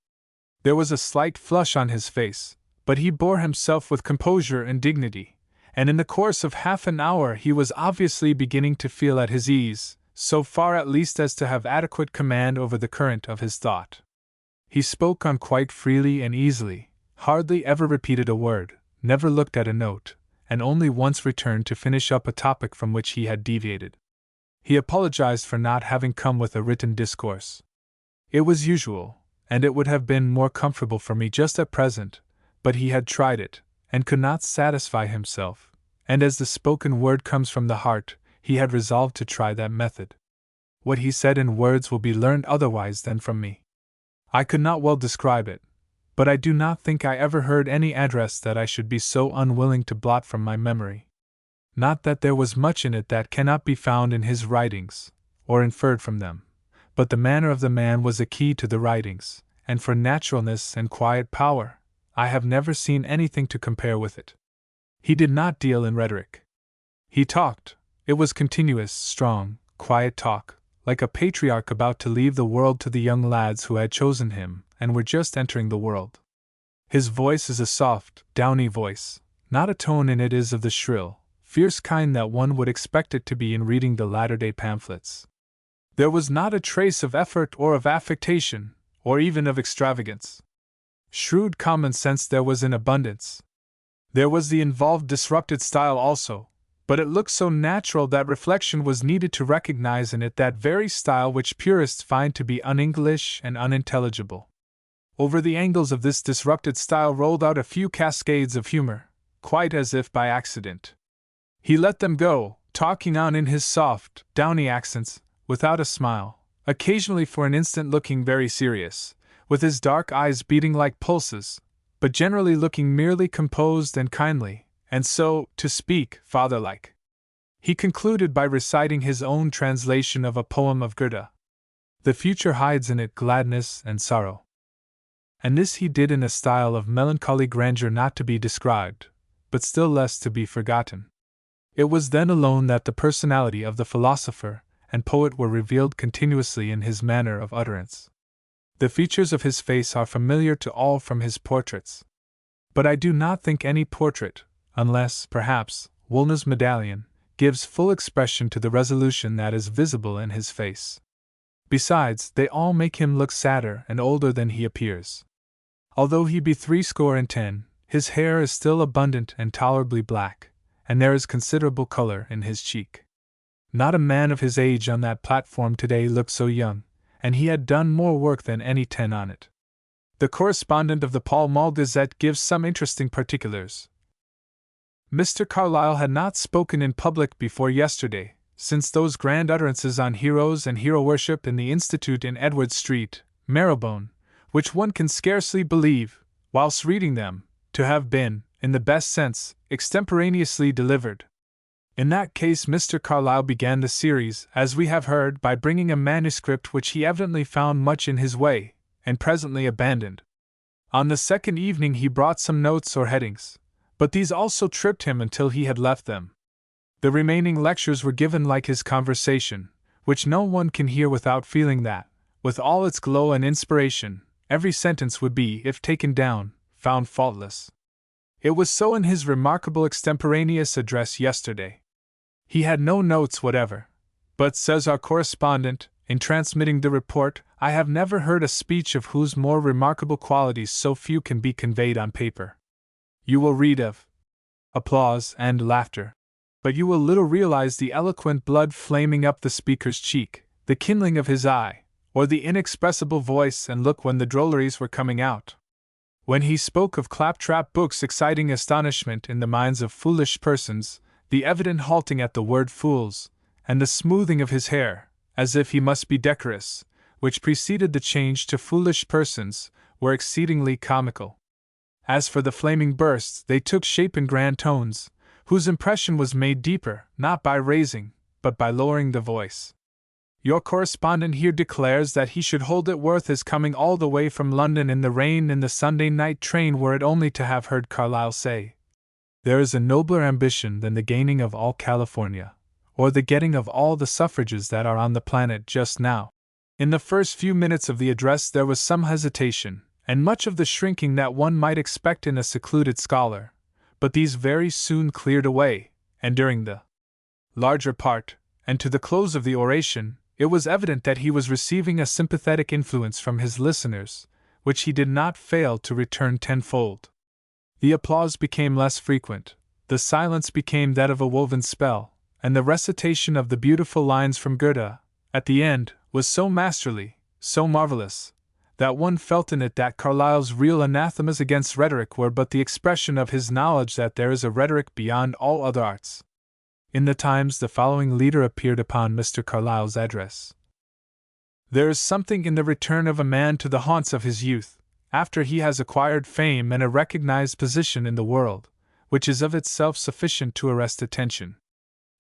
There was a slight flush on his face, but he bore himself with composure and dignity, and in the course of half an hour he was obviously beginning to feel at his ease, so far at least as to have adequate command over the current of his thought. He spoke on quite freely and easily, hardly ever repeated a word, never looked at a note, and only once returned to finish up a topic from which he had deviated. He apologized for not having come with a written discourse. It was usual, and it would have been more comfortable for me just at present, but he had tried it, and could not satisfy himself, and as the spoken word comes from the heart, he had resolved to try that method. What he said in words will be learned otherwise than from me. I could not well describe it, but I do not think I ever heard any address that I should be so unwilling to blot from my memory. Not that there was much in it that cannot be found in his writings, or inferred from them, but the manner of the man was a key to the writings, and for naturalness and quiet power, I have never seen anything to compare with it. He did not deal in rhetoric. He talked. It was continuous, strong, quiet talk, like a patriarch about to leave the world to the young lads who had chosen him and were just entering the world. His voice is a soft, downy voice, not a tone in it is of the shrill, fierce kind that one would expect it to be in reading the latter-day pamphlets. There was not a trace of effort or of affectation, or even of extravagance. Shrewd common sense there was in abundance. There was the involved disrupted style also, but it looked so natural that reflection was needed to recognize in it that very style which purists find to be un-English and unintelligible. Over the angles of this disrupted style rolled out a few cascades of humor, quite as if by accident. He let them go, talking on in his soft, downy accents, without a smile, occasionally for an instant looking very serious, with his dark eyes beating like pulses, but generally looking merely composed and kindly, and so, to speak, fatherlike. He concluded by reciting his own translation of a poem of Goethe. The future hides in it gladness and sorrow. And this he did in a style of melancholy grandeur not to be described, but still less to be forgotten. It was then alone that the personality of the philosopher and poet were revealed continuously in his manner of utterance. The features of his face are familiar to all from his portraits. But I do not think any portrait, unless, perhaps, Woolner's medallion, gives full expression to the resolution that is visible in his face. Besides, they all make him look sadder and older than he appears. Although he be 70, his hair is still abundant and tolerably black, and there is considerable color in his cheek. Not a man of his age on that platform today looked so young, and he had done more work than any 10 on it. The correspondent of the Pall Mall Gazette gives some interesting particulars. Mr. Carlyle had not spoken in public before yesterday, since those grand utterances on heroes and hero worship in the Institute in Edward Street, Marylebone, which one can scarcely believe, whilst reading them, to have been, in the best sense, extemporaneously delivered. In that case Mr. Carlyle began the series, as we have heard, by bringing a manuscript which he evidently found much in his way, and presently abandoned. On the second evening he brought some notes or headings, but these also tripped him until he had left them. The remaining lectures were given like his conversation, which no one can hear without feeling that, with all its glow and inspiration, every sentence would be, if taken down, found faultless. It was so in his remarkable extemporaneous address yesterday. He had no notes whatever, but, says our correspondent, in transmitting the report, I have never heard a speech of whose more remarkable qualities so few can be conveyed on paper. You will read of applause and laughter, but you will little realize the eloquent blood flaming up the speaker's cheek, the kindling of his eye, or the inexpressible voice and look when the drolleries were coming out. When he spoke of claptrap books exciting astonishment in the minds of foolish persons, the evident halting at the word fools, and the smoothing of his hair, as if he must be decorous, which preceded the change to foolish persons, were exceedingly comical. As for the flaming bursts, they took shape in grand tones, whose impression was made deeper, not by raising, but by lowering the voice. Your correspondent here declares that he should hold it worth his coming all the way from London in the rain in the Sunday night train were it only to have heard Carlyle say, "There is a nobler ambition than the gaining of all California, or the getting of all the suffrages that are on the planet just now." In the first few minutes of the address there was some hesitation, and much of the shrinking that one might expect in a secluded scholar, but these very soon cleared away, and during the larger part, and to the close of the oration, it was evident that he was receiving a sympathetic influence from his listeners, which he did not fail to return tenfold. The applause became less frequent, the silence became that of a woven spell, and the recitation of the beautiful lines from Goethe, at the end, was so masterly, so marvelous, that one felt in it that Carlyle's real anathemas against rhetoric were but the expression of his knowledge that there is a rhetoric beyond all other arts. In the Times the following leader appeared upon Mr. Carlyle's address. There is something in the return of a man to the haunts of his youth, after he has acquired fame and a recognized position in the world, which is of itself sufficient to arrest attention.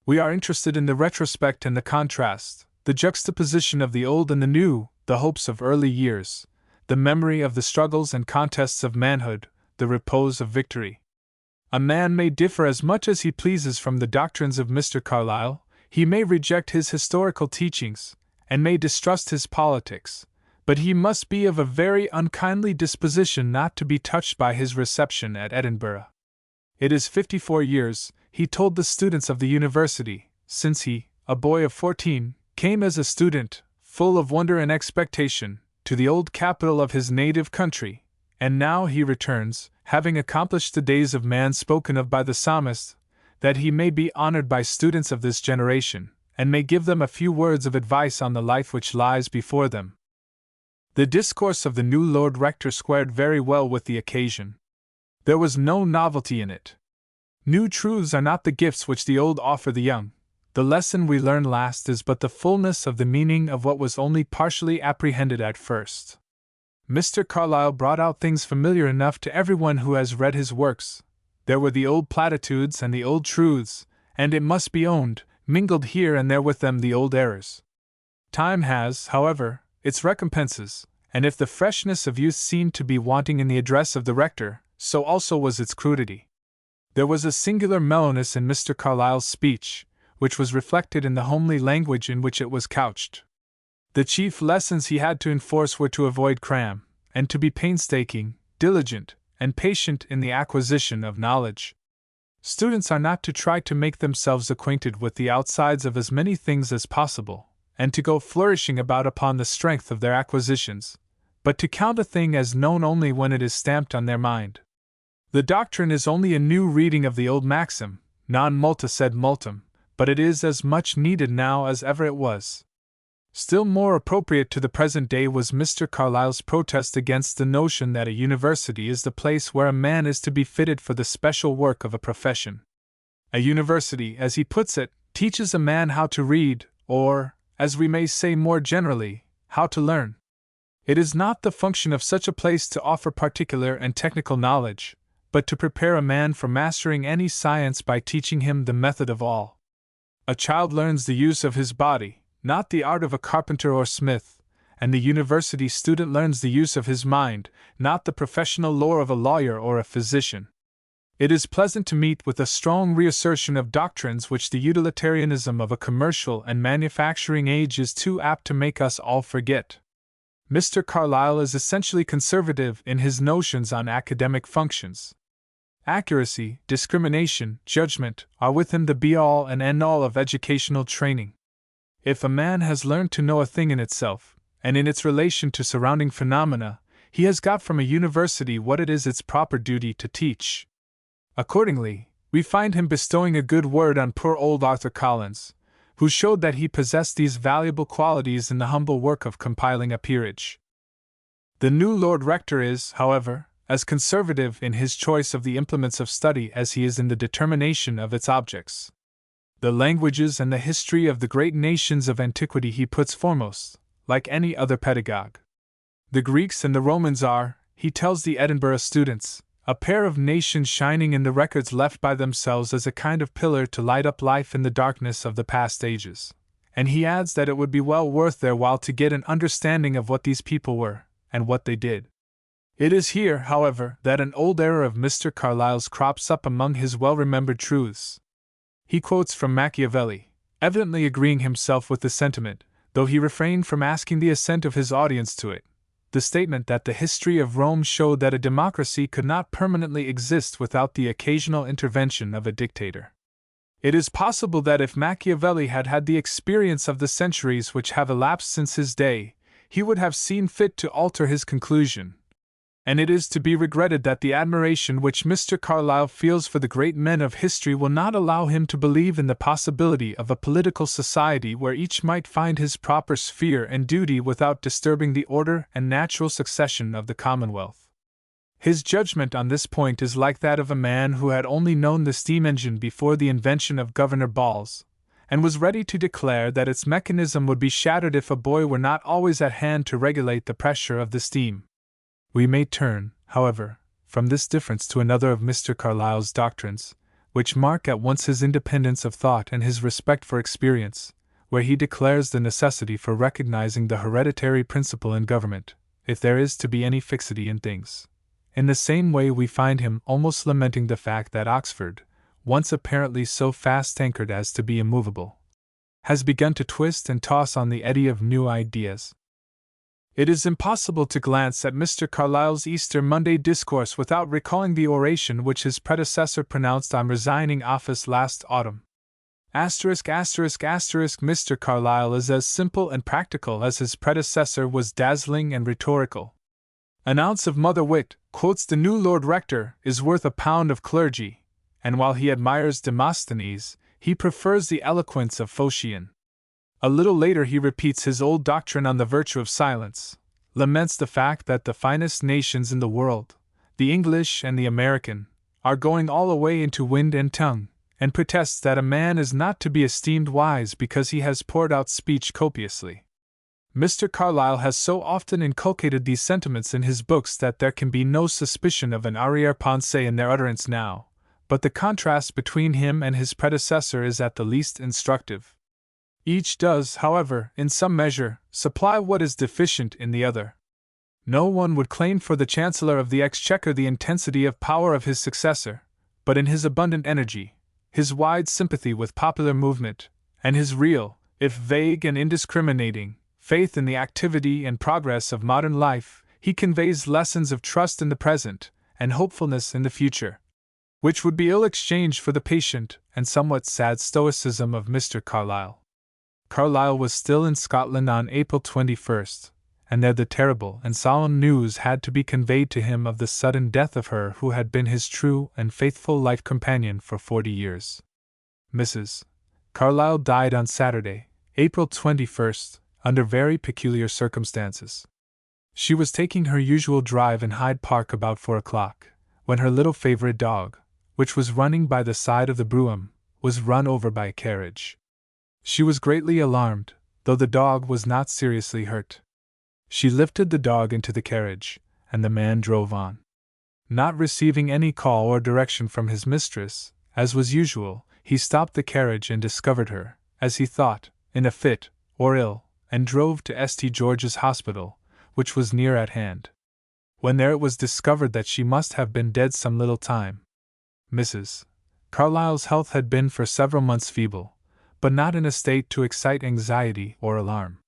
We are interested in the retrospect and the contrast, the juxtaposition of the old and the new, the hopes of early years, the memory of the struggles and contests of manhood, the repose of victory. A man may differ as much as he pleases from the doctrines of Mr. Carlyle, he may reject his historical teachings, and may distrust his politics, but he must be of a very unkindly disposition not to be touched by his reception at Edinburgh. It is 54 years, he told the students of the university, since he, a boy of 14, came as a student, full of wonder and expectation, to the old capital of his native country, and now he returns, having accomplished the days of man spoken of by the psalmist, that he may be honored by students of this generation, and may give them a few words of advice on the life which lies before them. The discourse of the new Lord Rector squared very well with the occasion. There was no novelty in it. New truths are not the gifts which the old offer the young. The lesson we learn last is but the fullness of the meaning of what was only partially apprehended at first. Mr. Carlyle brought out things familiar enough to everyone who has read his works, There were the old platitudes and the old truths, and it must be owned, mingled here and there with them the old errors. Time has, however, its recompenses, and if the freshness of youth seemed to be wanting in the address of the rector, so also was its crudity. There was a singular mellowness in Mr. Carlyle's speech, which was reflected in the homely language in which it was couched. The chief lessons he had to enforce were to avoid cram, and to be painstaking, diligent, and patient in the acquisition of knowledge. Students are not to try to make themselves acquainted with the outsides of as many things as possible, and to go flourishing about upon the strength of their acquisitions, but to count a thing as known only when it is stamped on their mind. The doctrine is only a new reading of the old maxim, non multa sed multum, but it is as much needed now as ever it was. Still more appropriate to the present day was Mr. Carlyle's protest against the notion that a university is the place where a man is to be fitted for the special work of a profession. A university, as he puts it, teaches a man how to read, or, as we may say more generally, how to learn. It is not the function of such a place to offer particular and technical knowledge, but to prepare a man for mastering any science by teaching him the method of all. A child learns the use of his body, not the art of a carpenter or smith, and the university student learns the use of his mind, not the professional lore of a lawyer or a physician. It is pleasant to meet with a strong reassertion of doctrines which the utilitarianism of a commercial and manufacturing age is too apt to make us all forget. Mr. Carlyle is essentially conservative in his notions on academic functions. Accuracy, discrimination, judgment are with him the be-all and end-all of educational training. If a man has learned to know a thing in itself, and in its relation to surrounding phenomena, he has got from a university what it is its proper duty to teach. Accordingly, we find him bestowing a good word on poor old Arthur Collins, who showed that he possessed these valuable qualities in the humble work of compiling a peerage. The new Lord Rector is, however, as conservative in his choice of the implements of study as he is in the determination of its objects. The languages and the history of the great nations of antiquity he puts foremost, like any other pedagogue. The Greeks and the Romans are, he tells the Edinburgh students, a pair of nations shining in the records left by themselves as a kind of pillar to light up life in the darkness of the past ages. And he adds that it would be well worth their while to get an understanding of what these people were, and what they did. It is here, however, that an old error of Mr. Carlyle's crops up among his well-remembered truths. He quotes from Machiavelli, evidently agreeing himself with the sentiment, though he refrained from asking the assent of his audience to it, the statement that the history of Rome showed that a democracy could not permanently exist without the occasional intervention of a dictator. It is possible that if Machiavelli had had the experience of the centuries which have elapsed since his day, he would have seen fit to alter his conclusion. And it is to be regretted that the admiration which Mr. Carlyle feels for the great men of history will not allow him to believe in the possibility of a political society where each might find his proper sphere and duty without disturbing the order and natural succession of the Commonwealth. His judgment on this point is like that of a man who had only known the steam engine before the invention of Governor Balls, and was ready to declare that its mechanism would be shattered if a boy were not always at hand to regulate the pressure of the steam. We may turn, however, from this difference to another of Mr. Carlyle's doctrines, which mark at once his independence of thought and his respect for experience, where he declares the necessity for recognizing the hereditary principle in government, if there is to be any fixity in things. In the same way we find him almost lamenting the fact that Oxford, once apparently so fast anchored as to be immovable, has begun to twist and toss on the eddy of new ideas. It is impossible to glance at Mr. Carlyle's Easter Monday discourse without recalling the oration which his predecessor pronounced on resigning office last autumn. Mr. Carlyle is as simple and practical as his predecessor was dazzling and rhetorical. An ounce of mother wit, quotes the new Lord Rector, is worth a pound of clergy, and while he admires Demosthenes, he prefers the eloquence of Phocion. A little later he repeats his old doctrine on the virtue of silence, laments the fact that the finest nations in the world, the English and the American, are going all away into wind and tongue, and protests that a man is not to be esteemed wise because he has poured out speech copiously. Mr. Carlyle has so often inculcated these sentiments in his books that there can be no suspicion of an arrière-pensée in their utterance now, but the contrast between him and his predecessor is at the least instructive. Each does, however, in some measure, supply what is deficient in the other. No one would claim for the Chancellor of the Exchequer the intensity of power of his successor, but in his abundant energy, his wide sympathy with popular movement, and his real, if vague and indiscriminating, faith in the activity and progress of modern life, he conveys lessons of trust in the present and hopefulness in the future, which would be ill exchanged for the patient and somewhat sad stoicism of Mr. Carlyle. Carlyle was still in Scotland on April 21st, and there the terrible and solemn news had to be conveyed to him of the sudden death of her who had been his true and faithful life companion for 40 years. Mrs. Carlyle died on Saturday, April 21st, under very peculiar circumstances. She was taking her usual drive in Hyde Park about 4 o'clock, when her little favorite dog, which was running by the side of the brougham, was run over by a carriage. She was greatly alarmed, though the dog was not seriously hurt. She lifted the dog into the carriage, and the man drove on. Not receiving any call or direction from his mistress, as was usual, he stopped the carriage and discovered her, as he thought, in a fit, or ill, and drove to St. George's Hospital, which was near at hand. When there it was discovered that she must have been dead some little time. Mrs. Carlyle's health had been for several months feeble, but not in a state to excite anxiety or alarm.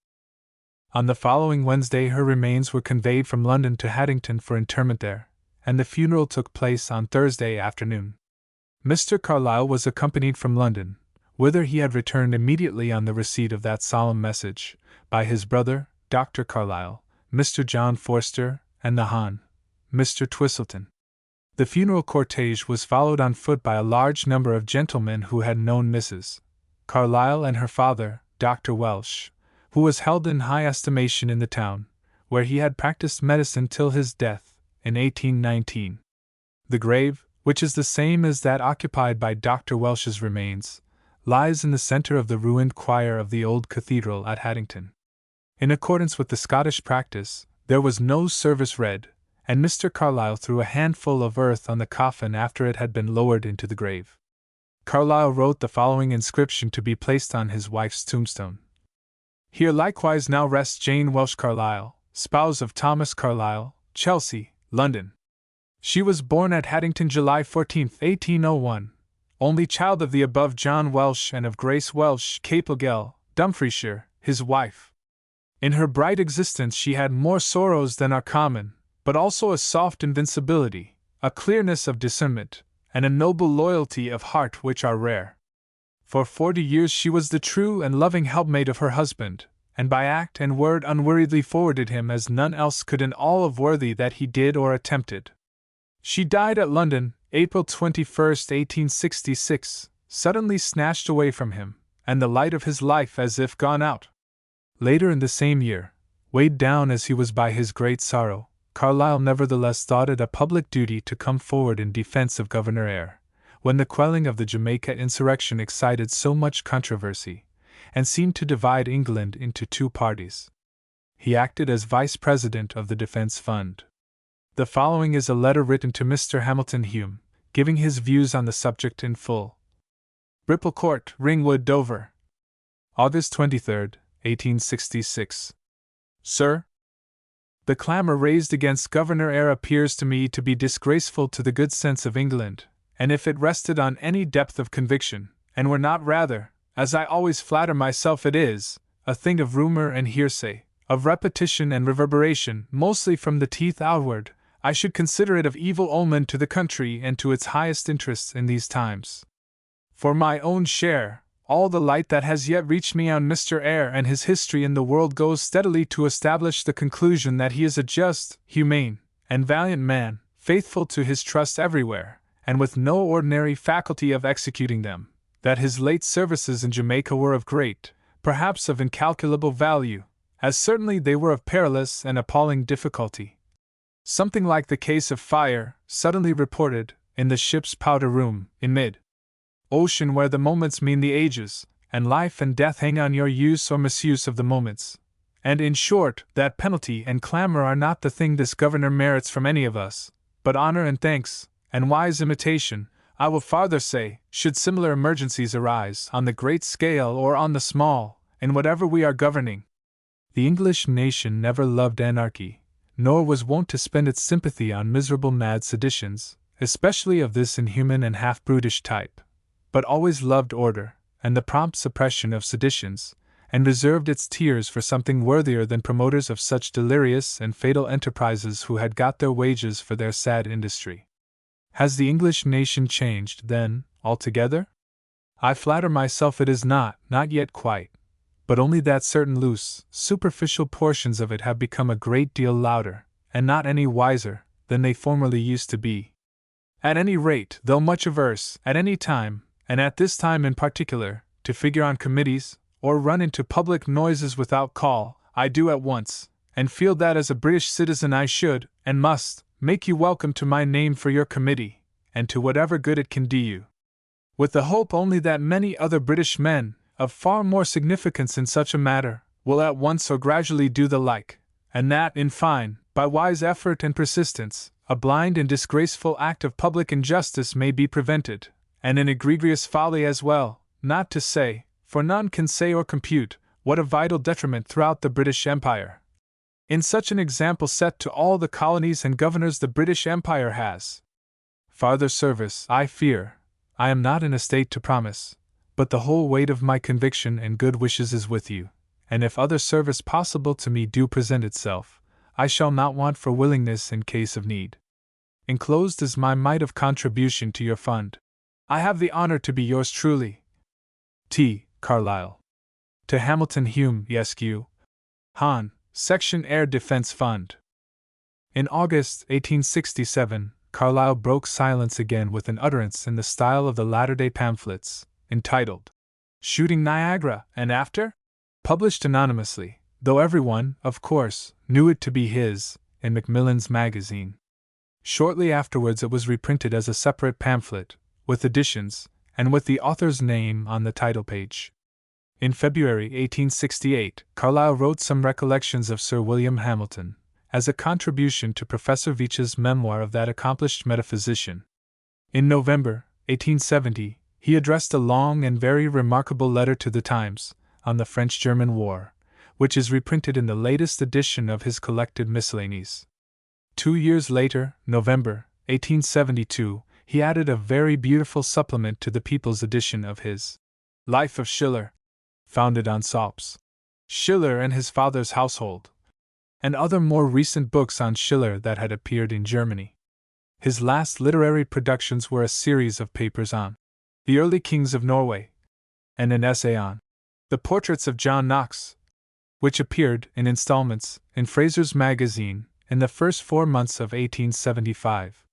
On the following Wednesday her remains were conveyed from London to Haddington for interment there, and the funeral took place on Thursday afternoon. Mr. Carlyle was accompanied from London, whither he had returned immediately on the receipt of that solemn message, by his brother, Dr. Carlyle, Mr. John Forster, and the Hon. Mr. Twistleton. The funeral cortege was followed on foot by a large number of gentlemen who had known Mrs. Carlyle and her father, Dr. Welsh, who was held in high estimation in the town, where he had practiced medicine till his death, in 1819. The grave, which is the same as that occupied by Dr. Welsh's remains, lies in the centre of the ruined choir of the old cathedral at Haddington. In accordance with the Scottish practice, there was no service read, and Mr. Carlyle threw a handful of earth on the coffin after it had been lowered into the grave. Carlyle wrote the following inscription to be placed on his wife's tombstone. Here likewise now rests Jane Welsh Carlyle, spouse of Thomas Carlyle, Chelsea, London. She was born at Haddington July 14, 1801, only child of the above John Welsh and of Grace Welsh, Capelgel, Dumfriesshire, his wife. In her bright existence she had more sorrows than are common, but also a soft invincibility, a clearness of discernment, and a noble loyalty of heart which are rare. For 40 years she was the true and loving helpmate of her husband, and by act and word unweariedly forwarded him as none else could in all of worthy that he did or attempted. She died at London, April 21, 1866, suddenly snatched away from him, and the light of his life as if gone out. Later in the same year, weighed down as he was by his great sorrow, Carlyle nevertheless thought it a public duty to come forward in defense of Governor Eyre, when the quelling of the Jamaica insurrection excited so much controversy, and seemed to divide England into two parties. He acted as Vice President of the Defense Fund. The following is a letter written to Mr. Hamilton Hume, giving his views on the subject in full. Ripple Court, Ringwood, Dover, August 23, 1866. Sir, the clamour raised against Governor Eyre appears to me to be disgraceful to the good sense of England, and if it rested on any depth of conviction, and were not rather, as I always flatter myself it is, a thing of rumour and hearsay, of repetition and reverberation, mostly from the teeth outward, I should consider it of evil omen to the country and to its highest interests in these times. For my own share, all the light that has yet reached me on Mr. Eyre and his history in the world goes steadily to establish the conclusion that he is a just, humane, and valiant man, faithful to his trust everywhere, and with no ordinary faculty of executing them, that his late services in Jamaica were of great, perhaps of incalculable value, as certainly they were of perilous and appalling difficulty. Something like the case of fire, suddenly reported, in the ship's powder room, in mid-ocean where the moments mean the ages, and life and death hang on your use or misuse of the moments. And in short, that penalty and clamour are not the thing this governor merits from any of us, but honour and thanks, and wise imitation, I will farther say, should similar emergencies arise, on the great scale or on the small, in whatever we are governing. The English nation never loved anarchy, nor was wont to spend its sympathy on miserable mad seditions, especially of this inhuman and half-brutish type, but always loved order, and the prompt suppression of seditions, and reserved its tears for something worthier than promoters of such delirious and fatal enterprises who had got their wages for their sad industry. Has the English nation changed, then, altogether? I flatter myself it is not yet quite, but only that certain loose, superficial portions of it have become a great deal louder, and not any wiser, than they formerly used to be. At any rate, though much averse, at any time, and at this time in particular, to figure on committees, or run into public noises without call, I do at once, and feel that as a British citizen I should, and must, make you welcome to my name for your committee, and to whatever good it can do you. With the hope only that many other British men, of far more significance in such a matter, will at once or gradually do the like, and that, in fine, by wise effort and persistence, a blind and disgraceful act of public injustice may be prevented, and an egregious folly as well, not to say, for none can say or compute, what a vital detriment throughout the British Empire. In such an example set to all the colonies and governors the British Empire has. Farther service, I fear, I am not in a state to promise, but the whole weight of my conviction and good wishes is with you, and if other service possible to me do present itself, I shall not want for willingness in case of need. Enclosed is my mite of contribution to your fund. I have the honor to be yours truly, T. Carlyle. To Hamilton Hume, Esq. Han, Section Air Defense Fund. In August 1867, Carlyle broke silence again with an utterance in the style of the latter-day pamphlets, entitled, Shooting Niagara, and After? Published anonymously, though everyone, of course, knew it to be his, in Macmillan's Magazine. Shortly afterwards it was reprinted as a separate pamphlet, with additions, and with the author's name on the title page. In February 1868, Carlyle wrote some recollections of Sir William Hamilton, as a contribution to Professor Veitch's memoir of that accomplished metaphysician. In November 1870, he addressed a long and very remarkable letter to the Times, on the French-German War, which is reprinted in the latest edition of his collected miscellanies. 2 years later, November 1872, he added a very beautiful supplement to the People's edition of his Life of Schiller, founded on Salp's Schiller and his father's household, and other more recent books on Schiller that had appeared in Germany. His last literary productions were a series of papers on the early kings of Norway, and an essay on the portraits of John Knox, which appeared in installments in Fraser's Magazine in the first 4 months of 1875.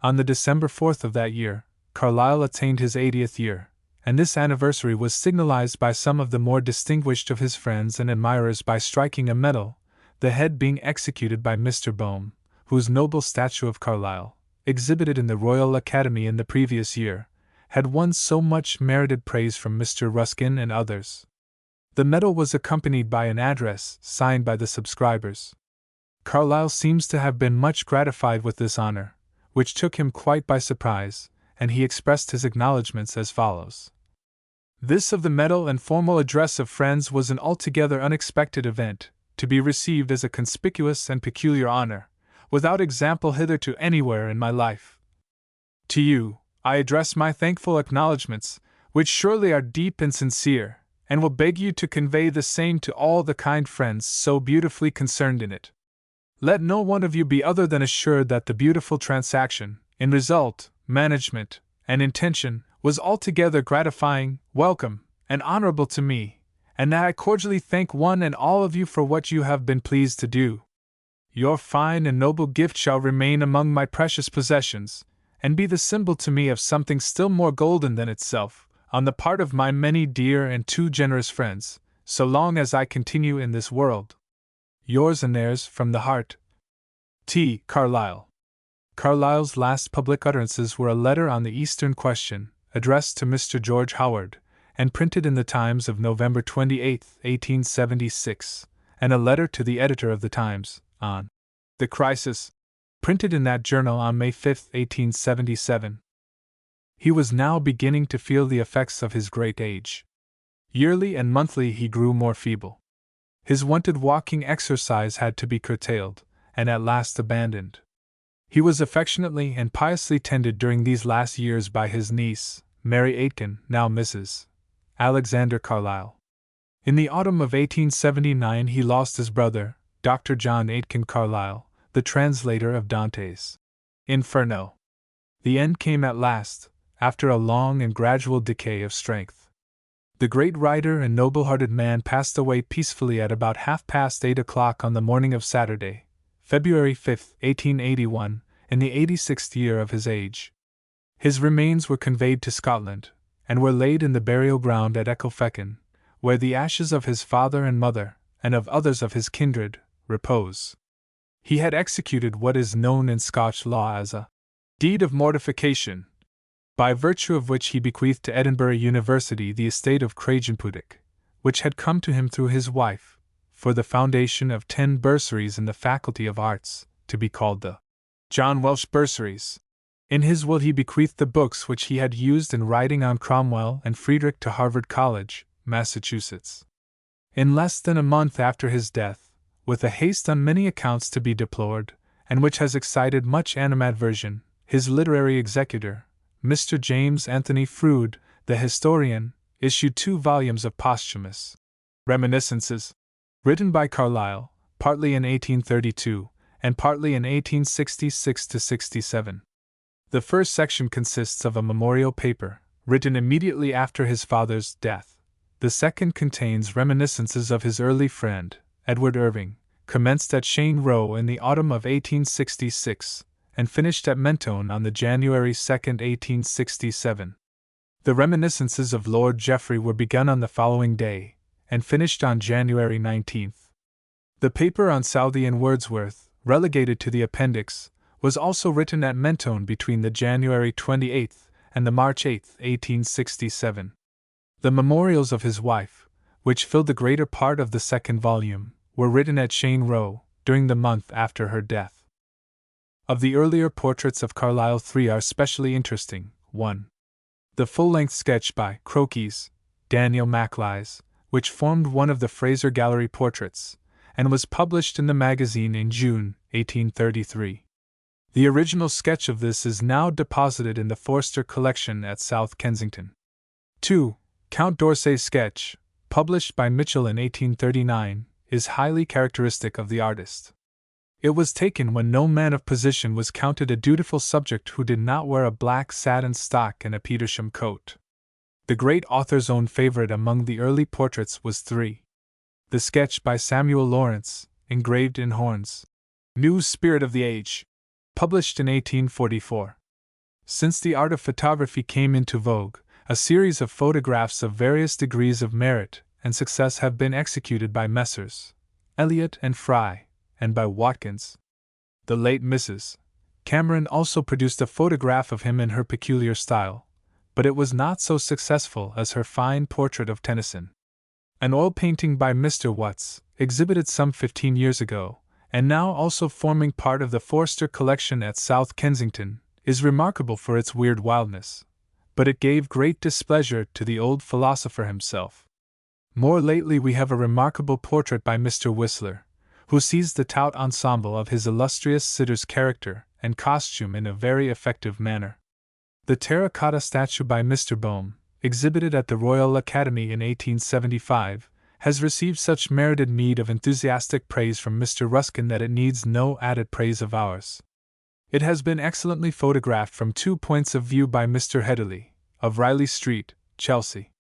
On the December 4th of that year, Carlyle attained his 80th year, and this anniversary was signalized by some of the more distinguished of his friends and admirers by striking a medal, the head being executed by Mr. Bohme, whose noble statue of Carlyle, exhibited in the Royal Academy in the previous year, had won so much merited praise from Mr. Ruskin and others. The medal was accompanied by an address signed by the subscribers. Carlyle seems to have been much gratified with this honor, which took him quite by surprise, and he expressed his acknowledgments as follows. This of the medal and formal address of friends was an altogether unexpected event, to be received as a conspicuous and peculiar honor, without example hitherto anywhere in my life. To you, I address my thankful acknowledgments, which surely are deep and sincere, and will beg you to convey the same to all the kind friends so beautifully concerned in it. Let no one of you be other than assured that the beautiful transaction, in result, management, and intention, was altogether gratifying, welcome, and honorable to me, and that I cordially thank one and all of you for what you have been pleased to do. Your fine and noble gift shall remain among my precious possessions, and be the symbol to me of something still more golden than itself, on the part of my many dear and too generous friends, so long as I continue in this world. Yours and theirs from the heart, T. Carlyle. Carlyle's last public utterances were a letter on the Eastern question, addressed to Mr. George Howard, and printed in the Times of November 28, 1876, and a letter to the editor of the Times, on the crisis, printed in that journal on May 5, 1877. He was now beginning to feel the effects of his great age. Yearly and monthly he grew more feeble. His wonted walking exercise had to be curtailed, and at last abandoned. He was affectionately and piously tended during these last years by his niece, Mary Aitken, now Mrs. Alexander Carlyle. In the autumn of 1879 he lost his brother, Dr. John Aitken Carlyle, the translator of Dante's Inferno. The end came at last, after a long and gradual decay of strength. The great writer and noble-hearted man passed away peacefully at about 8:30 on the morning of Saturday, February 5, 1881, in the 86th year of his age. His remains were conveyed to Scotland, and were laid in the burial ground at Ecclefechan, where the ashes of his father and mother, and of others of his kindred, repose. He had executed what is known in Scotch law as a deed of mortification, by virtue of which he bequeathed to Edinburgh University the estate of Craigengputtock, which had come to him through his wife, for the foundation of 10 bursaries in the Faculty of Arts, to be called the John Welsh Bursaries. In his will he bequeathed the books which he had used in writing on Cromwell and Friedrich to Harvard College, Massachusetts. In less than a month after his death, with a haste on many accounts to be deplored, and which has excited much animadversion, his literary executor, Mr. James Anthony Froude, the historian, issued 2 volumes of posthumous reminiscences, written by Carlyle, partly in 1832, and partly in 1866–67. The first section consists of a memorial paper, written immediately after his father's death. The second contains reminiscences of his early friend, Edward Irving, commenced at Cheyne Row in the autumn of 1866, and finished at Mentone on the January 2, 1867. The reminiscences of Lord Jeffrey were begun on the following day, and finished on January 19. The paper on Southey and Wordsworth, relegated to the appendix, was also written at Mentone between the January 28 and the March 8, 1867. The memorials of his wife, which filled the greater part of the second volume, were written at Cheyne Row, during the month after her death. Of the earlier portraits of Carlyle 3 are specially interesting. 1. The full-length sketch by Crookes, Daniel Maclise, which formed one of the Fraser Gallery portraits, and was published in the magazine in June, 1833. The original sketch of this is now deposited in the Forster collection at South Kensington. 2. Count d'Orsay's sketch, published by Mitchell in 1839, is highly characteristic of the artist. It was taken when no man of position was counted a dutiful subject who did not wear a black satin stock and a Petersham coat. The great author's own favorite among the early portraits was 3. The sketch by Samuel Lawrence, engraved in horns. New Spirit of the Age, published in 1844. Since the art of photography came into vogue, a series of photographs of various degrees of merit and success have been executed by Messrs. Elliot and Fry, and by Watkins. The late Mrs. Cameron also produced a photograph of him in her peculiar style, but it was not so successful as her fine portrait of Tennyson. An oil painting by Mr. Watts, exhibited some 15 years ago, and now also forming part of the Forster collection at South Kensington, is remarkable for its weird wildness, but it gave great displeasure to the old philosopher himself. More lately we have a remarkable portrait by Mr. Whistler, who sees the tout ensemble of his illustrious sitter's character and costume in a very effective manner. The terracotta statue by Mr. Boehme, exhibited at the Royal Academy in 1875, has received such merited meed of enthusiastic praise from Mr. Ruskin that it needs no added praise of ours. It has been excellently photographed from 2 points of view by Mr. Headley, of Riley Street, Chelsea.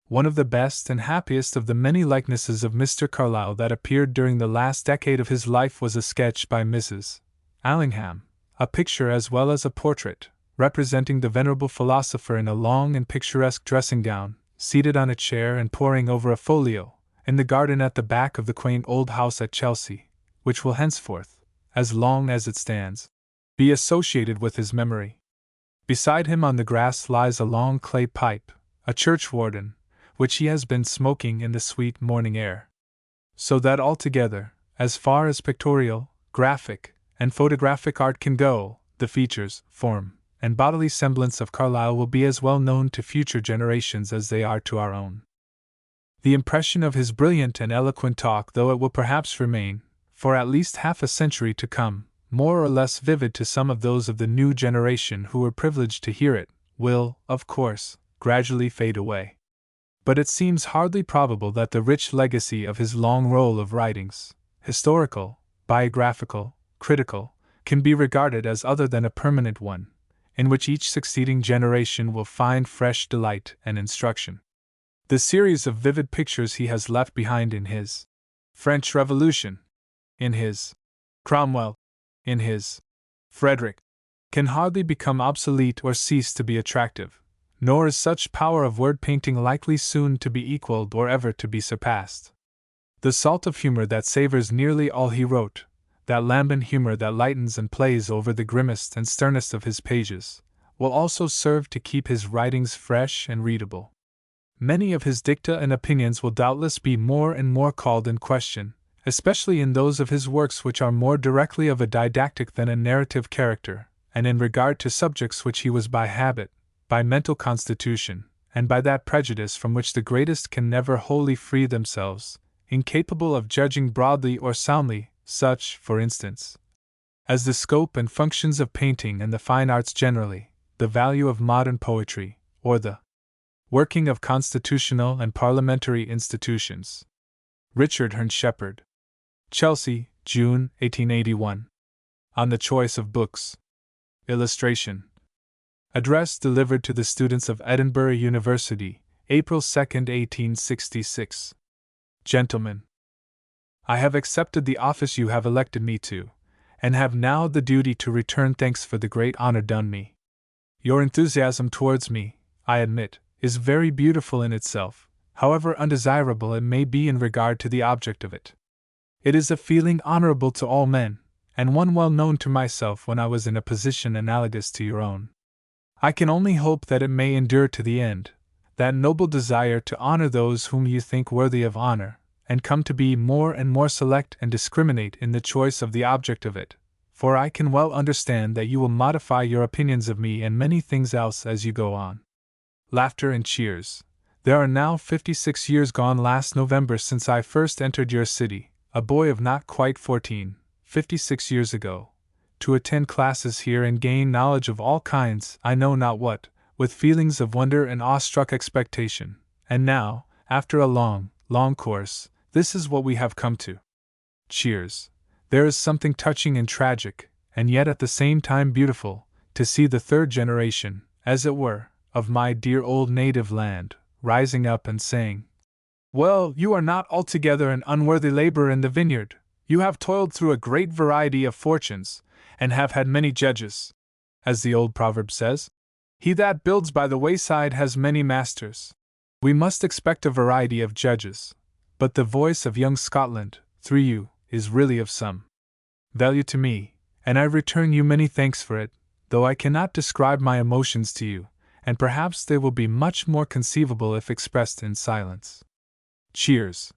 One of the best and happiest of the many likenesses of Mr. Carlyle that appeared during the last decade of his life was a sketch by Mrs. Allingham, a picture as well as a portrait, representing the venerable philosopher in a long and picturesque dressing gown, seated on a chair and poring over a folio, in the garden at the back of the quaint old house at Chelsea, which will henceforth, as long as it stands, be associated with his memory. Beside him on the grass lies a long clay pipe, a churchwarden, which he has been smoking in the sweet morning air. So that altogether, as far as pictorial, graphic, and photographic art can go, the features, form, and bodily semblance of Carlyle will be as well known to future generations as they are to our own. The impression of his brilliant and eloquent talk, though it will perhaps remain, for at least half a century to come, more or less vivid to some of those of the new generation who were privileged to hear it, will, of course, gradually fade away. But it seems hardly probable that the rich legacy of his long roll of writings, historical, biographical, critical, can be regarded as other than a permanent one, in which each succeeding generation will find fresh delight and instruction. The series of vivid pictures he has left behind in his French Revolution, in his Cromwell, in his Frederick, can hardly become obsolete or cease to be attractive, nor is such power of word painting likely soon to be equaled or ever to be surpassed. The salt of humor that savors nearly all he wrote, that lambent humor that lightens and plays over the grimmest and sternest of his pages, will also serve to keep his writings fresh and readable. Many of his dicta and opinions will doubtless be more and more called in question, especially in those of his works which are more directly of a didactic than a narrative character, and in regard to subjects which he was by habit, by mental constitution, and by that prejudice from which the greatest can never wholly free themselves, incapable of judging broadly or soundly, such, for instance, as the scope and functions of painting and the fine arts generally, the value of modern poetry, or the working of constitutional and parliamentary institutions. Richard Hearn Shepherd. Chelsea, June, 1881. On the Choice of Books. Illustration. Address delivered to the students of Edinburgh University, April 2, 1866. Gentlemen, I have accepted the office you have elected me to, and have now the duty to return thanks for the great honor done me. Your enthusiasm towards me, I admit, is very beautiful in itself, however undesirable it may be in regard to the object of it. It is a feeling honorable to all men, and one well known to myself when I was in a position analogous to your own. I can only hope that it may endure to the end, that noble desire to honor those whom you think worthy of honor, and come to be more and more select and discriminate in the choice of the object of it, for I can well understand that you will modify your opinions of me and many things else as you go on. Laughter and cheers. There are now 56 years gone last November since I first entered your city, a boy of not quite 14, 56 years ago, to attend classes here and gain knowledge of all kinds, I know not what, with feelings of wonder and awestruck expectation, and now, after a long, long course, this is what we have come to. Cheers. There is something touching and tragic, and yet at the same time beautiful, to see the third generation, as it were, of my dear old native land, rising up and saying, "Well, you are not altogether an unworthy laborer in the vineyard. You have toiled through a great variety of fortunes, and have had many judges. As the old proverb says, he that builds by the wayside has many masters. We must expect a variety of judges, but the voice of young Scotland, through you, is really of some value to me, and I return you many thanks for it, though I cannot describe my emotions to you, and perhaps they will be much more conceivable if expressed in silence." Cheers.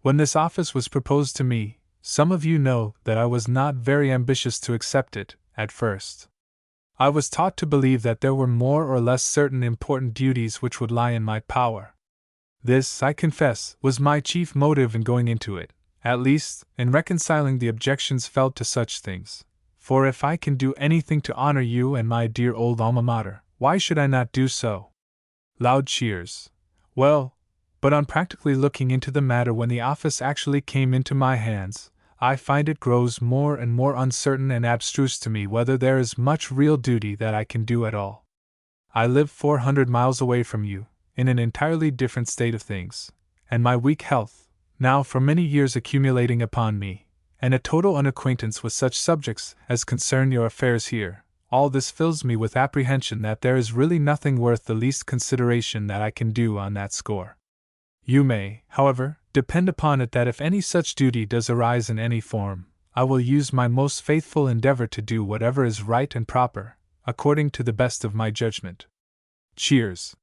When this office was proposed to me, some of you know that I was not very ambitious to accept it, at first. I was taught to believe that there were more or less certain important duties which would lie in my power. This, I confess, was my chief motive in going into it, at least, in reconciling the objections felt to such things, for if I can do anything to honor you and my dear old alma mater, why should I not do so? Loud cheers. Well, but on practically looking into the matter when the office actually came into my hands, I find it grows more and more uncertain and abstruse to me whether there is much real duty that I can do at all. I live 400 miles away from you, in an entirely different state of things, and my weak health, now for many years accumulating upon me, and a total unacquaintance with such subjects as concern your affairs here, all this fills me with apprehension that there is really nothing worth the least consideration that I can do on that score. You may, however, depend upon it that if any such duty does arise in any form, I will use my most faithful endeavor to do whatever is right and proper, according to the best of my judgment. Cheers.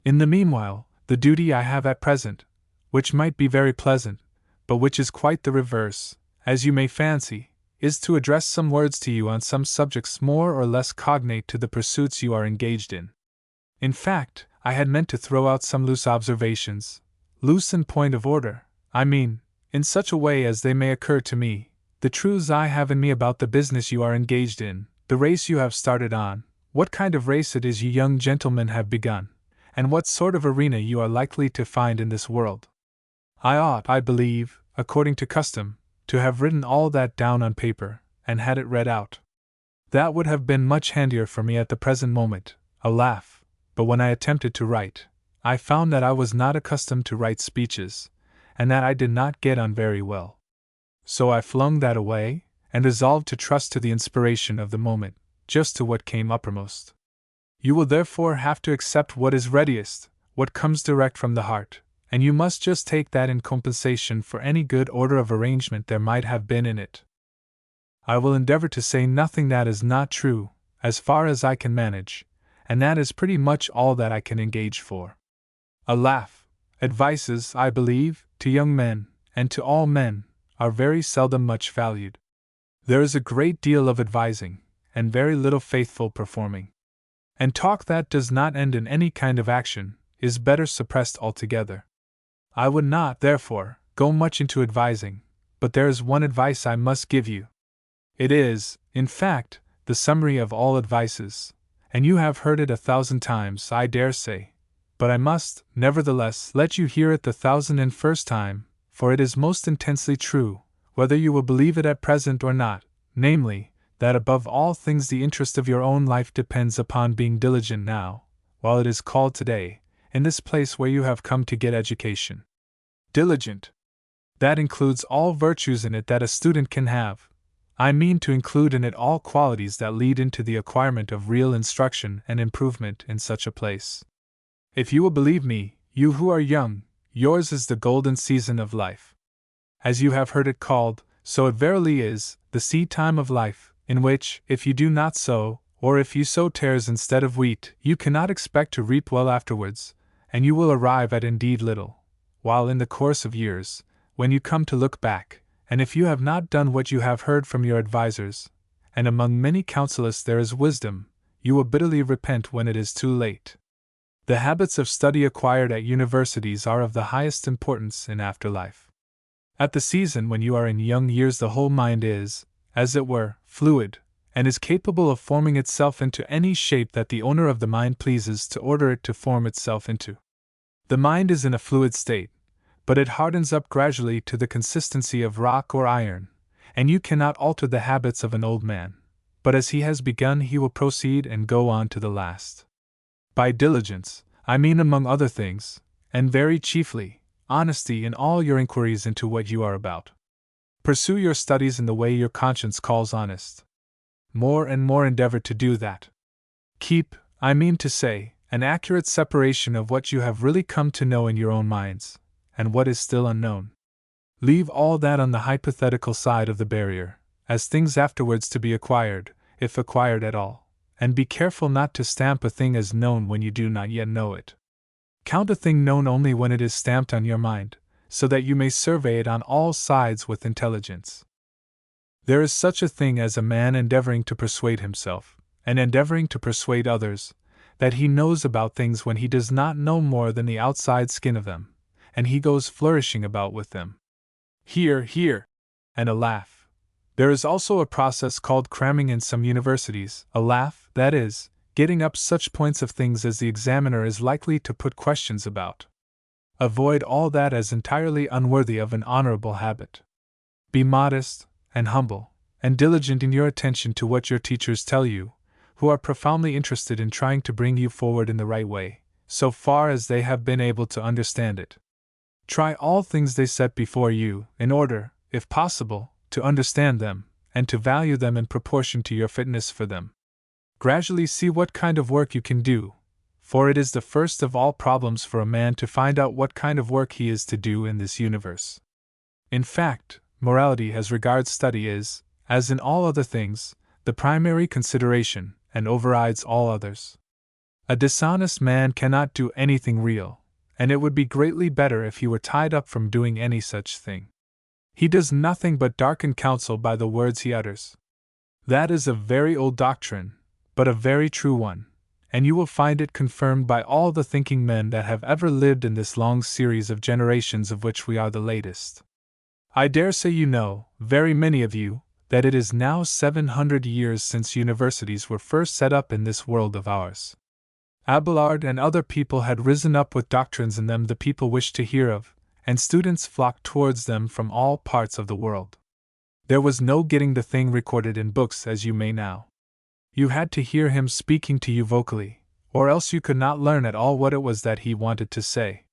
In the meanwhile, the duty I have at present, which might be very pleasant, but which is quite the reverse, as you may fancy, is to address some words to you on some subjects more or less cognate to the pursuits you are engaged in. In fact, I had meant to throw out some loose observations, loose in point of order, I mean, in such a way as they may occur to me, the truths I have in me about the business you are engaged in, the race you have started on, what kind of race it is you young gentlemen have begun, and what sort of arena you are likely to find in this world. I ought, I believe, according to custom, to have written all that down on paper, and had it read out. That would have been much handier for me at the present moment, a laugh, but when I attempted to write, I found that I was not accustomed to write speeches, and that I did not get on very well. So I flung that away, and resolved to trust to the inspiration of the moment, just to what came uppermost. You will therefore have to accept what is readiest, what comes direct from the heart, and you must just take that in compensation for any good order of arrangement there might have been in it. I will endeavor to say nothing that is not true, as far as I can manage, and that is pretty much all that I can engage for. A laugh, advices, I believe, to young men, and to all men, are very seldom much valued. There is a great deal of advising, and very little faithful performing. And talk that does not end in any kind of action is better suppressed altogether. I would not, therefore, go much into advising, but there is one advice I must give you. It is, in fact, the summary of all advices, and you have heard it 1,000 times, I dare say, but I must, nevertheless, let you hear it the 1,001st time, for it is most intensely true, whether you will believe it at present or not, namely, that above all things the interest of your own life depends upon being diligent now, while it is called today, in this place where you have come to get education. Diligent. That includes all virtues in it that a student can have. I mean to include in it all qualities that lead into the acquirement of real instruction and improvement in such a place. If you will believe me, you who are young, yours is the golden season of life. As you have heard it called, so it verily is, the seed time of life, in which, if you do not sow, or if you sow tares instead of wheat, you cannot expect to reap well afterwards, and you will arrive at indeed little, while in the course of years, when you come to look back, and if you have not done what you have heard from your advisers, and among many counsellors there is wisdom, you will bitterly repent when it is too late. The habits of study acquired at universities are of the highest importance in after life. At the season when you are in young years the whole mind is, as it were, fluid, and is capable of forming itself into any shape that the owner of the mind pleases to order it to form itself into. The mind is in a fluid state, but it hardens up gradually to the consistency of rock or iron, and you cannot alter the habits of an old man, but as he has begun he will proceed and go on to the last. By diligence, I mean among other things, and very chiefly, honesty in all your inquiries into what you are about. Pursue your studies in the way your conscience calls honest. More and more endeavor to do that. Keep, I mean to say, an accurate separation of what you have really come to know in your own minds, and what is still unknown. Leave all that on the hypothetical side of the barrier, as things afterwards to be acquired, if acquired at all, and be careful not to stamp a thing as known when you do not yet know it. Count a thing known only when it is stamped on your mind, so that you may survey it on all sides with intelligence. There is such a thing as a man endeavoring to persuade himself, and endeavoring to persuade others, that he knows about things when he does not know more than the outside skin of them, and he goes flourishing about with them. Here, and a laugh. There is also a process called cramming in some universities, a laugh, that is, getting up such points of things as the examiner is likely to put questions about. Avoid all that as entirely unworthy of an honorable habit. Be modest, and humble, and diligent in your attention to what your teachers tell you, who are profoundly interested in trying to bring you forward in the right way, so far as they have been able to understand it. Try all things they set before you, in order, if possible, to understand them, and to value them in proportion to your fitness for them. Gradually see what kind of work you can do, for it is the first of all problems for a man to find out what kind of work he is to do in this universe. In fact, morality as regards study is, as in all other things, the primary consideration, and overrides all others. A dishonest man cannot do anything real, and it would be greatly better if he were tied up from doing any such thing. He does nothing but darken counsel by the words he utters. That is a very old doctrine, but a very true one, and you will find it confirmed by all the thinking men that have ever lived in this long series of generations of which we are the latest. I dare say you know, very many of you, that it is now 700 years since universities were first set up in this world of ours. Abelard and other people had risen up with doctrines in them the people wished to hear of, and students flocked towards them from all parts of the world. There was no getting the thing recorded in books as you may now. You had to hear him speaking to you vocally, or else you could not learn at all what it was that he wanted to say.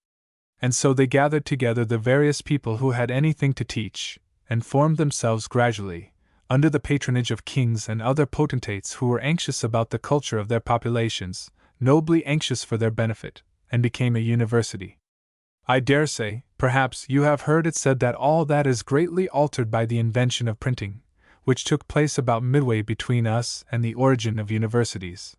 And so they gathered together the various people who had anything to teach, and formed themselves gradually, under the patronage of kings and other potentates who were anxious about the culture of their populations, nobly anxious for their benefit, and became a university. I dare say, perhaps, you have heard it said that all that is greatly altered by the invention of printing, which took place about midway between us and the origin of universities.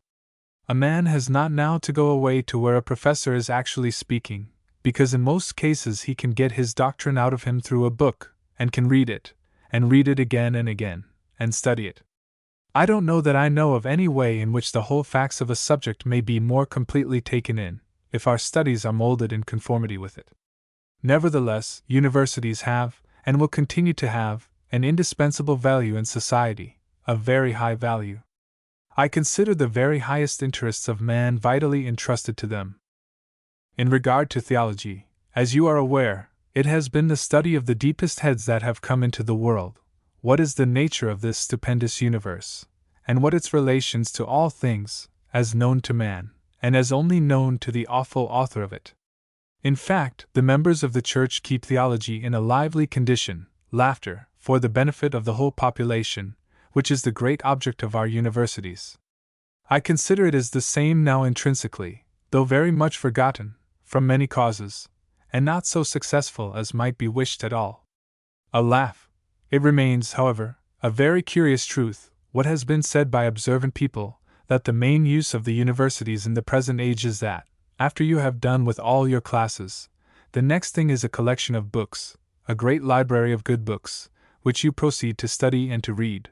A man has not now to go away to where a professor is actually speaking, because in most cases he can get his doctrine out of him through a book, and can read it again and again, and study it. I don't know that I know of any way in which the whole facts of a subject may be more completely taken in, if our studies are molded in conformity with it. Nevertheless, universities have, and will continue to have, an indispensable value in society, a very high value. I consider the very highest interests of man vitally entrusted to them. In regard to theology, as you are aware, it has been the study of the deepest heads that have come into the world. What is the nature of this stupendous universe, and what its relations to all things, as known to man, and as only known to the awful author of it. In fact, the members of the Church keep theology in a lively condition, laughter, for the benefit of the whole population, which is the great object of our universities. I consider it as the same now intrinsically, though very much forgotten, from many causes, and not so successful as might be wished at all. A laugh. It remains, however, a very curious truth, what has been said by observant people, that the main use of the universities in the present age is that, after you have done with all your classes, the next thing is a collection of books, a great library of good books, which you proceed to study and to read.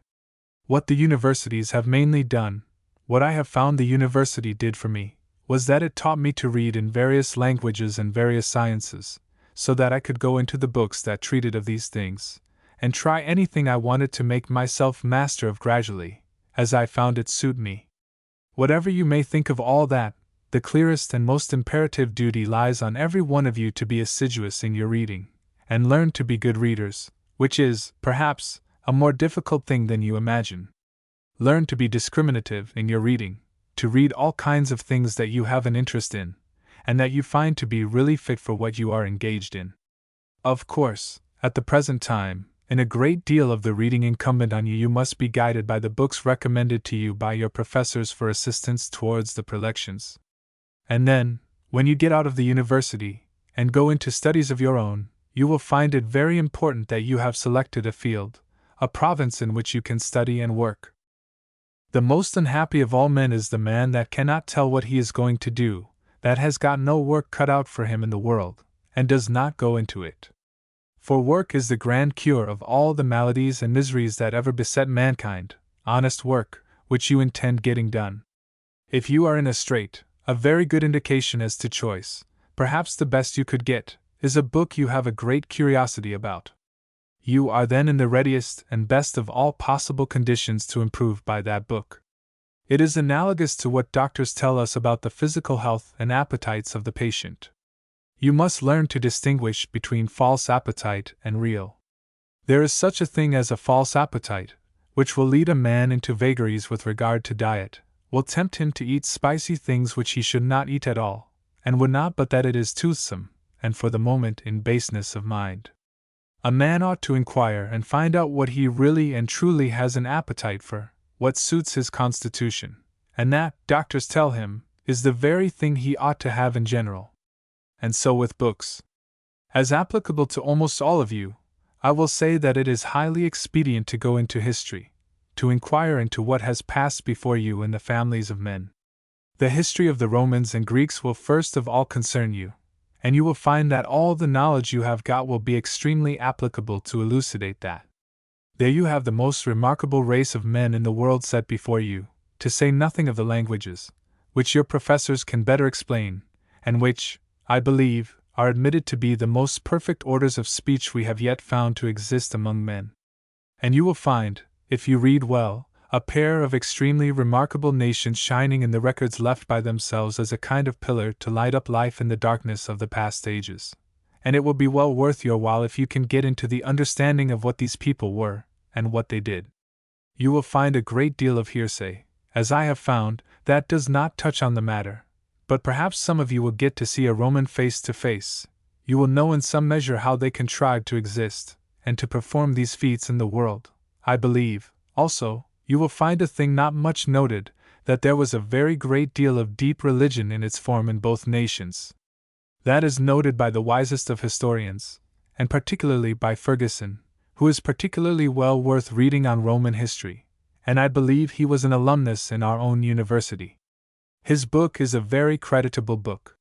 What the universities have mainly done, what I have found the university did for me, was that it taught me to read in various languages and various sciences, so that I could go into the books that treated of these things, and try anything I wanted to make myself master of gradually, as I found it suit me. Whatever you may think of all that, the clearest and most imperative duty lies on every one of you to be assiduous in your reading, and learn to be good readers, which is, perhaps, a more difficult thing than you imagine. Learn to be discriminative in your reading, to read all kinds of things that you have an interest in, and that you find to be really fit for what you are engaged in. Of course, at the present time, in a great deal of the reading incumbent on you must be guided by the books recommended to you by your professors for assistance towards the prelections. And then, when you get out of the university, and go into studies of your own, you will find it very important that you have selected a field, a province in which you can study and work. The most unhappy of all men is the man that cannot tell what he is going to do, that has got no work cut out for him in the world, and does not go into it. For work is the grand cure of all the maladies and miseries that ever beset mankind, honest work, which you intend getting done. If you are in a strait, a very good indication as to choice, perhaps the best you could get, is a book you have a great curiosity about. You are then in the readiest and best of all possible conditions to improve by that book. It is analogous to what doctors tell us about the physical health and appetites of the patient. You must learn to distinguish between false appetite and real. There is such a thing as a false appetite, which will lead a man into vagaries with regard to diet, will tempt him to eat spicy things which he should not eat at all, and would not but that it is toothsome, and for the moment in baseness of mind. A man ought to inquire and find out what he really and truly has an appetite for, what suits his constitution, and that, doctors tell him, is the very thing he ought to have in general. And so with books. As applicable to almost all of you, I will say that it is highly expedient to go into history, to inquire into what has passed before you in the families of men. The history of the Romans and Greeks will first of all concern you, and you will find that all the knowledge you have got will be extremely applicable to elucidate that. There you have the most remarkable race of men in the world set before you, to say nothing of the languages, which your professors can better explain, and which, I believe, are admitted to be the most perfect orders of speech we have yet found to exist among men. And you will find, if you read well, a pair of extremely remarkable nations shining in the records left by themselves as a kind of pillar to light up life in the darkness of the past ages. And it will be well worth your while if you can get into the understanding of what these people were, and what they did. You will find a great deal of hearsay, as I have found, that does not touch on the matter, but perhaps some of you will get to see a Roman face to face. You will know in some measure how they contrived to exist, and to perform these feats in the world. I believe, also, you will find a thing not much noted, that there was a very great deal of deep religion in its form in both nations. That is noted by the wisest of historians, and particularly by Ferguson, who is particularly well worth reading on Roman history, and I believe he was an alumnus in our own university. His book is a very creditable book.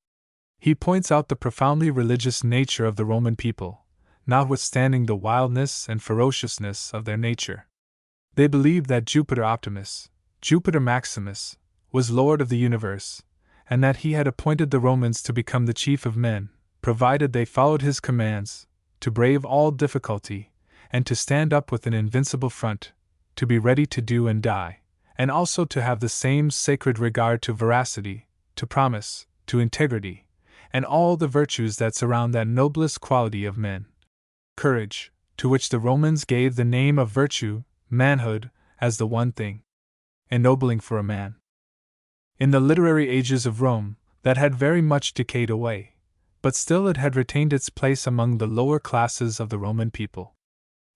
He points out the profoundly religious nature of the Roman people, notwithstanding the wildness and ferociousness of their nature. They believed that Jupiter Optimus, Jupiter Maximus, was Lord of the universe, and that he had appointed the Romans to become the chief of men, provided they followed his commands, to brave all difficulty, and to stand up with an invincible front, to be ready to do and die, and also to have the same sacred regard to veracity, to promise, to integrity, and all the virtues that surround that noblest quality of men. Courage, to which the Romans gave the name of virtue, manhood, as the one thing ennobling for a man. In the literary ages of Rome, that had very much decayed away, but still it had retained its place among the lower classes of the Roman people.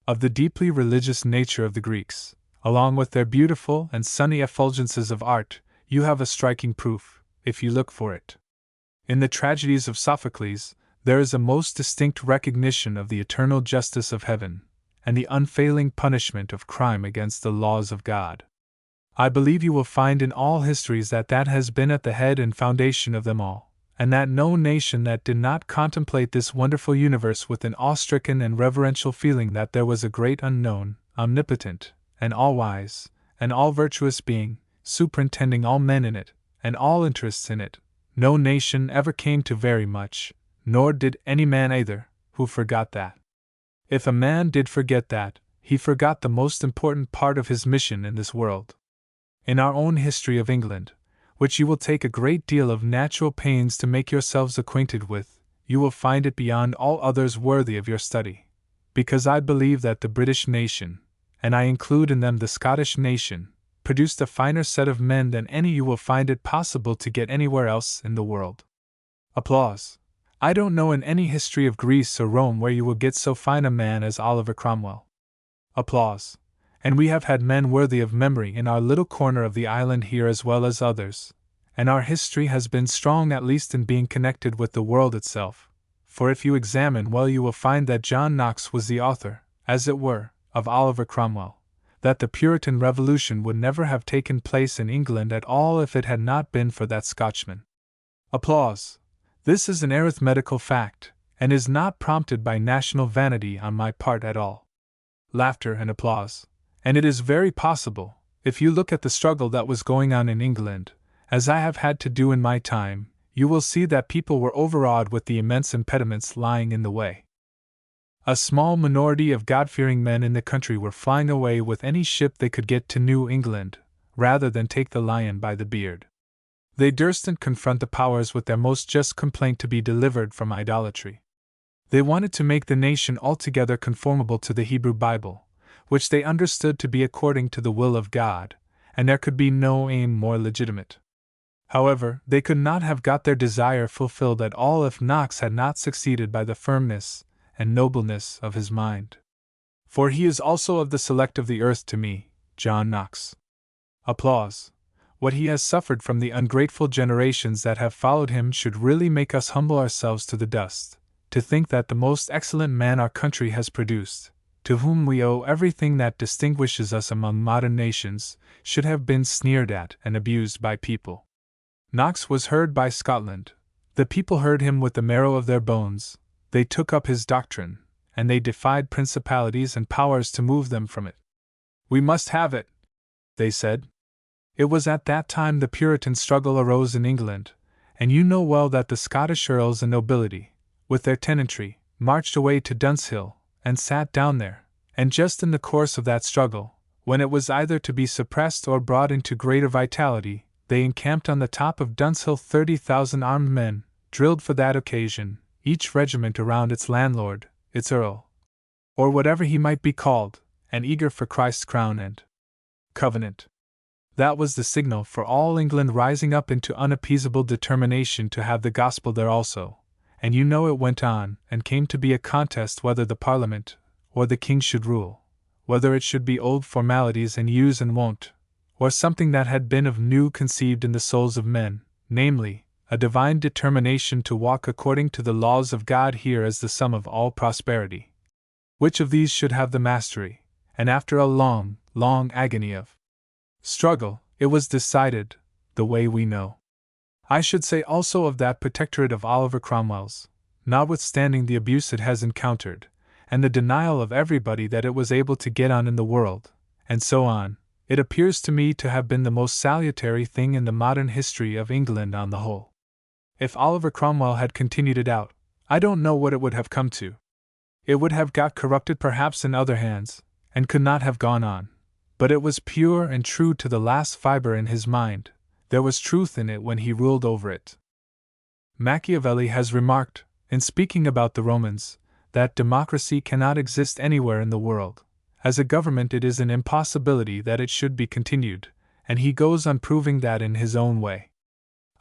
Of the deeply religious nature of the Greeks, along with their beautiful and sunny effulgences of art, you have a striking proof, if you look for it. In the tragedies of Sophocles, there is a most distinct recognition of the eternal justice of heaven, and the unfailing punishment of crime against the laws of God. I believe you will find in all histories that has been at the head and foundation of them all, and that no nation that did not contemplate this wonderful universe with an awe-stricken and reverential feeling that there was a great unknown, omnipotent, and all-wise, and all-virtuous being, superintending all men in it, and all interests in it, no nation ever came to very much, nor did any man either, who forgot that. If a man did forget that, he forgot the most important part of his mission in this world. In our own history of England, which you will take a great deal of natural pains to make yourselves acquainted with, you will find it beyond all others worthy of your study, because I believe that the British nation, and I include in them the Scottish nation, produced a finer set of men than any you will find it possible to get anywhere else in the world. Applause. I don't know in any history of Greece or Rome where you will get so fine a man as Oliver Cromwell. Applause. And we have had men worthy of memory in our little corner of the island here as well as others, and our history has been strong at least in being connected with the world itself, for if you examine well you will find that John Knox was the author, as it were, of Oliver Cromwell, that the Puritan Revolution would never have taken place in England at all if it had not been for that Scotchman. Applause. This is an arithmetical fact, and is not prompted by national vanity on my part at all. Laughter and applause. And it is very possible, if you look at the struggle that was going on in England, as I have had to do in my time, you will see that people were overawed with the immense impediments lying in the way. A small minority of God-fearing men in the country were flying away with any ship they could get to New England, rather than take the lion by the beard. They durstn't confront the powers with their most just complaint to be delivered from idolatry. They wanted to make the nation altogether conformable to the Hebrew Bible, which they understood to be according to the will of God, and there could be no aim more legitimate. However, they could not have got their desire fulfilled at all if Knox had not succeeded by the firmness and nobleness of his mind. For he is also of the select of the earth to me, John Knox. Applause. What he has suffered from the ungrateful generations that have followed him should really make us humble ourselves to the dust, to think that the most excellent man our country has produced, to whom we owe everything that distinguishes us among modern nations, should have been sneered at and abused by people. Knox was heard by Scotland, The people heard him with the marrow of their bones, they took up his doctrine, and they defied principalities and powers to move them from it. We must have it, they said. It was at that time the Puritan struggle arose in England, and you know well that the Scottish earls and nobility, with their tenantry, marched away to Dunsill, and sat down there, and just in the course of that struggle, when it was either to be suppressed or brought into greater vitality, they encamped on the top of Dunsill 30,000 armed men, drilled for that occasion, each regiment around its landlord, its earl, or whatever he might be called, and eager for Christ's crown and covenant. That was the signal for all England rising up into unappeasable determination to have the gospel there also, and you know it went on and came to be a contest whether the Parliament or the King should rule, whether it should be old formalities and use and wont, or something that had been of new conceived in the souls of men, namely, a divine determination to walk according to the laws of God here as the sum of all prosperity. Which of these should have the mastery? And after a long, long agony of struggle, it was decided, the way we know. I should say also of that protectorate of Oliver Cromwell's, notwithstanding the abuse it has encountered, and the denial of everybody that it was able to get on in the world, and so on, it appears to me to have been the most salutary thing in the modern history of England on the whole. If Oliver Cromwell had continued it out, I don't know what it would have come to. It would have got corrupted perhaps in other hands, and could not have gone on. But it was pure and true to the last fiber in his mind. There was truth in it when he ruled over it. Machiavelli has remarked, in speaking about the Romans, that democracy cannot exist anywhere in the world. As a government, it is an impossibility that it should be continued, and he goes on proving that in his own way.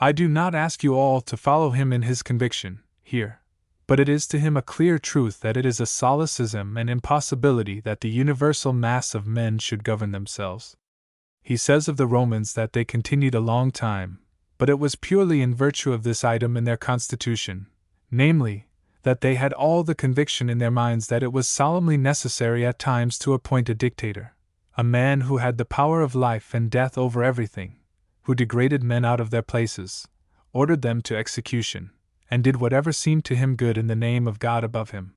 I do not ask you all to follow him in his conviction, here. But it is to him a clear truth that it is a solecism and impossibility that the universal mass of men should govern themselves. He says of the Romans that they continued a long time, but it was purely in virtue of this item in their constitution, namely, that they had all the conviction in their minds that it was solemnly necessary at times to appoint a dictator, a man who had the power of life and death over everything, who degraded men out of their places, ordered them to execution, and did whatever seemed to him good in the name of God above him.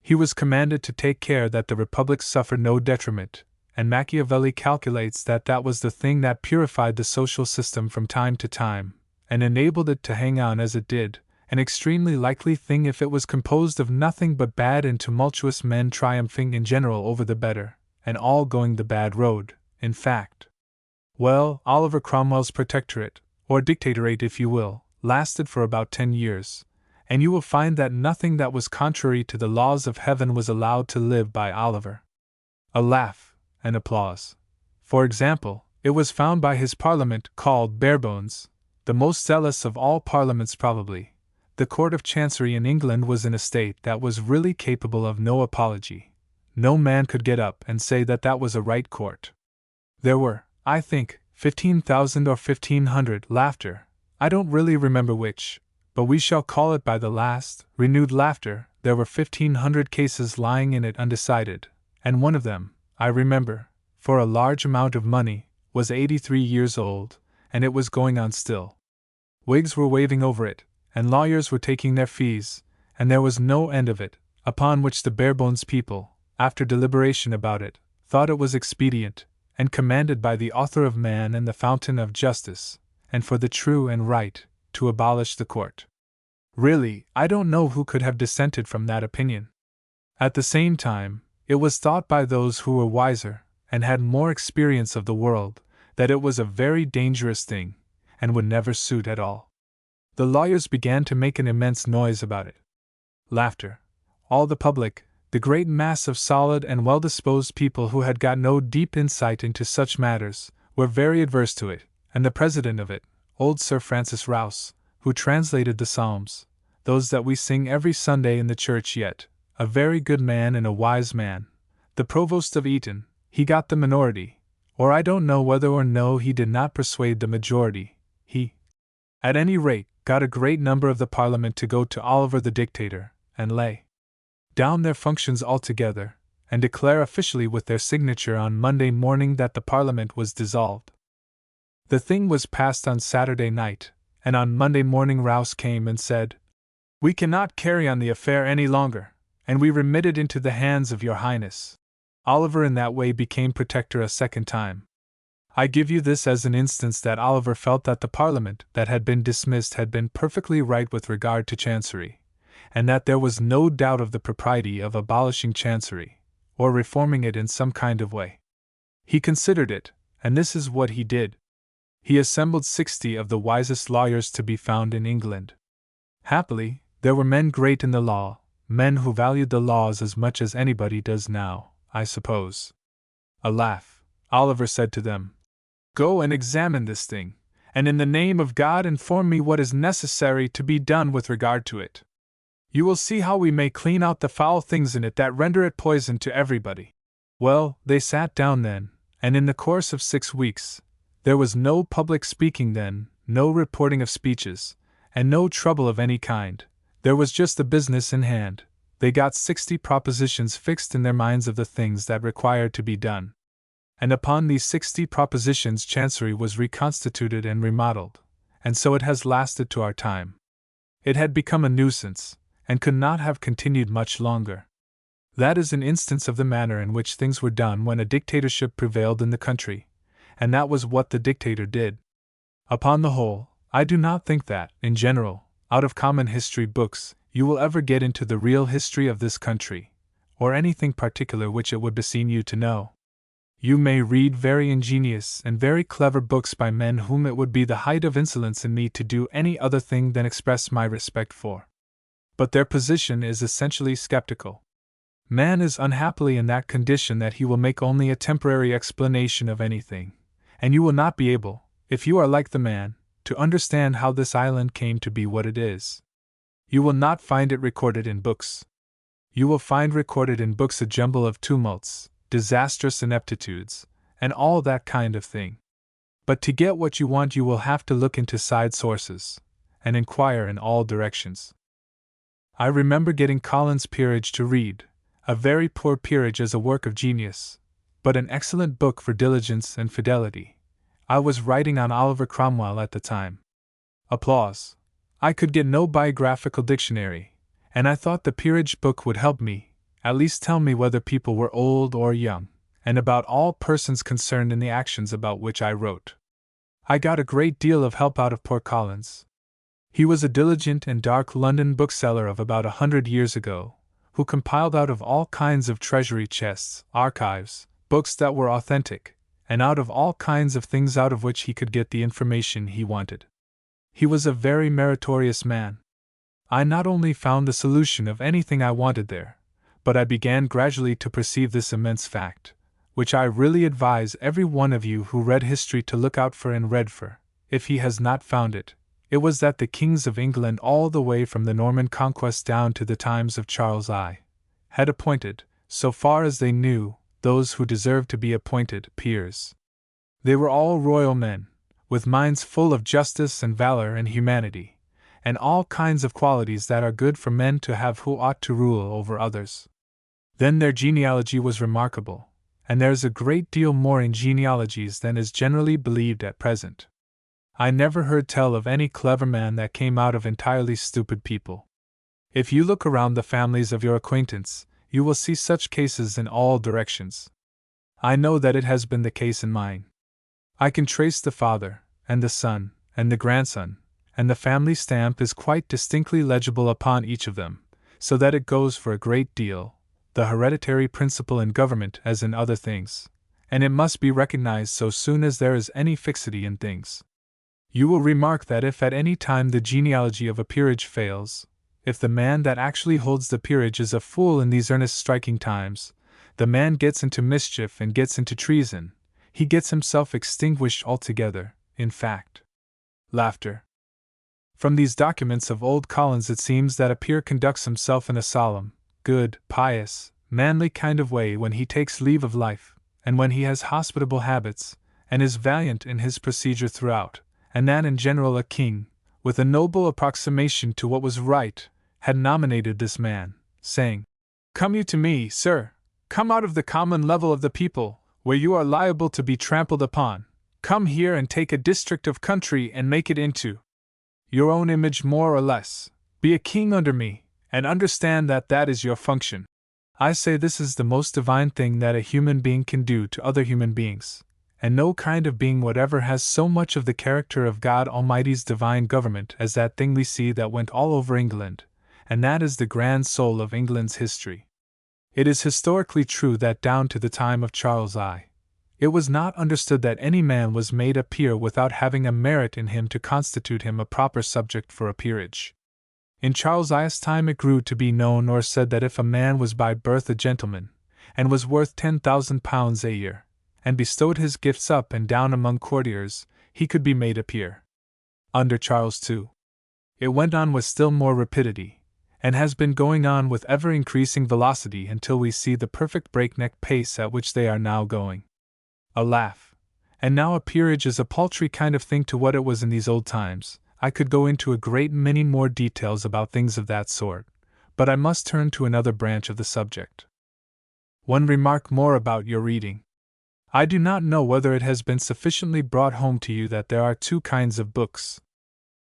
He was commanded to take care that the republic suffered no detriment, and Machiavelli calculates that that was the thing that purified the social system from time to time, and enabled it to hang on as it did, an extremely likely thing if it was composed of nothing but bad and tumultuous men triumphing in general over the better, and all going the bad road, in fact. Well, Oliver Cromwell's protectorate, or dictatorate if you will, lasted for about 10 years, and you will find that nothing that was contrary to the laws of heaven was allowed to live by Oliver. A laugh, and applause. For example, it was found by his parliament called Barebones, the most zealous of all parliaments probably. The Court of Chancery in England was in a state that was really capable of no apology. No man could get up and say that that was a right court. There were, I think, 15,000 or 1,500 laughter. I don't really remember which, but we shall call it by the last, renewed laughter. There were 1,500 cases lying in it undecided, and one of them, I remember, for a large amount of money, was 83 years old, and it was going on still. Wigs were waving over it, and lawyers were taking their fees, and there was no end of it, upon which the Barebones people, after deliberation about it, thought it was expedient, and commanded by the author of man and the fountain of justice, and for the true and right, to abolish the court. Really, I don't know who could have dissented from that opinion. At the same time, it was thought by those who were wiser, and had more experience of the world, that it was a very dangerous thing, and would never suit at all. The lawyers began to make an immense noise about it. Laughter. All the public, the great mass of solid and well-disposed people who had got no deep insight into such matters, were very adverse to it, and the president of it, old Sir Francis Rouse, who translated the Psalms, those that we sing every Sunday in the church yet, a very good man and a wise man, the provost of Eton, he got the minority, or I don't know whether or no he did not persuade the majority, he, at any rate, got a great number of the Parliament to go to Oliver the Dictator, and lay down their functions altogether, and declare officially with their signature on Monday morning that the Parliament was dissolved. The thing was passed on Saturday night, and on Monday morning Rouse came and said, "We cannot carry on the affair any longer, and we remit it into the hands of your Highness." Oliver in that way became protector a second time. I give you this as an instance that Oliver felt that the Parliament that had been dismissed had been perfectly right with regard to Chancery, and that there was no doubt of the propriety of abolishing Chancery, or reforming it in some kind of way. He considered it, and this is what he did. He assembled 60 of the wisest lawyers to be found in England. Happily, there were men great in the law, men who valued the laws as much as anybody does now, I suppose. A laugh, Oliver said to them, "Go and examine this thing, and in the name of God inform me what is necessary to be done with regard to it. You will see how we may clean out the foul things in it that render it poison to everybody." Well, they sat down then, and in the course of 6 weeks, there was no public speaking then, no reporting of speeches, and no trouble of any kind. There was just the business in hand. They got 60 propositions fixed in their minds of the things that required to be done. And upon these 60 propositions Chancery was reconstituted and remodeled, and so it has lasted to our time. It had become a nuisance, and could not have continued much longer. That is an instance of the manner in which things were done when a dictatorship prevailed in the country, and that was what the dictator did. Upon the whole, I do not think that, in general, out of common history books, you will ever get into the real history of this country, or anything particular which it would beseem you to know. You may read very ingenious and very clever books by men whom it would be the height of insolence in me to do any other thing than express my respect for. But their position is essentially skeptical. Man is unhappily in that condition that he will make only a temporary explanation of anything, and you will not be able, if you are like the man, to understand how this island came to be what it is. You will not find it recorded in books. You will find recorded in books a jumble of tumults, disastrous ineptitudes, and all that kind of thing. But to get what you want you will have to look into side sources, and inquire in all directions. I remember getting Collins's Peerage to read, a very poor peerage as a work of genius, but an excellent book for diligence and fidelity. I was writing on Oliver Cromwell at the time. Applause. I could get no biographical dictionary, and I thought the peerage book would help me, at least tell me whether people were old or young, and about all persons concerned in the actions about which I wrote. I got a great deal of help out of poor Collins. He was a diligent and dark London bookseller of about 100 years ago, who compiled out of all kinds of treasury chests, archives, books that were authentic, and out of all kinds of things out of which he could get the information he wanted. He was a very meritorious man. I not only found the solution of anything I wanted there, but I began gradually to perceive this immense fact, which I really advise every one of you who read history to look out for and read for, if he has not found it. It was that the kings of England all the way from the Norman conquest down to the times of Charles I, had appointed, so far as they knew, those who deserved to be appointed peers. They were all royal men, with minds full of justice and valor and humanity, and all kinds of qualities that are good for men to have who ought to rule over others. Then their genealogy was remarkable, and there is a great deal more in genealogies than is generally believed at present. I never heard tell of any clever man that came out of entirely stupid people. If you look around the families of your acquaintance, you will see such cases in all directions. I know that it has been the case in mine. I can trace the father, and the son, and the grandson, and the family stamp is quite distinctly legible upon each of them, so that it goes for a great deal, the hereditary principle in government as in other things, and it must be recognized so soon as there is any fixity in things. You will remark that if at any time the genealogy of a peerage fails, if the man that actually holds the peerage is a fool in these earnest striking times, the man gets into mischief and gets into treason, he gets himself extinguished altogether, in fact. Laughter. From these documents of old Collins it seems that a peer conducts himself in a solemn, good, pious, manly kind of way when he takes leave of life, and when he has hospitable habits, and is valiant in his procedure throughout, and that in general a king, with a noble approximation to what was right, had nominated this man, saying, "Come you to me, sir, come out of the common level of the people, where you are liable to be trampled upon, come here and take a district of country and make it into your own image more or less. Be a king under me, and understand that that is your function. I say this is the most divine thing that a human being can do to other human beings, and no kind of being whatever has so much of the character of God Almighty's divine government as that thing we see that went all over England, and that is the grand soul of England's history. It is historically true that down to the time of Charles I, it was not understood that any man was made a peer without having a merit in him to constitute him a proper subject for a peerage. In Charles I's time it grew to be known or said that if a man was by birth a gentleman, and was worth £10,000 a year, and bestowed his gifts up and down among courtiers, he could be made a peer. Under Charles II, it went on with still more rapidity, and has been going on with ever-increasing velocity until we see the perfect breakneck pace at which they are now going. A laugh. And now a peerage is a paltry kind of thing to what it was in these old times. I could go into a great many more details about things of that sort, but I must turn to another branch of the subject. One remark more about your reading. I do not know whether it has been sufficiently brought home to you that there are two kinds of books.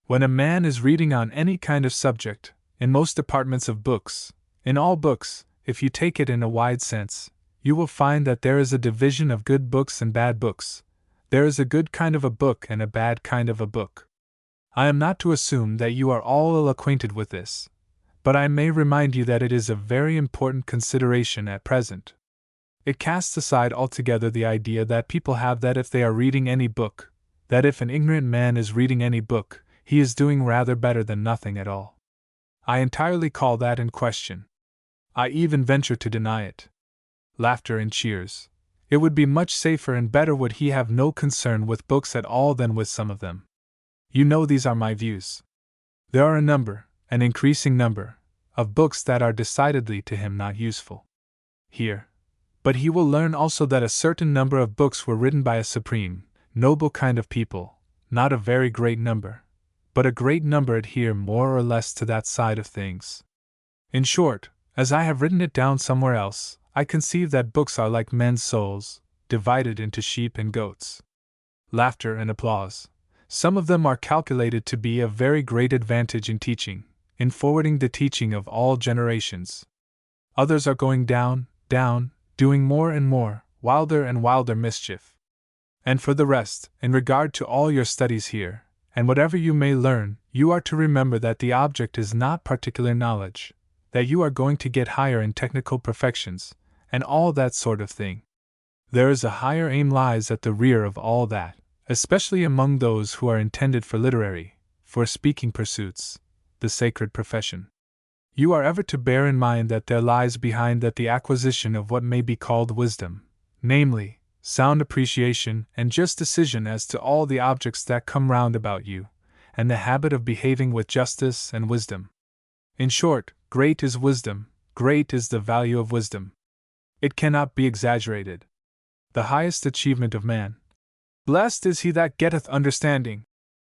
When a man is reading on any kind of subject, in most departments of books, in all books, if you take it in a wide sense, you will find that there is a division of good books and bad books. There is a good kind of a book and a bad kind of a book. I am not to assume that you are all ill acquainted with this, but I may remind you that it is a very important consideration at present. It casts aside altogether the idea that people have that if they are reading any book, that if an ignorant man is reading any book, he is doing rather better than nothing at all. I entirely call that in question. I even venture to deny it. Laughter and cheers. It would be much safer and better would he have no concern with books at all than with some of them. You know these are my views. There are a number, an increasing number, of books that are decidedly to him not useful. Here. But he will learn also that a certain number of books were written by a supreme, noble kind of people, not a very great number, but a great number adhere more or less to that side of things. In short, as I have written it down somewhere else, I conceive that books are like men's souls, divided into sheep and goats. Laughter and applause. Some of them are calculated to be of very great advantage in teaching, in forwarding the teaching of all generations. Others are going down, doing more and more, wilder and wilder mischief. And for the rest, in regard to all your studies here, and whatever you may learn, you are to remember that the object is not particular knowledge, that you are going to get higher in technical perfections, and all that sort of thing. There is a higher aim lies at the rear of all that, especially among those who are intended for literary, for speaking pursuits, the sacred profession. You are ever to bear in mind that there lies behind that the acquisition of what may be called wisdom, namely, sound appreciation and just decision as to all the objects that come round about you, and the habit of behaving with justice and wisdom. In short, great is wisdom, great is the value of wisdom. It cannot be exaggerated. The highest achievement of man. Blessed is he that getteth understanding,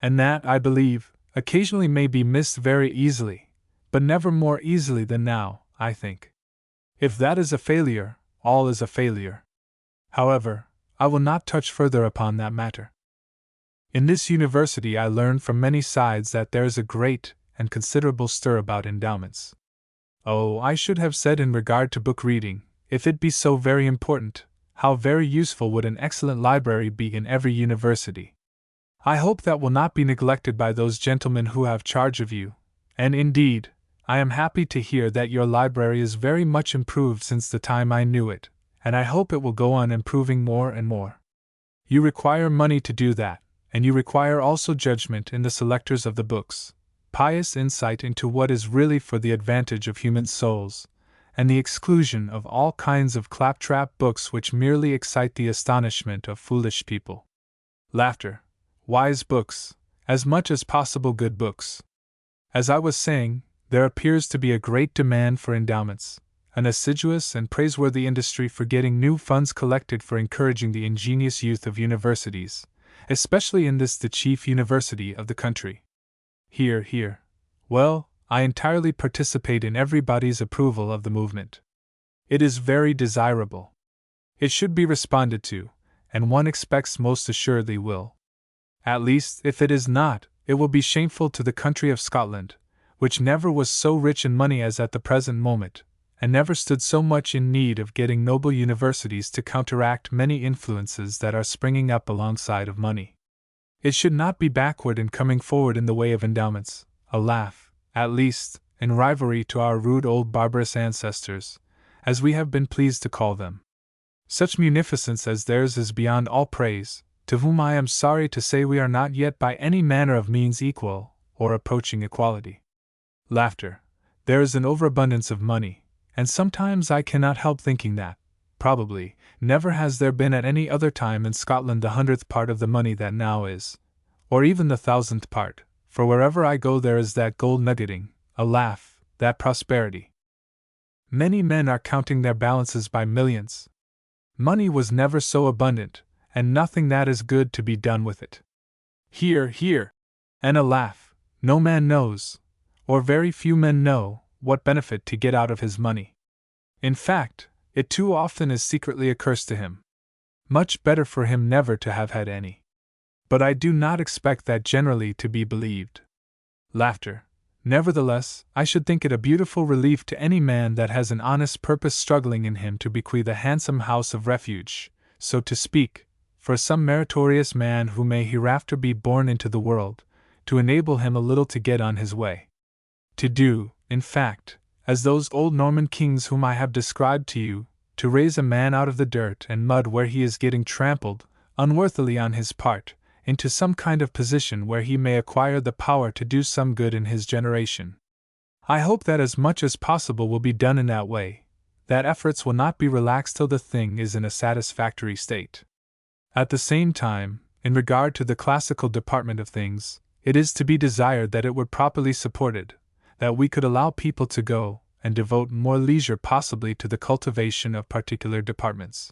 and that, I believe, occasionally may be missed very easily, but never more easily than now, I think. If that is a failure, all is a failure. However, I will not touch further upon that matter. In this university I learned from many sides that there is a great and considerable stir about endowments. Oh, I should have said in regard to book reading, if it be so very important, how very useful would an excellent library be in every university. I hope that will not be neglected by those gentlemen who have charge of you, and indeed, I am happy to hear that your library is very much improved since the time I knew it, and I hope it will go on improving more and more. You require money to do that, and you require also judgment in the selectors of the books, pious insight into what is really for the advantage of human souls, and the exclusion of all kinds of claptrap books which merely excite the astonishment of foolish people. Laughter. Wise books, as much as possible good books. As I was saying, there appears to be a great demand for endowments, an assiduous and praiseworthy industry for getting new funds collected for encouraging the ingenious youth of universities, especially in this the chief university of the country. Here. Well, I entirely participate in everybody's approval of the movement. It is very desirable. It should be responded to, and one expects most assuredly will. At least, if it is not, it will be shameful to the country of Scotland, which never was so rich in money as at the present moment, and never stood so much in need of getting noble universities to counteract many influences that are springing up alongside of money. It should not be backward in coming forward in the way of endowments, a laugh, at least, in rivalry to our rude old barbarous ancestors, as we have been pleased to call them. Such munificence as theirs is beyond all praise, to whom I am sorry to say we are not yet by any manner of means equal, or approaching equality. Laughter. There is an overabundance of money, and sometimes I cannot help thinking that, probably, never has there been at any other time in Scotland the 100th part of the money that now is, or even the 1,000th part, for wherever I go there is that gold nuggeting, a laugh, that prosperity. Many men are counting their balances by millions. Money was never so abundant, and nothing that is good to be done with it. Hear, hear! And a laugh. No man knows, or very few men know, what benefit to get out of his money. In fact, it too often is secretly a curse to him. Much better for him never to have had any. But I do not expect that generally to be believed. Laughter. Nevertheless, I should think it a beautiful relief to any man that has an honest purpose struggling in him to bequeath a handsome house of refuge, so to speak, for some meritorious man who may hereafter be born into the world, to enable him a little to get on his way. To do, in fact, as those old Norman kings whom I have described to you, to raise a man out of the dirt and mud where he is getting trampled, unworthily on his part, into some kind of position where he may acquire the power to do some good in his generation. I hope that as much as possible will be done in that way, that efforts will not be relaxed till the thing is in a satisfactory state. At the same time, in regard to the classical department of things, it is to be desired that it were properly supported, that we could allow people to go and devote more leisure possibly to the cultivation of particular departments.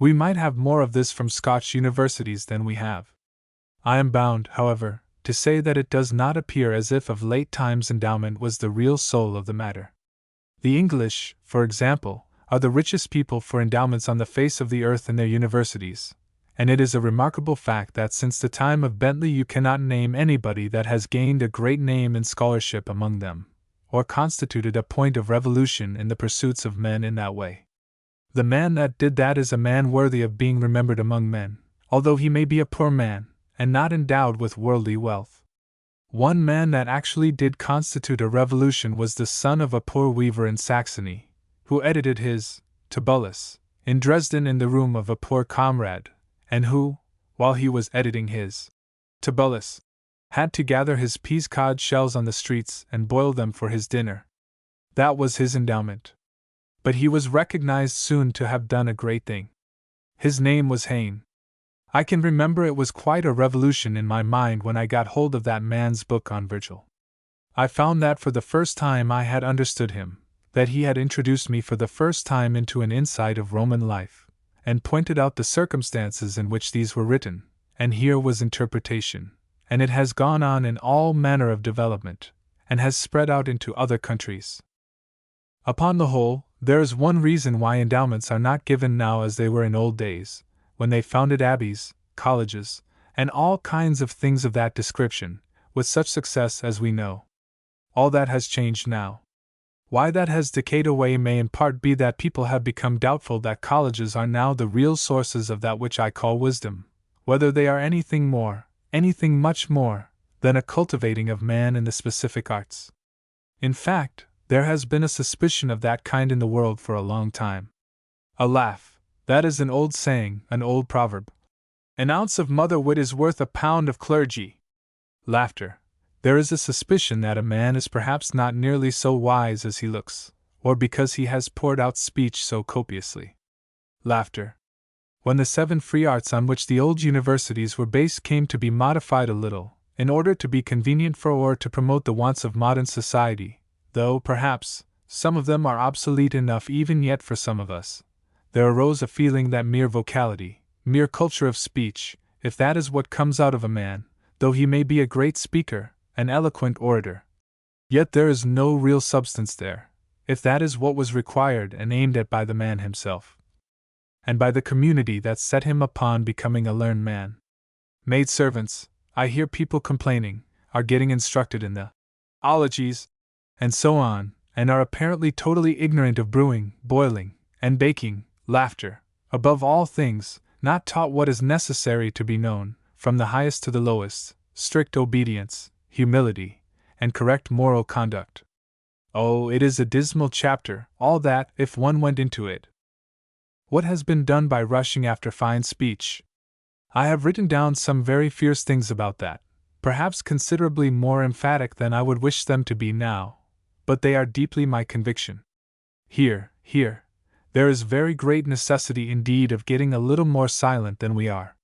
We might have more of this from Scotch universities than we have. I am bound, however, to say that it does not appear as if of late times endowment was the real soul of the matter. The English, for example, are the richest people for endowments on the face of the earth in their universities, and it is a remarkable fact that since the time of Bentley you cannot name anybody that has gained a great name in scholarship among them, or constituted a point of revolution in the pursuits of men in that way. The man that did that is a man worthy of being remembered among men, although he may be a poor man, and not endowed with worldly wealth. One man that actually did constitute a revolution was the son of a poor weaver in Saxony, who edited his Tabulus in Dresden in the room of a poor comrade, and who, while he was editing his Tabulus, had to gather his peas-cod shells on the streets and boil them for his dinner. That was his endowment. But he was recognized soon to have done a great thing. His name was Heine. I can remember it was quite a revolution in my mind when I got hold of that man's book on Virgil. I found that for the first time I had understood him, that he had introduced me for the first time into an insight of Roman life, and pointed out the circumstances in which these were written, and here was interpretation, and it has gone on in all manner of development, and has spread out into other countries. Upon the whole, there is one reason why endowments are not given now as they were in old days, when they founded abbeys, colleges, and all kinds of things of that description, with such success as we know. All that has changed now. Why that has decayed away may in part be that people have become doubtful that colleges are now the real sources of that which I call wisdom, whether they are anything more, anything much more, than a cultivating of man in the specific arts. In fact, there has been a suspicion of that kind in the world for a long time. A laugh. That is an old saying, an old proverb. An ounce of mother wit is worth a pound of clergy. Laughter. There is a suspicion that a man is perhaps not nearly so wise as he looks, or because he has poured out speech so copiously. Laughter. When the 7 free arts on which the old universities were based came to be modified a little, in order to be convenient for or to promote the wants of modern society, though, perhaps, some of them are obsolete enough even yet for some of us, there arose a feeling that mere vocality, mere culture of speech, if that is what comes out of a man, though he may be a great speaker, an eloquent orator, yet there is no real substance there, if that is what was required and aimed at by the man himself, and by the community that set him upon becoming a learned man. Maidservants, I hear people complaining, are getting instructed in the ologies, and so on, and are apparently totally ignorant of brewing, boiling, and baking, laughter, above all things, not taught what is necessary to be known, from the highest to the lowest, strict obedience, humility, and correct moral conduct. Oh, it is a dismal chapter, all that, if one went into it. What has been done by rushing after fine speech? I have written down some very fierce things about that, perhaps considerably more emphatic than I would wish them to be now, but they are deeply my conviction. Here, there is very great necessity indeed of getting a little more silent than we are.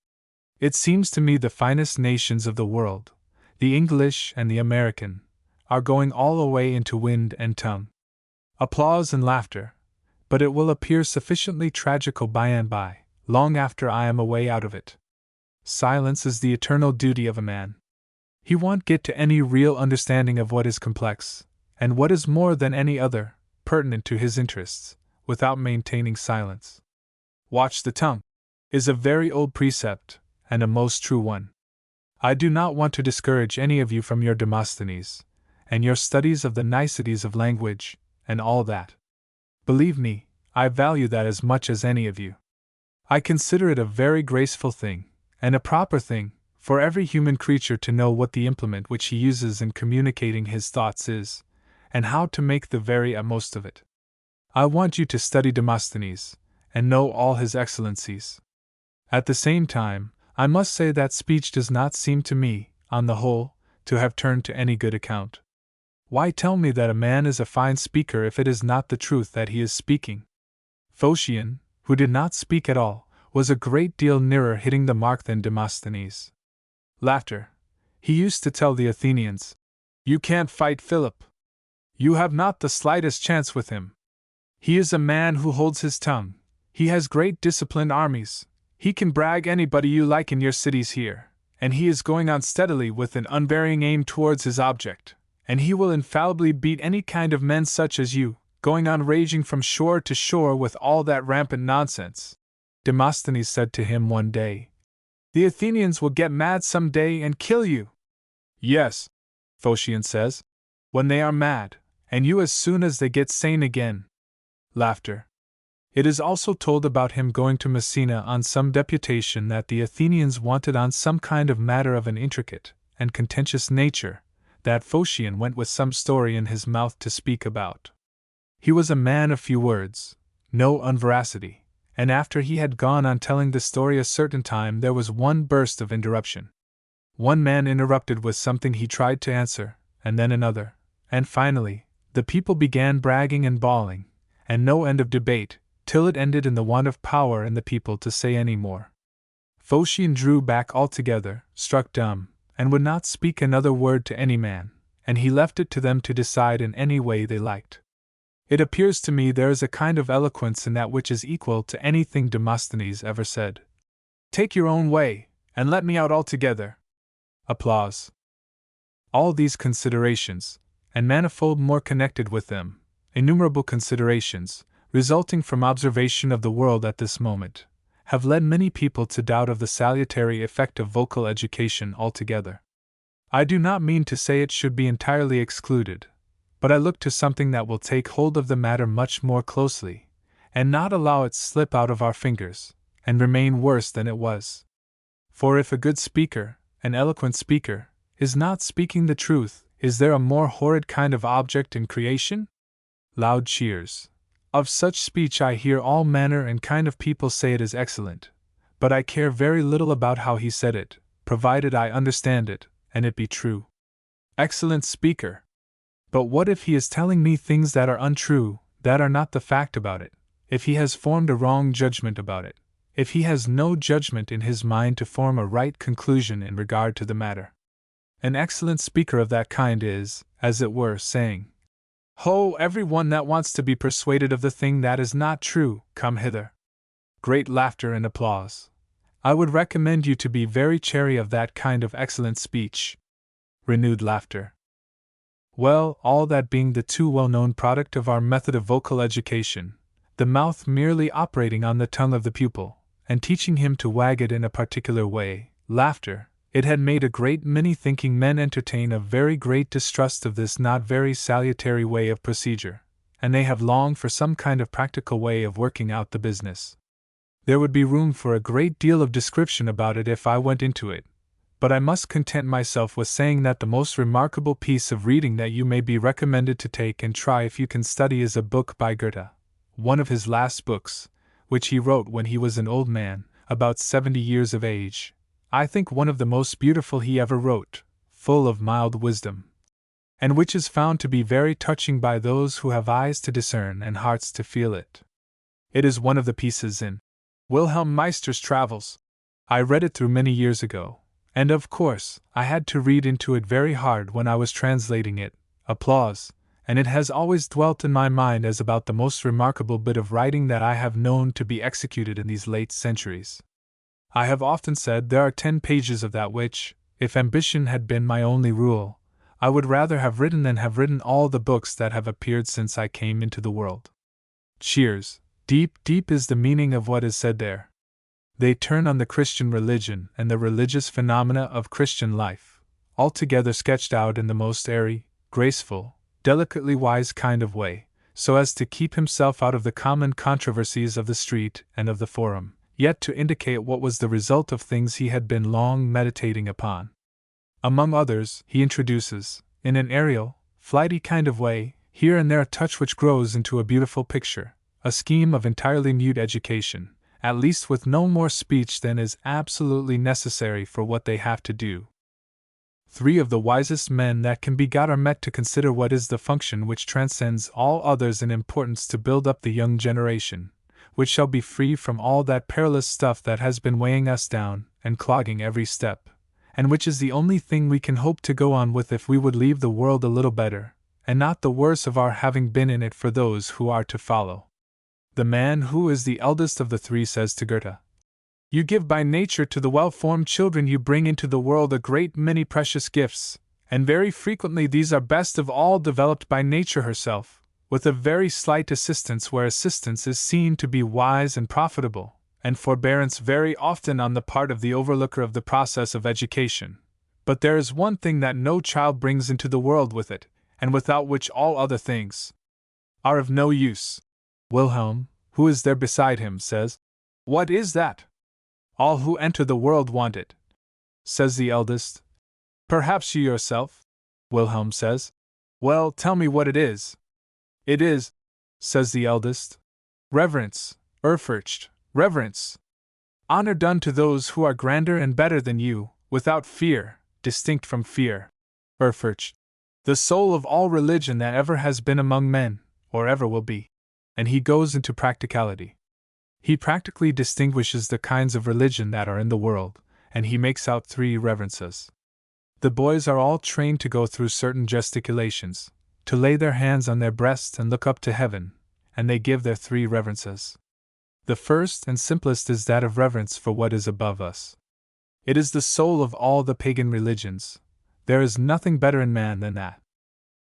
It seems to me the finest nations of the world, the English and the American, are going all away into wind and tongue. Applause and laughter, but it will appear sufficiently tragical by and by, long after I am away out of it. Silence is the eternal duty of a man. He won't get to any real understanding of what is complex, and what is more than any other, pertinent to his interests, without maintaining silence. Watch the tongue is a very old precept, and a most true one. I do not want to discourage any of you from your Demosthenes, and your studies of the niceties of language, and all that. Believe me, I value that as much as any of you. I consider it a very graceful thing, and a proper thing, for every human creature to know what the implement which he uses in communicating his thoughts is, and how to make the very utmost of it. I want you to study Demosthenes, and know all his excellencies. At the same time, I must say that speech does not seem to me, on the whole, to have turned to any good account. Why tell me that a man is a fine speaker if it is not the truth that he is speaking? Phocion, who did not speak at all, was a great deal nearer hitting the mark than Demosthenes. Laughter. He used to tell the Athenians, "You can't fight Philip. You have not the slightest chance with him. He is a man who holds his tongue. He has great disciplined armies. He can brag anybody you like in your cities here, and he is going on steadily with an unvarying aim towards his object, and he will infallibly beat any kind of men such as you, going on raging from shore to shore with all that rampant nonsense." Demosthenes said to him one day, "The Athenians will get mad some day and kill you." "Yes," Phocion says, "when they are mad, and you as soon as they get sane again." Laughter. It is also told about him going to Messina on some deputation that the Athenians wanted on some kind of matter of an intricate and contentious nature, that Phocion went with some story in his mouth to speak about. He was a man of few words, no unveracity, and after he had gone on telling the story a certain time there was one burst of interruption. One man interrupted with something he tried to answer, and then another, and finally, the people began bragging and bawling, and no end of debate, till it ended in the want of power in the people to say any more. Phocion drew back altogether, struck dumb, and would not speak another word to any man, and he left it to them to decide in any way they liked. It appears to me there is a kind of eloquence in that which is equal to anything Demosthenes ever said. Take your own way, and let me out altogether. Applause. All these considerations, and manifold more connected with them, innumerable considerations, resulting from observation of the world at this moment, have led many people to doubt of the salutary effect of vocal education altogether. I do not mean to say it should be entirely excluded, but I look to something that will take hold of the matter much more closely, and not allow it slip out of our fingers, and remain worse than it was. For if a good speaker, an eloquent speaker, is not speaking the truth, is there a more horrid kind of object in creation? Loud cheers. Of such speech I hear all manner and kind of people say it is excellent, but I care very little about how he said it, provided I understand it, and it be true. Excellent speaker! But what if he is telling me things that are untrue, that are not the fact about it, if he has formed a wrong judgment about it, if he has no judgment in his mind to form a right conclusion in regard to the matter? An excellent speaker of that kind is, as it were, saying, "Ho, every one that wants to be persuaded of the thing that is not true, come hither." Great laughter and applause. I would recommend you to be very chary of that kind of excellent speech. Renewed laughter. Well, all that being the too well-known product of our method of vocal education, the mouth merely operating on the tongue of the pupil, and teaching him to wag it in a particular way, laughter, It had made a great many thinking men entertain a very great distrust of this not very salutary way of procedure, and they have longed for some kind of practical way of working out the business. There would be room for a great deal of description about it if I went into it, but I must content myself with saying that the most remarkable piece of reading that you may be recommended to take and try if you can study is a book by Goethe, one of his last books, which he wrote when he was an old man, about 70 years of age. I think one of the most beautiful he ever wrote, full of mild wisdom, and which is found to be very touching by those who have eyes to discern and hearts to feel it. It is one of the pieces in Wilhelm Meister's Travels. I read it through many years ago, and of course I had to read into it very hard when I was translating it, and it has always dwelt in my mind as about the most remarkable bit of writing that I have known to be executed in these late centuries. I have often said there are 10 pages of that which, if ambition had been my only rule, I would rather have written than have written all the books that have appeared since I came into the world. Cheers, deep, deep is the meaning of what is said there. They turn on the Christian religion and the religious phenomena of Christian life, altogether sketched out in the most airy, graceful, delicately wise kind of way, so as to keep himself out of the common controversies of the street and of the forum, yet to indicate what was the result of things he had been long meditating upon. Among others, he introduces, in an aerial, flighty kind of way, here and there a touch which grows into a beautiful picture, a scheme of entirely mute education, at least with no more speech than is absolutely necessary for what they have to do. 3 of the wisest men that can be got are met to consider what is the function which transcends all others in importance to build up the young generation, which shall be free from all that perilous stuff that has been weighing us down and clogging every step, and which is the only thing we can hope to go on with if we would leave the world a little better, and not the worse of our having been in it for those who are to follow. The man who is the eldest of the 3 says to Goethe, "You give by nature to the well-formed children you bring into the world a great many precious gifts, and very frequently these are best of all developed by nature herself, with a very slight assistance where assistance is seen to be wise and profitable, and forbearance very often on the part of the overlooker of the process of education. But there is one thing that no child brings into the world with it, and without which all other things are of no use." Wilhelm, who is there beside him, says, "What is that?" "All who enter the world want it," says the eldest. "Perhaps you yourself?" Wilhelm says. "Well, tell me what it is." "It is," says the eldest, "reverence, Ehrfurcht, reverence. Honor done to those who are grander and better than you, without fear, distinct from fear. Ehrfurcht, the soul of all religion that ever has been among men, or ever will be." And he goes into practicality. He practically distinguishes the kinds of religion that are in the world, and he makes out 3 reverences. The boys are all trained to go through certain gesticulations, to lay their hands on their breasts and look up to heaven, and they give their 3 reverences. The first and simplest is that of reverence for what is above us. It is the soul of all the pagan religions. There is nothing better in man than that.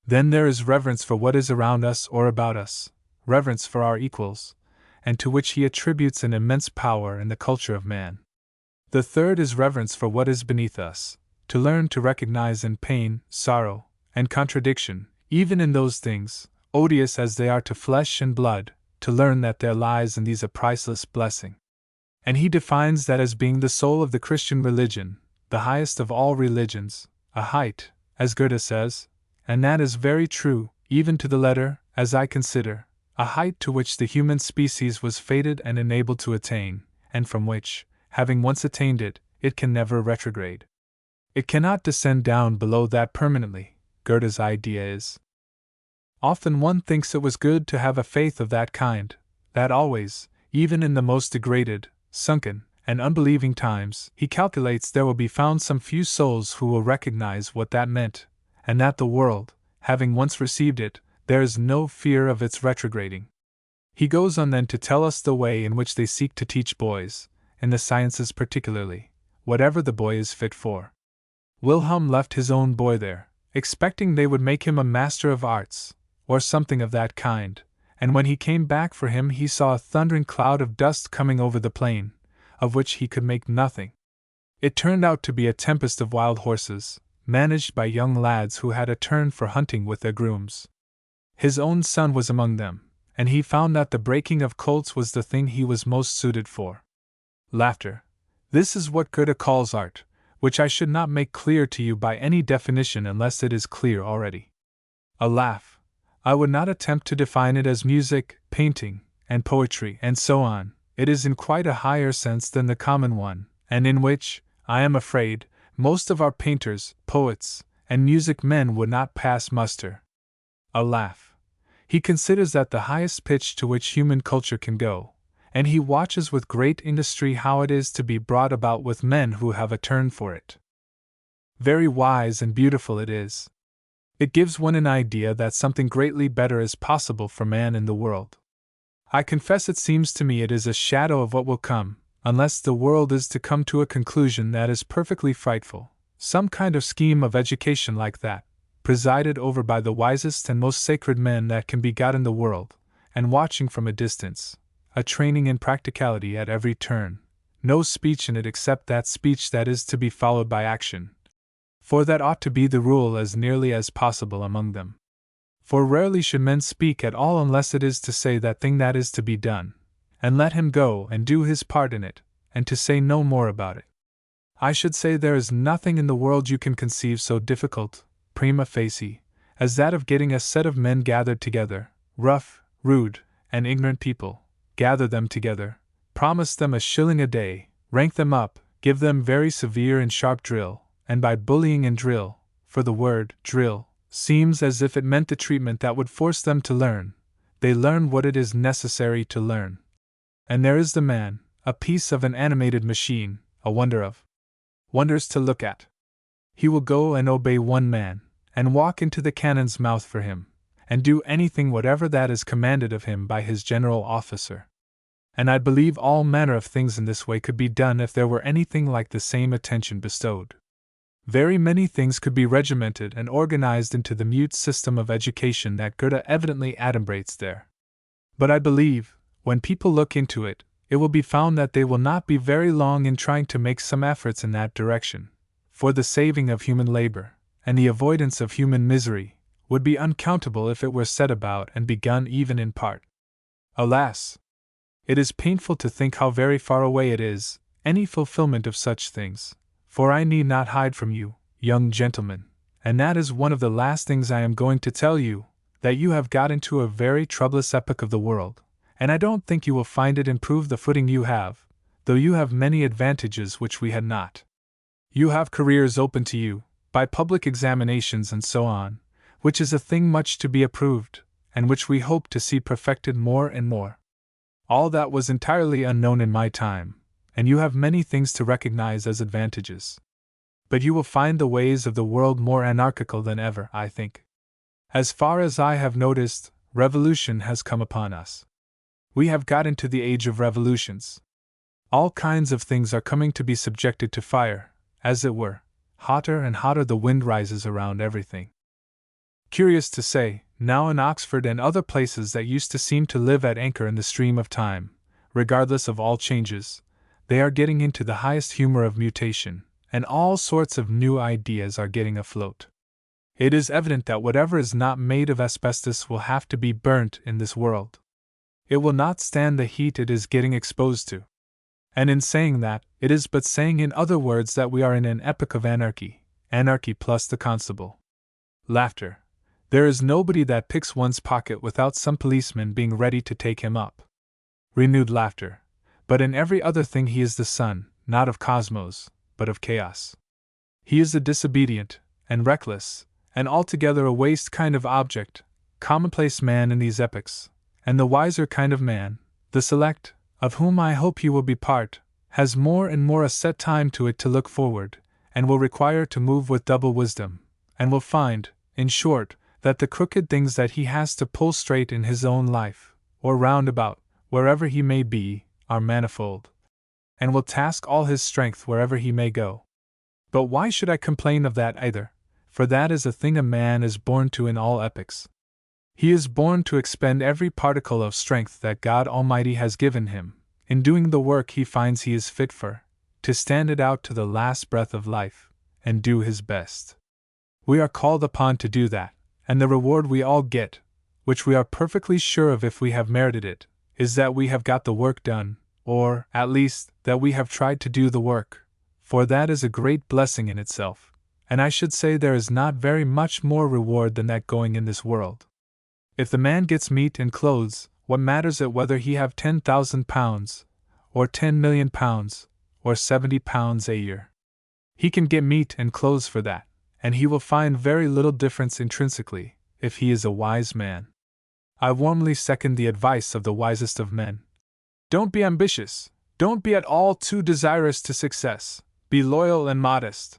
Then there is reverence for what is around us or about us, reverence for our equals, and to which he attributes an immense power in the culture of man. The third is reverence for what is beneath us, to learn to recognize in pain, sorrow, and contradiction, even in those things, odious as they are to flesh and blood, to learn that there lies in these a priceless blessing. And he defines that as being the soul of the Christian religion, the highest of all religions, a height, as Goethe says, and that is very true, even to the letter, as I consider, a height to which the human species was fated and enabled to attain, and from which, having once attained it, it can never retrograde. It cannot descend down below that permanently, Goethe's idea is. Often one thinks it was good to have a faith of that kind, that always, even in the most degraded, sunken, and unbelieving times, he calculates there will be found some few souls who will recognize what that meant, and that the world, having once received it, there is no fear of its retrograding. He goes on then to tell us the way in which they seek to teach boys, in the sciences particularly, whatever the boy is fit for. Wilhelm left his own boy there, expecting they would make him a master of arts, or something of that kind, and when he came back for him he saw a thundering cloud of dust coming over the plain, of which he could make nothing. It turned out to be a tempest of wild horses, managed by young lads who had a turn for hunting with their grooms. His own son was among them, and he found that the breaking of colts was the thing he was most suited for. Laughter. This is what Goethe calls art, which I should not make clear to you by any definition unless it is clear already. A laugh. I would not attempt to define it as music, painting, and poetry, and so on. It is in quite a higher sense than the common one, and in which, I am afraid, most of our painters, poets, and music men would not pass muster. A laugh. He considers that the highest pitch to which human culture can go, and he watches with great industry how it is to be brought about with men who have a turn for it. Very wise and beautiful it is. It gives one an idea that something greatly better is possible for man in the world. I confess it seems to me it is a shadow of what will come, unless the world is to come to a conclusion that is perfectly frightful, some kind of scheme of education like that, presided over by the wisest and most sacred men that can be got in the world, and watching from a distance, a training in practicality at every turn, no speech in it except that speech that is to be followed by action. For that ought to be the rule as nearly as possible among them. For rarely should men speak at all unless it is to say that thing that is to be done, and let him go and do his part in it, and to say no more about it. I should say there is nothing in the world you can conceive so difficult, prima facie, as that of getting a set of men gathered together, rough, rude, and ignorant people, gather them together, promise them a shilling a day, rank them up, give them very severe and sharp drill, and by bullying and drill, for the word drill seems as if it meant the treatment that would force them to learn, they learn what it is necessary to learn. And there is the man, a piece of an animated machine, a wonder of wonders to look at. He will go and obey one man, and walk into the cannon's mouth for him, and do anything whatever that is commanded of him by his general officer. And I believe all manner of things in this way could be done if there were anything like the same attention bestowed. Very many things could be regimented and organized into the mute system of education that Goethe evidently adumbrates there. But I believe, when people look into it, it will be found that they will not be very long in trying to make some efforts in that direction, for the saving of human labor, and the avoidance of human misery, would be uncountable if it were set about and begun even in part. Alas! It is painful to think how very far away it is, any fulfillment of such things. For I need not hide from you, young gentlemen, and that is one of the last things I am going to tell you, that you have got into a very troublous epoch of the world, and I don't think you will find it improve the footing you have, though you have many advantages which we had not. You have careers open to you, by public examinations and so on, which is a thing much to be approved, and which we hope to see perfected more and more. All that was entirely unknown in my time, and you have many things to recognize as advantages. But you will find the ways of the world more anarchical than ever, I think. As far as I have noticed, revolution has come upon us. We have got into the age of revolutions. All kinds of things are coming to be subjected to fire, as it were. Hotter and hotter the wind rises around everything. Curious to say, now in Oxford and other places that used to seem to live at anchor in the stream of time, regardless of all changes, they are getting into the highest humor of mutation, and all sorts of new ideas are getting afloat. It is evident that whatever is not made of asbestos will have to be burnt in this world. It will not stand the heat it is getting exposed to. And in saying that, it is but saying in other words that we are in an epoch of anarchy, anarchy plus the constable. Laughter. There is nobody that picks one's pocket without some policeman being ready to take him up. Renewed laughter. But in every other thing he is the son, not of cosmos, but of chaos. He is a disobedient, and reckless, and altogether a waste kind of object, commonplace man in these epochs, and the wiser kind of man, the select, of whom I hope he will be part, has more and more a set time to it to look forward, and will require to move with double wisdom, and will find, in short, that the crooked things that he has to pull straight in his own life, or round about, wherever he may be, are manifold, and will task all his strength wherever he may go. But why should I complain of that either? For that is a thing a man is born to in all epochs. He is born to expend every particle of strength that God Almighty has given him, in doing the work he finds he is fit for, to stand it out to the last breath of life, and do his best. We are called upon to do that, and the reward we all get, which we are perfectly sure of if we have merited it, is that we have got the work done, or, at least, that we have tried to do the work, for that is a great blessing in itself, and I should say there is not very much more reward than that going in this world. If the man gets meat and clothes, what matters it whether he have £10,000, or £10,000,000, or £70 a year? He can get meat and clothes for that, and he will find very little difference intrinsically, if he is a wise man. I warmly second the advice of the wisest of men. Don't be ambitious, don't be at all too desirous to success, be loyal and modest.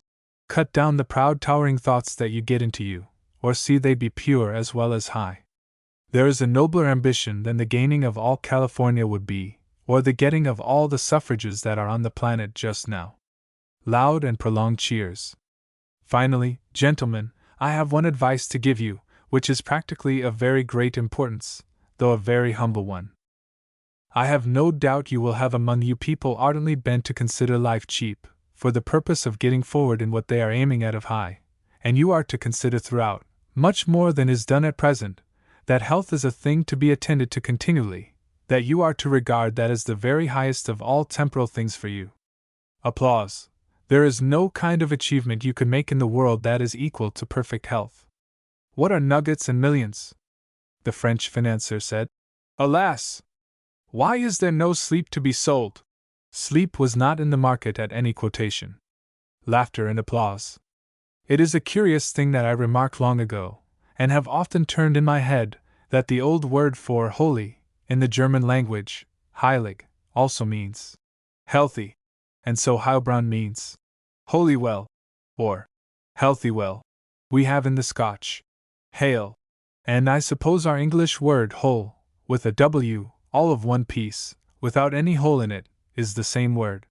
Cut down the proud towering thoughts that you get into you, or see they be pure as well as high. There is a nobler ambition than the gaining of all California would be, or the getting of all the suffrages that are on the planet just now. Loud and prolonged cheers. Finally, gentlemen, I have one advice to give you, which is practically of very great importance, though a very humble one. I have no doubt you will have among you people ardently bent to consider life cheap, for the purpose of getting forward in what they are aiming at of high, and you are to consider throughout, much more than is done at present, that health is a thing to be attended to continually, that you are to regard that as the very highest of all temporal things for you. Applause. There is no kind of achievement you could make in the world that is equal to perfect health. What are nuggets and millions? The French financier said. Alas! Why is there no sleep to be sold? Sleep was not in the market at any quotation. Laughter and applause. It is a curious thing that I remarked long ago, and have often turned in my head, that the old word for holy, in the German language, heilig, also means healthy, and so Heilbronn means holy well, or healthy well. We have in the Scotch hail, and I suppose our English word whole, with a W, all of one piece, without any hole in it, is the same word.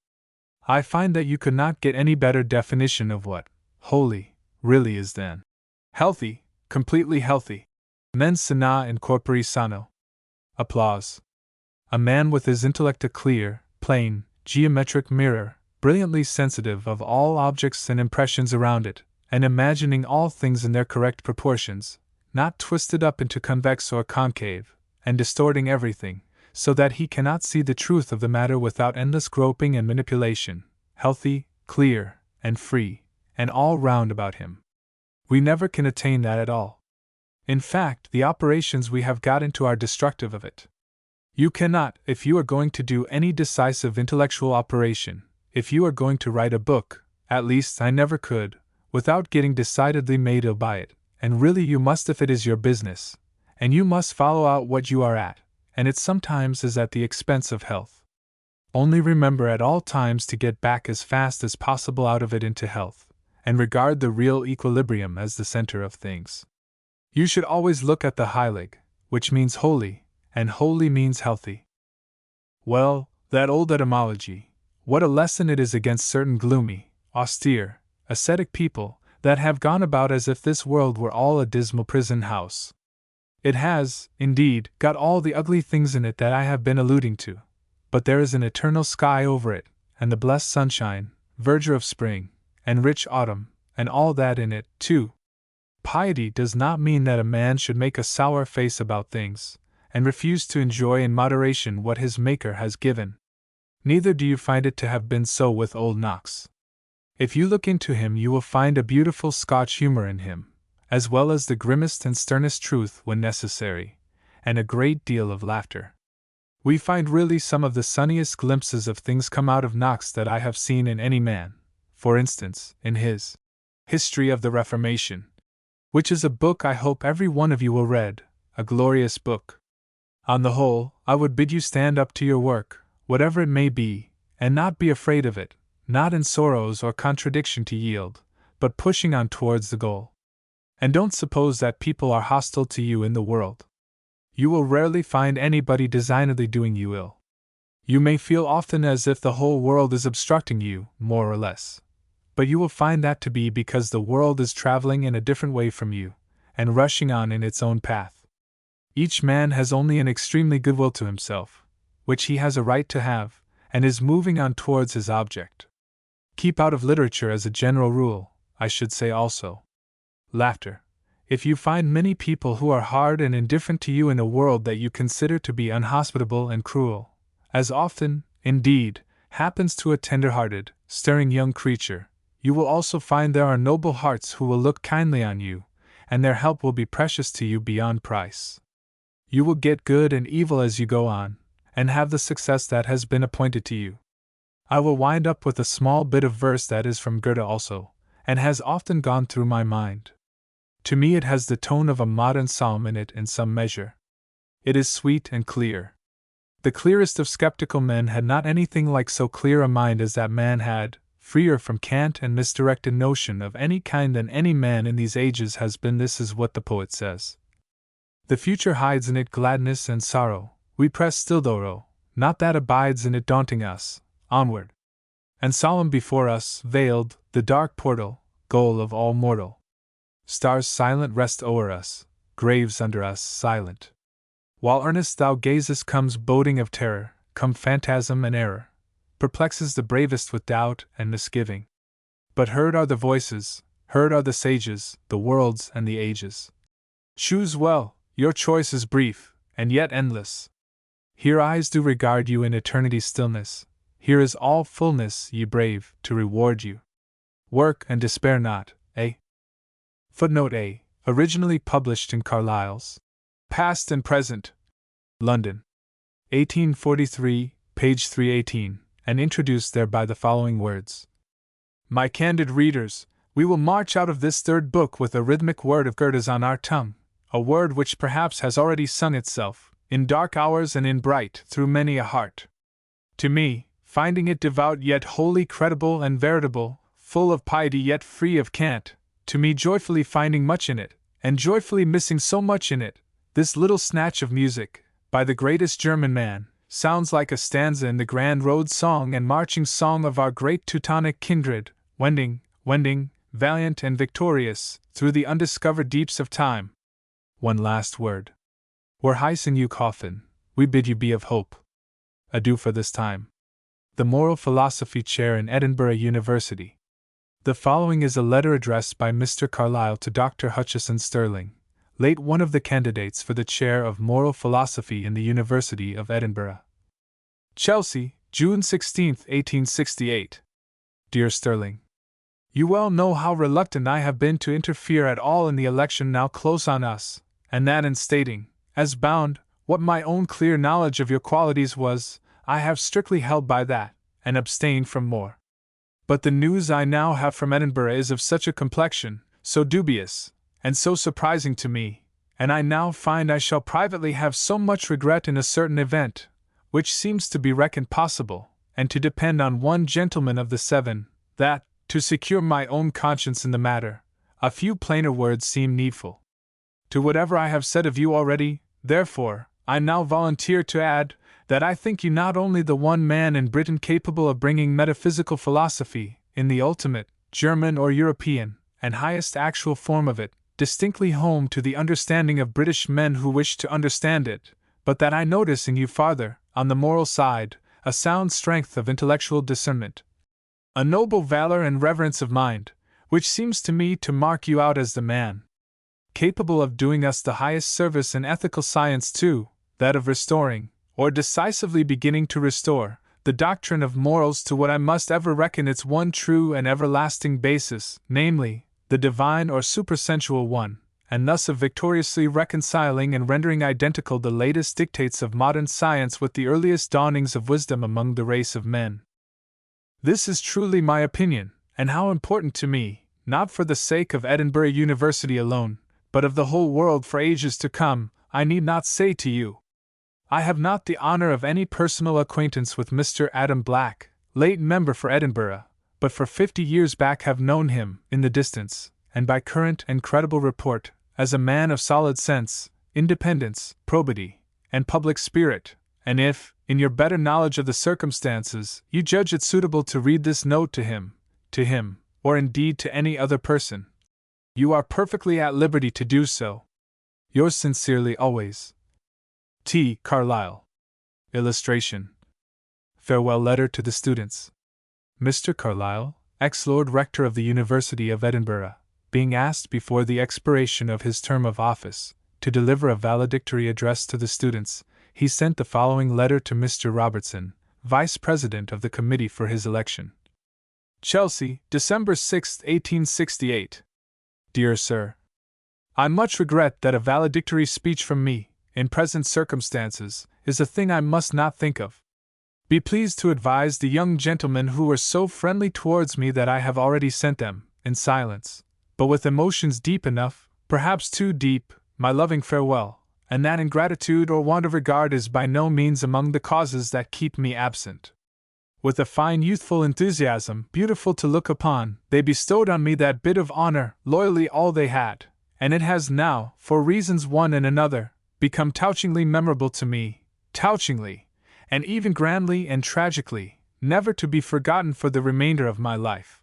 I find that you could not get any better definition of what holy really is than healthy, completely healthy. Mens sana in corpore sano. Applause. A man with his intellect a clear, plain, geometric mirror, brilliantly sensitive of all objects and impressions around it, and imagining all things in their correct proportions, not twisted up into convex or concave, and distorting everything, so that he cannot see the truth of the matter without endless groping and manipulation, healthy, clear, and free, and all round about him. We never can attain that at all. In fact, the operations we have got into are destructive of it. You cannot, if you are going to do any decisive intellectual operation, if you are going to write a book, at least I never could, without getting decidedly made ill by it, and really you must if it is your business, and you must follow out what you are at, and it sometimes is at the expense of health. Only remember at all times to get back as fast as possible out of it into health, and regard the real equilibrium as the center of things. You should always look at the heilig, which means holy, and holy means healthy. Well, that old etymology, what a lesson it is against certain gloomy, austere, ascetic people, that have gone about as if this world were all a dismal prison house. It has, indeed, got all the ugly things in it that I have been alluding to, but there is an eternal sky over it, and the blessed sunshine, verdure of spring, and rich autumn, and all that in it, too. Piety does not mean that a man should make a sour face about things, and refuse to enjoy in moderation what his Maker has given. Neither do you find it to have been so with old Knox. If you look into him you will find a beautiful Scotch humor in him, as well as the grimmest and sternest truth when necessary, and a great deal of laughter. We find really some of the sunniest glimpses of things come out of Knox that I have seen in any man, for instance, in his History of the Reformation, which is a book I hope every one of you will read, a glorious book. On the whole, I would bid you stand up to your work, whatever it may be, and not be afraid of it, not in sorrows or contradiction to yield, but pushing on towards the goal. And don't suppose that people are hostile to you in the world. You will rarely find anybody designedly doing you ill. You may feel often as if the whole world is obstructing you, more or less. But you will find that to be because the world is traveling in a different way from you, and rushing on in its own path. Each man has only an extremely good will to himself, which he has a right to have, and is moving on towards his object. Keep out of literature as a general rule, I should say also. Laughter. If you find many people who are hard and indifferent to you in a world that you consider to be unhospitable and cruel, as often, indeed, happens to a tender-hearted, stirring young creature, you will also find there are noble hearts who will look kindly on you, and their help will be precious to you beyond price. You will get good and evil as you go on, and have the success that has been appointed to you. I will wind up with a small bit of verse that is from Goethe also, and has often gone through my mind. To me it has the tone of a modern psalm in it in some measure. It is sweet and clear. The clearest of skeptical men had not anything like so clear a mind as that man had, freer from cant and misdirected notion of any kind than any man in these ages has been. This is what the poet says. The future hides in it gladness and sorrow, we press still though, not that abides in it daunting us, onward. And solemn before us, veiled, the dark portal, goal of all mortal. Stars silent rest o'er us, graves under us silent. While earnest thou gazest comes boding of terror, come phantasm and error, perplexes the bravest with doubt and misgiving. But heard are the voices, heard are the sages, the worlds and the ages. Choose well, your choice is brief, and yet endless. Here eyes do regard you in eternity's stillness, here is all fullness, ye brave, to reward you. Work and despair not, eh? Footnote A. Originally published in Carlyle's Past and Present, London, 1843, page 318, and introduced there by the following words. My candid readers, we will march out of this third book with a rhythmic word of Goethe's on our tongue, a word which perhaps has already sung itself, in dark hours and in bright, through many a heart. To me, finding it devout yet wholly credible and veritable, full of piety yet free of cant, to me joyfully finding much in it, and joyfully missing so much in it, this little snatch of music, by the greatest German man, sounds like a stanza in the grand road song and marching song of our great Teutonic kindred, wending, valiant and victorious, through the undiscovered deeps of time. One last word. Where heißen you coffin, we bid you be of hope. Adieu for this time. The Moral Philosophy Chair in Edinburgh University. The following is a letter addressed by Mr. Carlyle to Dr. Hutcheson Stirling, late one of the candidates for the chair of Moral Philosophy in the University of Edinburgh. Chelsea, June 16, 1868. Dear Stirling, you well know how reluctant I have been to interfere at all in the election now close on us, and that in stating, as bound, what my own clear knowledge of your qualities was, I have strictly held by that, and abstained from more. But the news I now have from Edinburgh is of such a complexion, so dubious, and so surprising to me, and I now find I shall privately have so much regret in a certain event, which seems to be reckoned possible, and to depend on one gentleman of the 7, that, to secure my own conscience in the matter, a few plainer words seem needful. To whatever I have said of you already, therefore, I now volunteer to add, that I think you not only the one man in Britain capable of bringing metaphysical philosophy, in the ultimate, German or European, and highest actual form of it, distinctly home to the understanding of British men who wish to understand it, but that I notice in you farther, on the moral side, a sound strength of intellectual discernment, a noble valor and reverence of mind, which seems to me to mark you out as the man capable of doing us the highest service in ethical science too, that of restoring, or decisively beginning to restore, the doctrine of morals to what I must ever reckon its one true and everlasting basis, namely, the divine or supersensual one, and thus of victoriously reconciling and rendering identical the latest dictates of modern science with the earliest dawnings of wisdom among the race of men. This is truly my opinion, and how important to me, not for the sake of Edinburgh University alone, but of the whole world for ages to come, I need not say to you. I have not the honor of any personal acquaintance with Mr. Adam Black, late member for Edinburgh, but for 50 years back have known him, in the distance, and by current and credible report, as a man of solid sense, independence, probity, and public spirit, and if, in your better knowledge of the circumstances, you judge it suitable to read this note to him, or indeed to any other person, you are perfectly at liberty to do so. Yours sincerely always, T. Carlyle. Illustration. Farewell letter to the students. Mr. Carlyle, ex-Lord Rector of the University of Edinburgh, being asked before the expiration of his term of office to deliver a valedictory address to the students, he sent the following letter to Mr. Robertson, Vice President of the Committee for his election. Chelsea, December 6, 1868. Dear Sir, I much regret that a valedictory speech from me, in present circumstances, is a thing I must not think of. Be pleased to advise the young gentlemen who were so friendly towards me that I have already sent them, in silence, but with emotions deep enough, perhaps too deep, my loving farewell, and that ingratitude or want of regard is by no means among the causes that keep me absent. With a fine youthful enthusiasm, beautiful to look upon, they bestowed on me that bit of honor, loyally all they had, and it has now, for reasons one and another, become touchingly memorable to me, touchingly, and even grandly and tragically, never to be forgotten for the remainder of my life.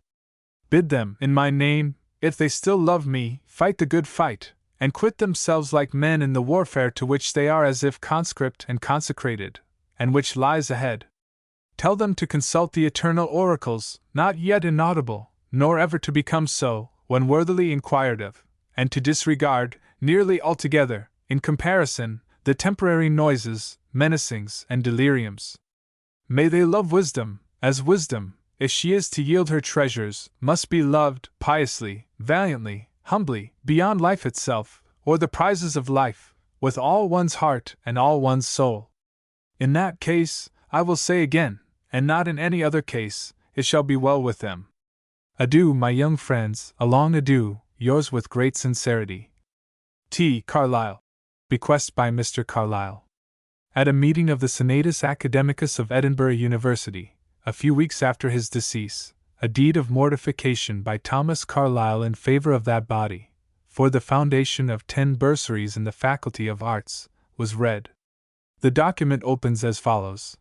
Bid them, in my name, if they still love me, fight the good fight, and quit themselves like men in the warfare to which they are as if conscript and consecrated, and which lies ahead. Tell them to consult the eternal oracles, not yet inaudible, nor ever to become so, when worthily inquired of, and to disregard, nearly altogether, in comparison, the temporary noises, menacings, and deliriums. May they love wisdom, as wisdom, if she is to yield her treasures, must be loved, piously, valiantly, humbly, beyond life itself, or the prizes of life, with all one's heart and all one's soul. In that case, I will say again, and not in any other case, it shall be well with them. Adieu, my young friends, a long adieu, yours with great sincerity. T. Carlyle. Bequest by Mr. Carlyle. At a meeting of the Senatus Academicus of Edinburgh University, a few weeks after his decease, a deed of mortification by Thomas Carlyle in favor of that body, for the foundation of 10 bursaries in the Faculty of Arts, was read. The document opens as follows.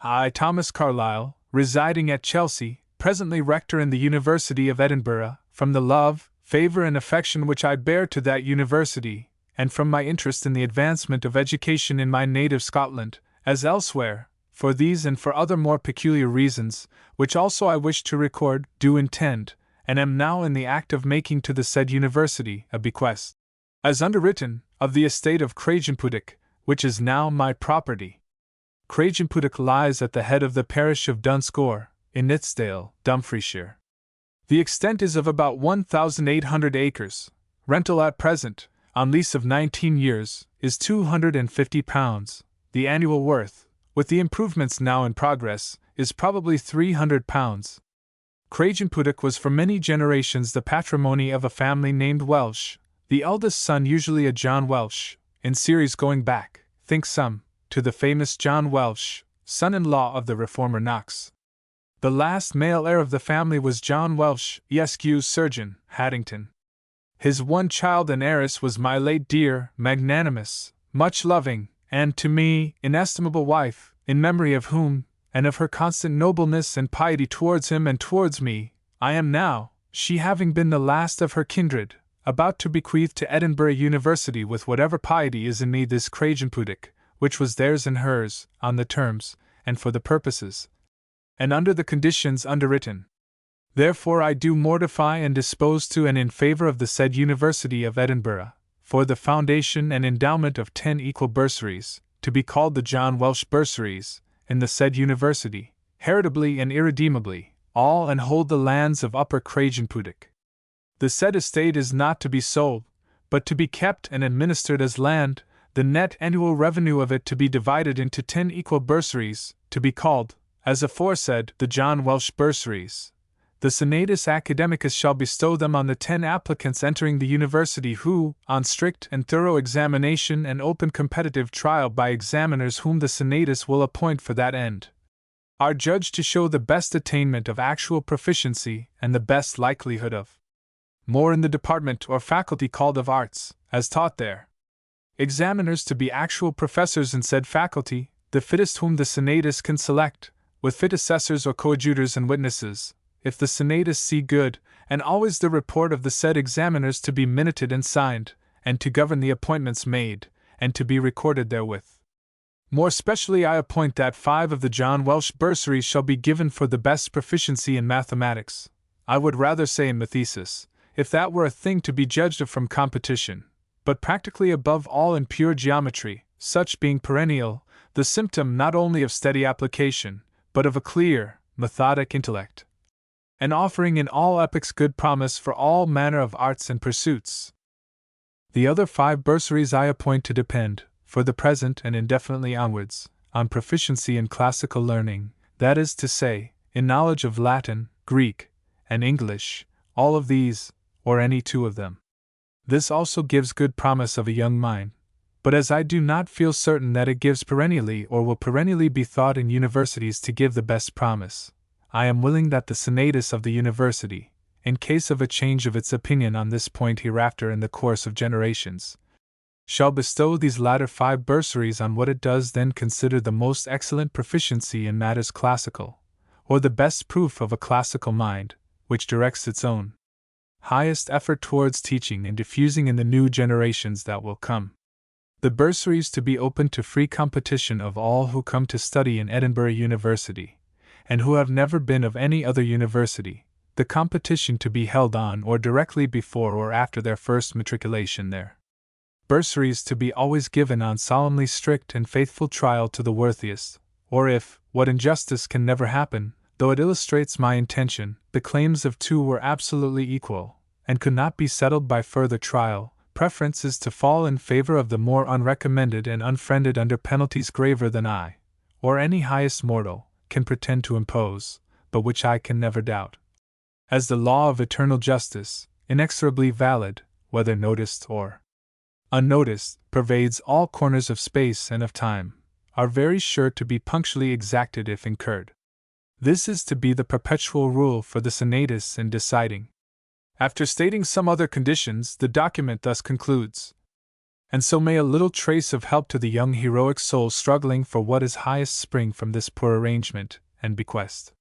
I, Thomas Carlyle, residing at Chelsea, presently rector in the University of Edinburgh, from the love, favor, and affection which I bear to that university, and from my interest in the advancement of education in my native Scotland, as elsewhere, for these and for other more peculiar reasons, which also I wish to record, do intend, and am now in the act of making to the said university a bequest, as underwritten, of the estate of Craigengputtock, which is now my property. Craigengputtock lies at the head of the parish of Dunscore, in Nithsdale, Dumfriesshire. The extent is of about 1,800 acres. Rental at present, on lease of 19 years, is £250. The annual worth, with the improvements now in progress, is probably £300. Craigengputtock was for many generations the patrimony of a family named Welsh, the eldest son usually a John Welsh, in series going back, think some, to the famous John Welsh, son-in-law of the reformer Knox. The last male heir of the family was John Welsh, Esq. surgeon, Haddington. His one child and heiress was my late dear, magnanimous, much loving, and to me, inestimable wife, in memory of whom, and of her constant nobleness and piety towards him and towards me, I am now, she having been the last of her kindred, about to bequeath to Edinburgh University with whatever piety is in me this Craigengputtock, which was theirs and hers, on the terms, and for the purposes, and under the conditions underwritten. Therefore I do mortify and dispose to and in favor of the said University of Edinburgh, for the foundation and endowment of 10 equal bursaries, to be called the John Welsh bursaries, in the said University, heritably and irredeemably, all and hold the lands of Upper Craigengputtock. The said estate is not to be sold, but to be kept and administered as land, the net annual revenue of it to be divided into 10 equal bursaries, to be called, as aforesaid, the John Welsh bursaries. The Senatus Academicus shall bestow them on the 10 applicants entering the university who, on strict and thorough examination and open competitive trial by examiners whom the Senatus will appoint for that end, are judged to show the best attainment of actual proficiency and the best likelihood of more in the department or faculty called of arts, as taught there. Examiners to be actual professors in said faculty, the fittest whom the Senatus can select, with fit assessors or coadjutors and witnesses, if the Senatus see good, and always the report of the said examiners to be minuted and signed, and to govern the appointments made, and to be recorded therewith. More especially I appoint that 5 of the John Welsh bursaries shall be given for the best proficiency in mathematics. I would rather say in mathesis, if that were a thing to be judged of from competition, but practically above all in pure geometry, such being perennial, the symptom not only of steady application, but of a clear, methodic intellect, and offering in all epochs good promise for all manner of arts and pursuits. The other 5 bursaries I appoint to depend, for the present and indefinitely onwards, on proficiency in classical learning, that is to say, in knowledge of Latin, Greek, and English, all of these, or any 2 of them. This also gives good promise of a young mind, but as I do not feel certain that it gives perennially or will perennially be thought in universities to give the best promise, I am willing that the senatus of the university, in case of a change of its opinion on this point hereafter in the course of generations, shall bestow these latter 5 bursaries on what it does then consider the most excellent proficiency in matters classical, or the best proof of a classical mind, which directs its own highest effort towards teaching and diffusing in the new generations that will come. The bursaries to be open to free competition of all who come to study in Edinburgh University, and who have never been of any other university, the competition to be held on or directly before or after their first matriculation there. Bursaries to be always given on solemnly strict and faithful trial to the worthiest, or if, what injustice can never happen, though it illustrates my intention, the claims of 2 were absolutely equal, and could not be settled by further trial, preference is to fall in favor of the more unrecommended and unfriended under penalties graver than I, or any highest mortal, can pretend to impose, but which I can never doubt. As the law of eternal justice, inexorably valid, whether noticed or unnoticed, pervades all corners of space and of time, are very sure to be punctually exacted if incurred. This is to be the perpetual rule for the senatus in deciding. After stating some other conditions, the document thus concludes: and so may a little trace of help to the young heroic soul struggling for what is highest spring from this poor arrangement and bequest.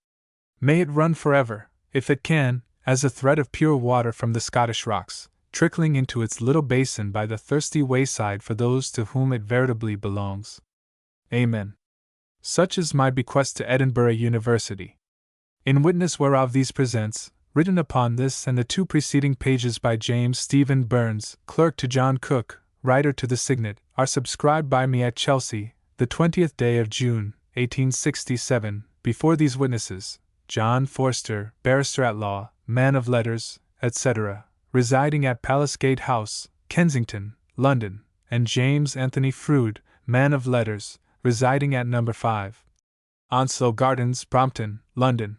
May it run forever, if it can, as a thread of pure water from the Scottish rocks, trickling into its little basin by the thirsty wayside for those to whom it veritably belongs. Amen. Such is my bequest to Edinburgh University. In witness whereof these presents, written upon this and the 2 preceding pages by James Stephen Burns, clerk to John Cook, writer to the Signet, are subscribed by me at Chelsea, the 20th day of June, 1867, before these witnesses, John Forster, barrister at law, man of letters, etc., residing at Palace Gate House, Kensington, London, and James Anthony Froude, man of letters, residing at No. 5. Onslow Gardens, Brompton, London.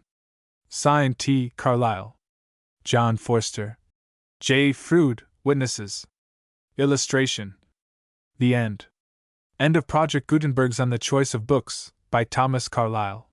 Signed T. Carlyle. John Forster. J. Froude, witnesses. Illustration. The End. End of Project Gutenberg's On the Choice of Books, by Thomas Carlyle.